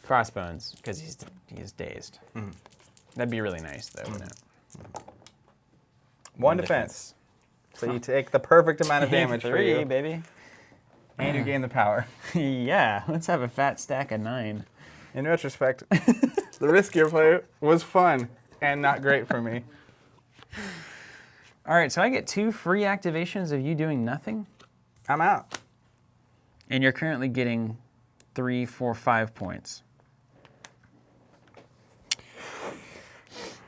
Crossbones because he's dazed. That'd be really nice, though, wouldn't it? One defense. So you take the perfect amount of damage for 3, you, baby. and you gain the power. Yeah, let's have a fat stack of 9. In retrospect, the riskier play was fun and not great for me. All right, so I get 2 free activations of you doing nothing, I'm out. and you're currently getting 3, 4, 5 points.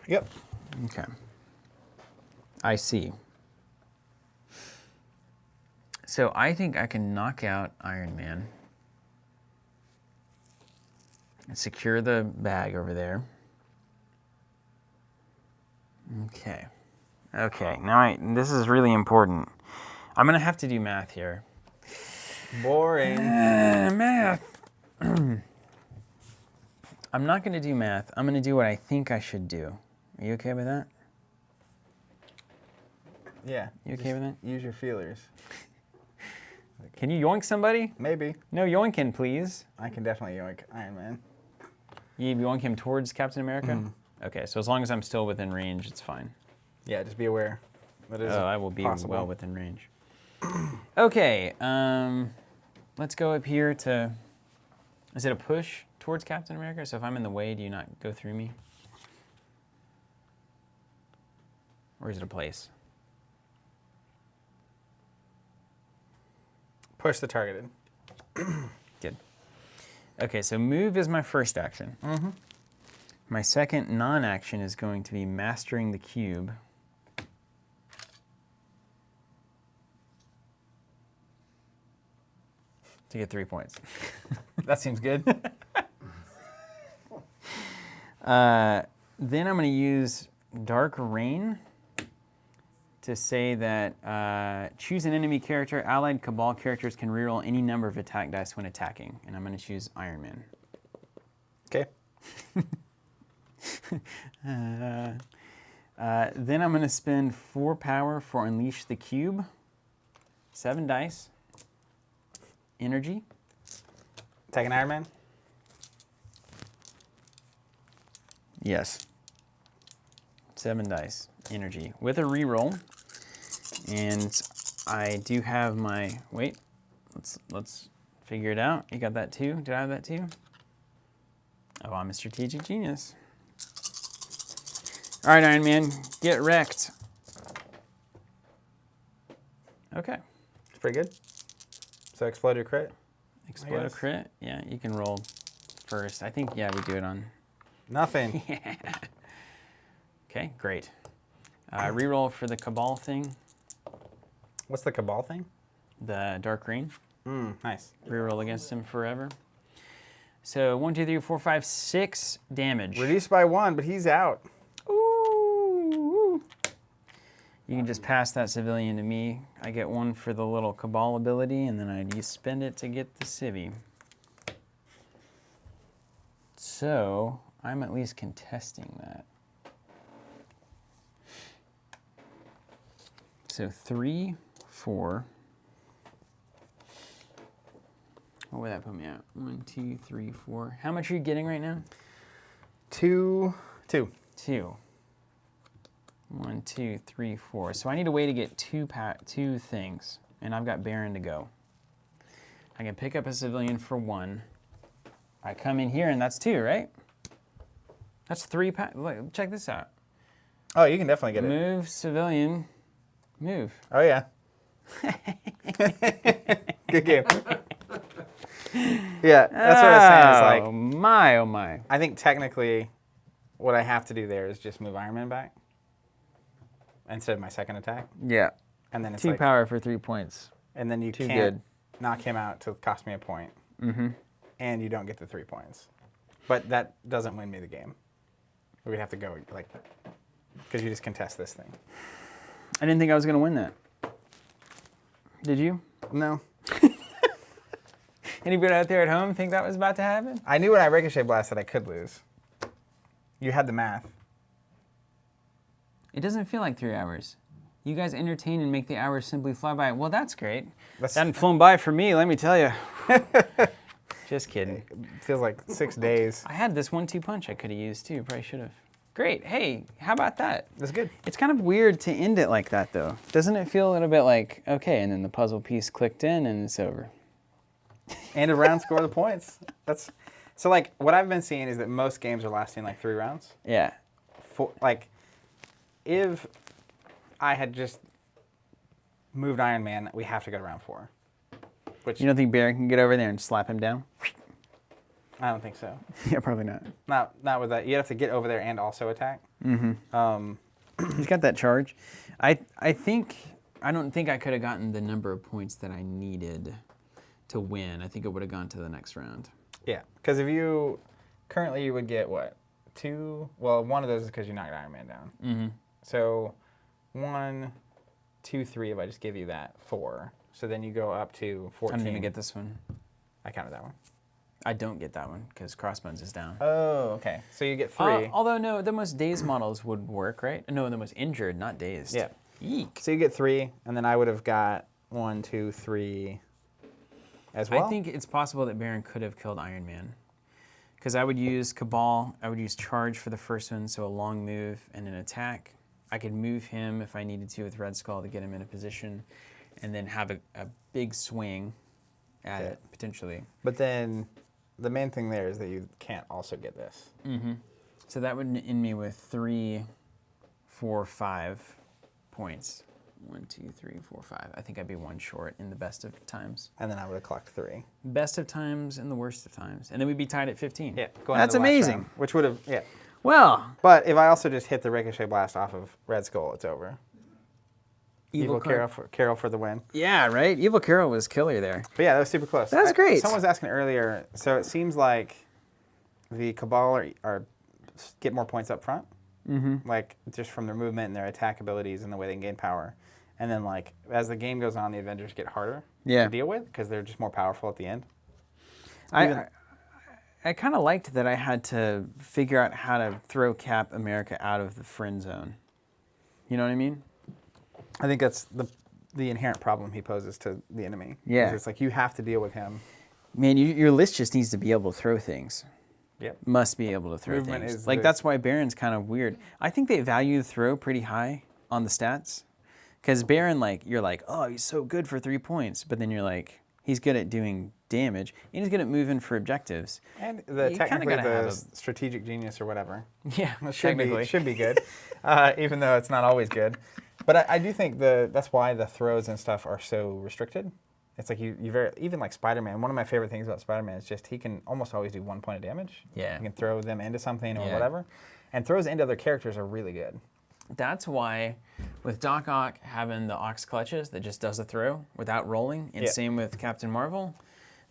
Yep. Okay. I see. So I think I can knock out Iron Man and secure the bag over there. Okay. Okay, now this is really important. I'm gonna have to do math here. Boring. Math. I'm not gonna do math. I'm gonna do what I think I should do. Are you okay with that? Yeah. You okay just with that? Use your feelers. Can you yoink somebody? Maybe. No yoinking, please. I can definitely yoink Iron Man. You yoink him towards Captain America? Okay, so as long as I'm still within range, it's fine. Yeah, just be aware. That is I will be possible. well within range. Okay, let's go up here to... Is it a push towards Captain America? So if I'm in the way, do you not go through me? Or is it a place? Push the targeted. Good. Okay, so move is my first action. My second non-action is going to be mastering the cube. To get 3 points. That seems good. Then I'm going to use Dark Rain to say that choose an enemy character. Allied Cabal characters can reroll any number of attack dice when attacking. And I'm going to choose Iron Man. Okay. Then I'm going to spend 4 power for Unleash the Cube. 7 dice. Energy. Take an Iron Man. Yes. 7 dice. Energy. With a reroll. And I do have my... Wait. Let's figure it out. You got that too? Did I have that too? Oh, I'm a strategic genius. All right, Iron Man. Get wrecked. Okay. It's pretty good. So explode your crit. Explode a guess. crit. Yeah, you can roll first. I think, yeah, we do it on... Nothing. Okay, great. Reroll for the Cabal thing. What's the Cabal thing? The Dark Green. Nice. Reroll against him forever. So 1, 2, 3, 4, 5, 6 damage. Reduced by 1, but he's out. Ooh. You can just pass that civilian to me. I get 1 for the little Cabal ability, and then I spend it to get the civvy. So I'm at least contesting that. So 3, 4. What would that put me at? 1, 2, 3, 4. How much are you getting right now? 2. 2. 1, 2, 3, 4. So I need a way to get two things, and I've got Baron to go. I can pick up a civilian for 1. I come in here and that's 2, right? That's 3 Look, check this out. Oh, you can definitely get it. Move, civilian, move. Oh, yeah. Good game. Yeah, that's what I was saying. Is like, Oh my, oh my. I think technically what I have to do there is just move Iron Man back instead of my second attack. Yeah. And then it's 2 like, power for 3 points. and then you Too can't good. knock him out to cost me a point. Mm-hmm. And you don't get the 3 points. But that doesn't win me the game. We'd have to go like, because you just contest this thing. I didn't think I was going to win that. Did you? No. Anybody out there at home think that was about to happen? I knew when I ricochet blasted I could lose. You had the math. It doesn't feel like 3 hours. You guys entertain and make the hours simply fly by. Well, that's great. That's, That hadn't flown by for me, let me tell you. Just kidding. it feels like 6 days. I had this 1-2 punch I could have used too. Probably should have. Great. Hey, how about that? That's good. It's kind of weird to end it like that, though. Doesn't it feel a little bit like, okay, and then the puzzle piece clicked in and it's over? And a round score the points. That's so like what I've been seeing is that most games are lasting like 3 rounds. Yeah. Like if I had just moved Iron Man, we have to go to round 4. Which You don't think Baron can get over there and slap him down? I don't think so. Yeah, probably not. Not with that. You have to get over there and also attack. He's got that charge. I don't think I could have gotten the number of points that I needed to win. I think it would have gone to the next round. Yeah, because if you currently you would get what 2? Well, one of those is because you knocked Iron Man down. Mm-hmm. So 1, 2, 3. If I just give you that 4, so then you go up to 14. I didn't even get this one. I counted that one. I don't get that one because Crossbones is down. Oh, okay. So you get 3. Although no, the most dazed models would work, right? No, the most injured, not dazed. Yeah. Eek. So you get 3, and then I would have got 1, 2, 3 as well. I think it's possible that Baron could have killed Iron Man. Because I would use Cabal, I would use Charge for the first one, so a long move and an attack. I could move him if I needed to with Red Skull to get him in a position, and then have a big swing at it, potentially. But then the main thing there is that you can't also get this. Mm-hmm. So that would end me with 3, 4, 5 points. 1, 2, 3, 4, 5. I think I'd be 1 short in the best of times. And then I would have clocked 3. Best of times and the worst of times. And then we'd be tied at 15. Yeah. That's amazing. Which would have, yeah. Well, But if I also just hit the ricochet blast off of Red Skull, it's over. Evil Carol. Carol for the win. Yeah, right? Evil Carol was killer there. But yeah, that was super close. That's great. Someone was asking earlier, so it seems like the Cabal are get more points up front, like just from their movement and their attack abilities and the way they can gain power. And then like as the game goes on, the Avengers get harder to deal with because they're just more powerful at the end. I kind of liked that I had to figure out how to throw Cap America out of the friend zone. You know what I mean? I think that's the inherent problem he poses to the enemy. Yeah. It's like you have to deal with him. Man, your list just needs to be able to throw things. Yep. Must be able to throw Movement things. is Like, the- that's why Baron's kind of weird. I think they value the throw pretty high on the stats. Because Baron, like, you're like, oh, he's so good for 3 points. But then you're like, he's good at doing damage. And he's good at moving for objectives. And You kinda technically gotta have the strategic genius or whatever. Yeah, Should be good, even though it's not always good. But I do think that's why the throws and stuff are so restricted. It's like even like Spider-Man. One of my favorite things about Spider-Man is just he can almost always do 1 point of damage. Yeah. He can throw them into something or Yeah. whatever. And throws into other characters are really good. That's why, with Doc Ock having the Ox clutches that just does a throw without rolling, and same with Captain Marvel,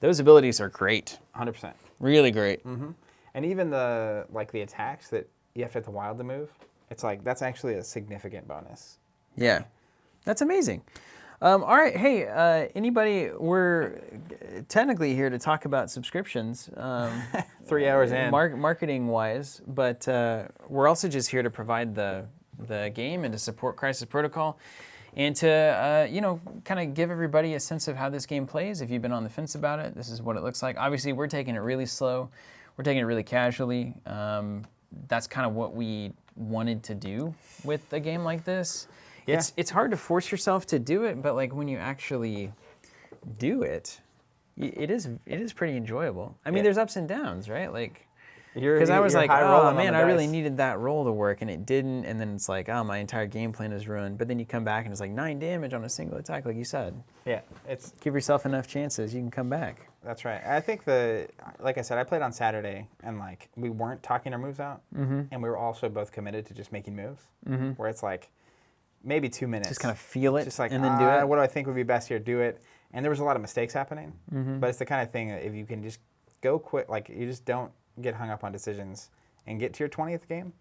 those abilities are great. 100%. Really great. And even the attacks that you have to hit the wild to move, it's like that's actually a significant bonus. Yeah, that's amazing. All right, hey, anybody? We're technically here to talk about subscriptions, 3 hours in. marketing-wise, but we're also just here to provide the game and to support Crisis Protocol, and to kind of give everybody a sense of how this game plays. If you've been on the fence about it, this is what it looks like. Obviously, we're taking it really slow. We're taking it really casually. That's kind of what we wanted to do with a game like this. Yeah. It's hard to force yourself to do it, but like when you actually do it, it is pretty enjoyable. I mean, Yeah. there's ups and downs, right? Like, You're- because I was you're like, high rolling oh on man, the I really dice. needed that roll to work, and it didn't. And then it's like, oh, my entire game plan is ruined. But then you come back and it's like 9 damage on a single attack, like you said. Yeah, it's Give yourself enough chances, you can come back. that's right. I think like I said, I played on Saturday, and like we weren't talking our moves out, and we were also both committed to just making moves. Where it's like maybe 2 minutes, Just kind of feel it just like and then do it. What do I think would be best here? Do it. And there was a lot of mistakes happening, but it's the kind of thing that if you can just go quick, like you just don't get hung up on decisions and get to your 20th game,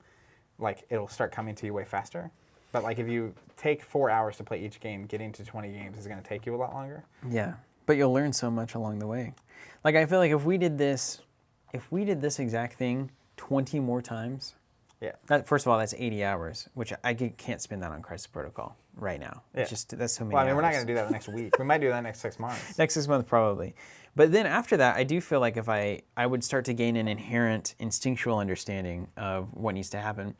like it'll start coming to you way faster. But like if you take 4 hours to play each game, getting to 20 games is going to take you a lot longer. Yeah, but you'll learn so much along the way. Like I feel like if we did this exact thing 20 more times, Yeah. first of all, that's 80 hours, which I can't spend that on Crisis Protocol right now. Yeah. It's just that's so many. Well, I mean, we're not hours. going to do that the next week. We might do that next 6 months. Next 6 months probably. But then after that, I do feel like if I would start to gain an inherent instinctual understanding of what needs to happen.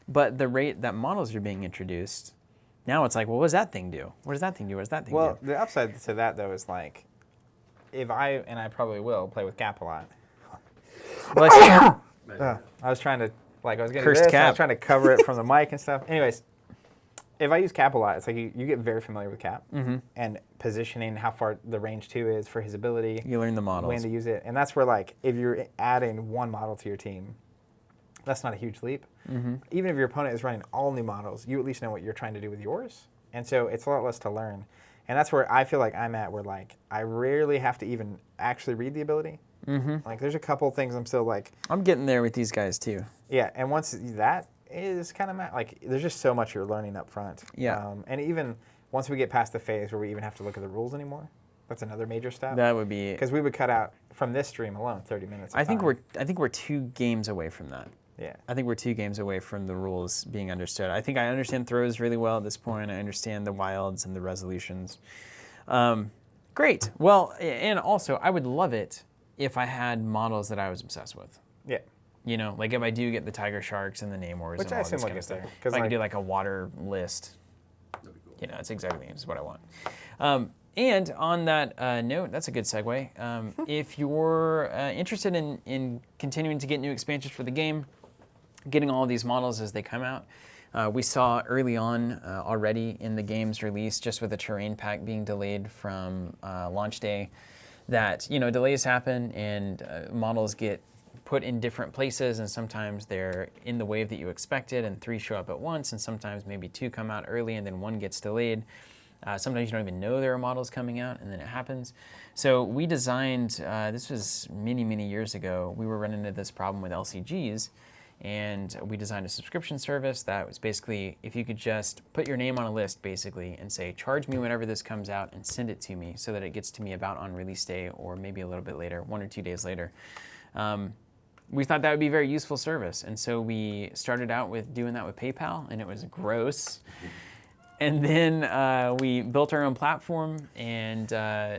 But the rate that models are being introduced, now it's like, well, what does that thing do? What does that thing do? What does that thing Well, do? the upside to that though is like, if I probably will play with Cap a lot. Bless you. I was trying to I was getting Cursed this. And I Cap. was trying to cover it from the mic and stuff. Anyways, if I use Cap a lot, it's like you get very familiar with Cap and positioning, how far the range 2 is for his ability, You learn the models. when to use it, and that's where like if you're adding one model to your team, that's not a huge leap. Even if your opponent is running all new models, you at least know what you're trying to do with yours, and so it's a lot less to learn. And that's where I feel like I'm at, where like I rarely have to even actually read the ability. Like there's a couple things I'm still like, I'm getting there with these guys too. yeah, and once that is kind of like there's just so much you're learning up front. Yeah. And even once we get past the phase where we even have to look at the rules anymore, that's another major step. That would be. Because we would cut out from this stream alone 30 minutes. Of I think time. we're 2 games away from that. Yeah. I think we're 2 games away from the rules being understood. I think I understand throws really well at this point. I understand the wilds and the resolutions. Great. Well, and also I would love it if I had models that I was obsessed with. Yeah. You know, like if I do get the tiger sharks and the Namors Which and I all assume this we'll kind of get stuff. there, If 'cause I could like- do like a water list, That'd be cool. you know, it's exactly what I want. And on that note, that's a good segue. If you're interested in continuing to get new expansions for the game, getting all of these models as they come out, we saw early on already in the game's release, just with the terrain pack being delayed from launch day, that delays happen and models get put in different places, and sometimes they're in the wave that you expected and 3 show up at once, and sometimes maybe 2 come out early and then 1 gets delayed. Sometimes you don't even know there are models coming out, and then it happens. So we designed, this was many years ago, we were running into this problem with LCGs, and we designed a subscription service that was basically, if you could just put your name on a list basically and say, charge me whenever this comes out and send it to me so that it gets to me about on release day or maybe a little bit later, 1 or 2 days later. We thought that would be a very useful service, and so we started out with doing that with PayPal, and it was gross. And then we built our own platform and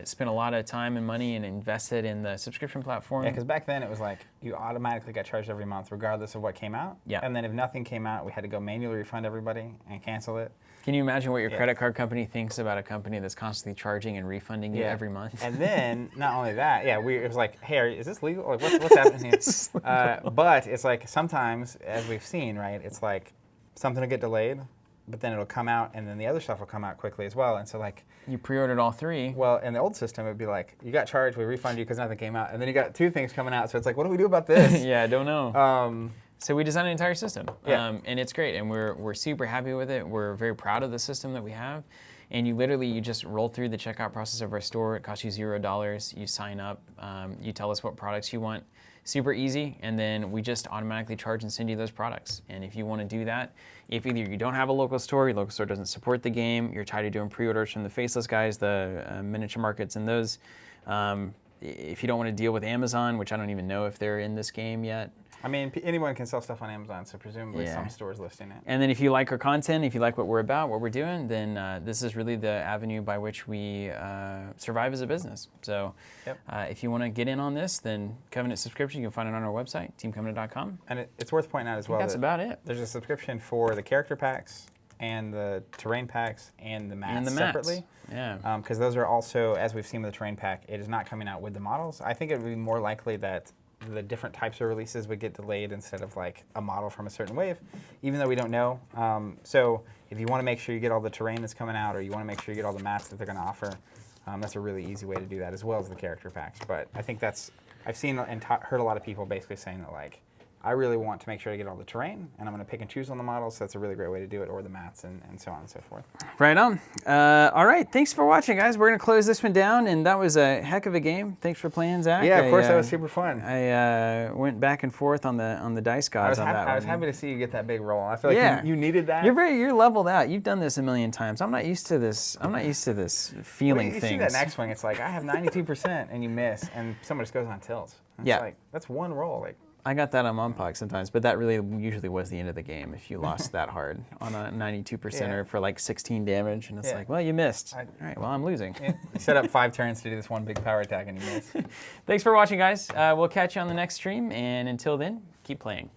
spent a lot of time and money and invested in the subscription platform. Yeah, because back then it was like you automatically got charged every month regardless of what came out. Yeah. And then if nothing came out, we had to go manually refund everybody and cancel it. Can you imagine what your Yeah. credit card company thinks about a company that's constantly charging and refunding you every month? And then not only that, yeah, it was like, hey, is this legal? Like, what's happening here? But it's like sometimes, as we've seen, right, it's like something will get delayed, but then it'll come out, and then the other stuff will come out quickly as well. And so like, You pre-ordered all 3. well, in the old system, it'd be like, you got charged, we refund you because nothing came out. And then you got 2 things coming out. So it's like, what do we do about this? Yeah, I don't know. So we designed an entire system, Yeah. and it's great, and we're super happy with it. We're very proud of the system that we have, and you just roll through the checkout process of our store. It costs you $0. You sign up, you tell us what products you want. Super easy, and then we just automatically charge and send you those products. And if you want to do that, if either you don't have a local store, your local store doesn't support the game, you're tired of doing pre-orders from the Faceless guys, the miniature markets, and those. If you don't want to deal with Amazon, which I don't even know if they're in this game yet. I mean, anyone can sell stuff on Amazon, so presumably Yeah. some stores listing it. And then if you like our content, if you like what we're about, what we're doing, then this is really the avenue by which we survive as a business. So Yep. if you want to get in on this, then Covenant subscription, you can find it on our website, teamcovenant.com. And it's worth pointing out as well That's that about it. there's a subscription for the character packs and the terrain packs and the mats, And the mats. separately. Yeah. Because those are also, as we've seen with the terrain pack, it is not coming out with the models. I think it would be more likely that the different types of releases would get delayed instead of like a model from a certain wave, even though we don't know. So if you want to make sure you get all the terrain that's coming out, or you want to make sure you get all the mats that they're going to offer, that's a really easy way to do that, as well as the character packs. But I think that's, I've seen and heard a lot of people basically saying that like, I really want to make sure I get all the terrain, and I'm going to pick and choose on the models, so that's a really great way to do it, or the mats, and so on and so forth. Right on. All right, thanks for watching, guys. We're going to close this one down, and that was a heck of a game. Thanks for playing, Zach. Yeah, of course, that was super fun. I went back and forth on the dice gods on that one. I was happy to see you get that big roll. I feel like you needed that. You're leveled out. You've done this a million times. I'm not used to this. I'm not used to this feeling you things. see that next swing, it's like I have 92% and you miss, and someone just goes on tilts. It's like, that's one roll. Like, I got that on Monpog sometimes, but that really usually was the end of the game if you lost that hard on a 92%er for like 16 damage, and it's like, well, you missed. All right, well, I'm losing. You set up 5 turns to do this one big power attack and you miss. Thanks for watching, guys. We'll catch you on the next stream, and until then, keep playing.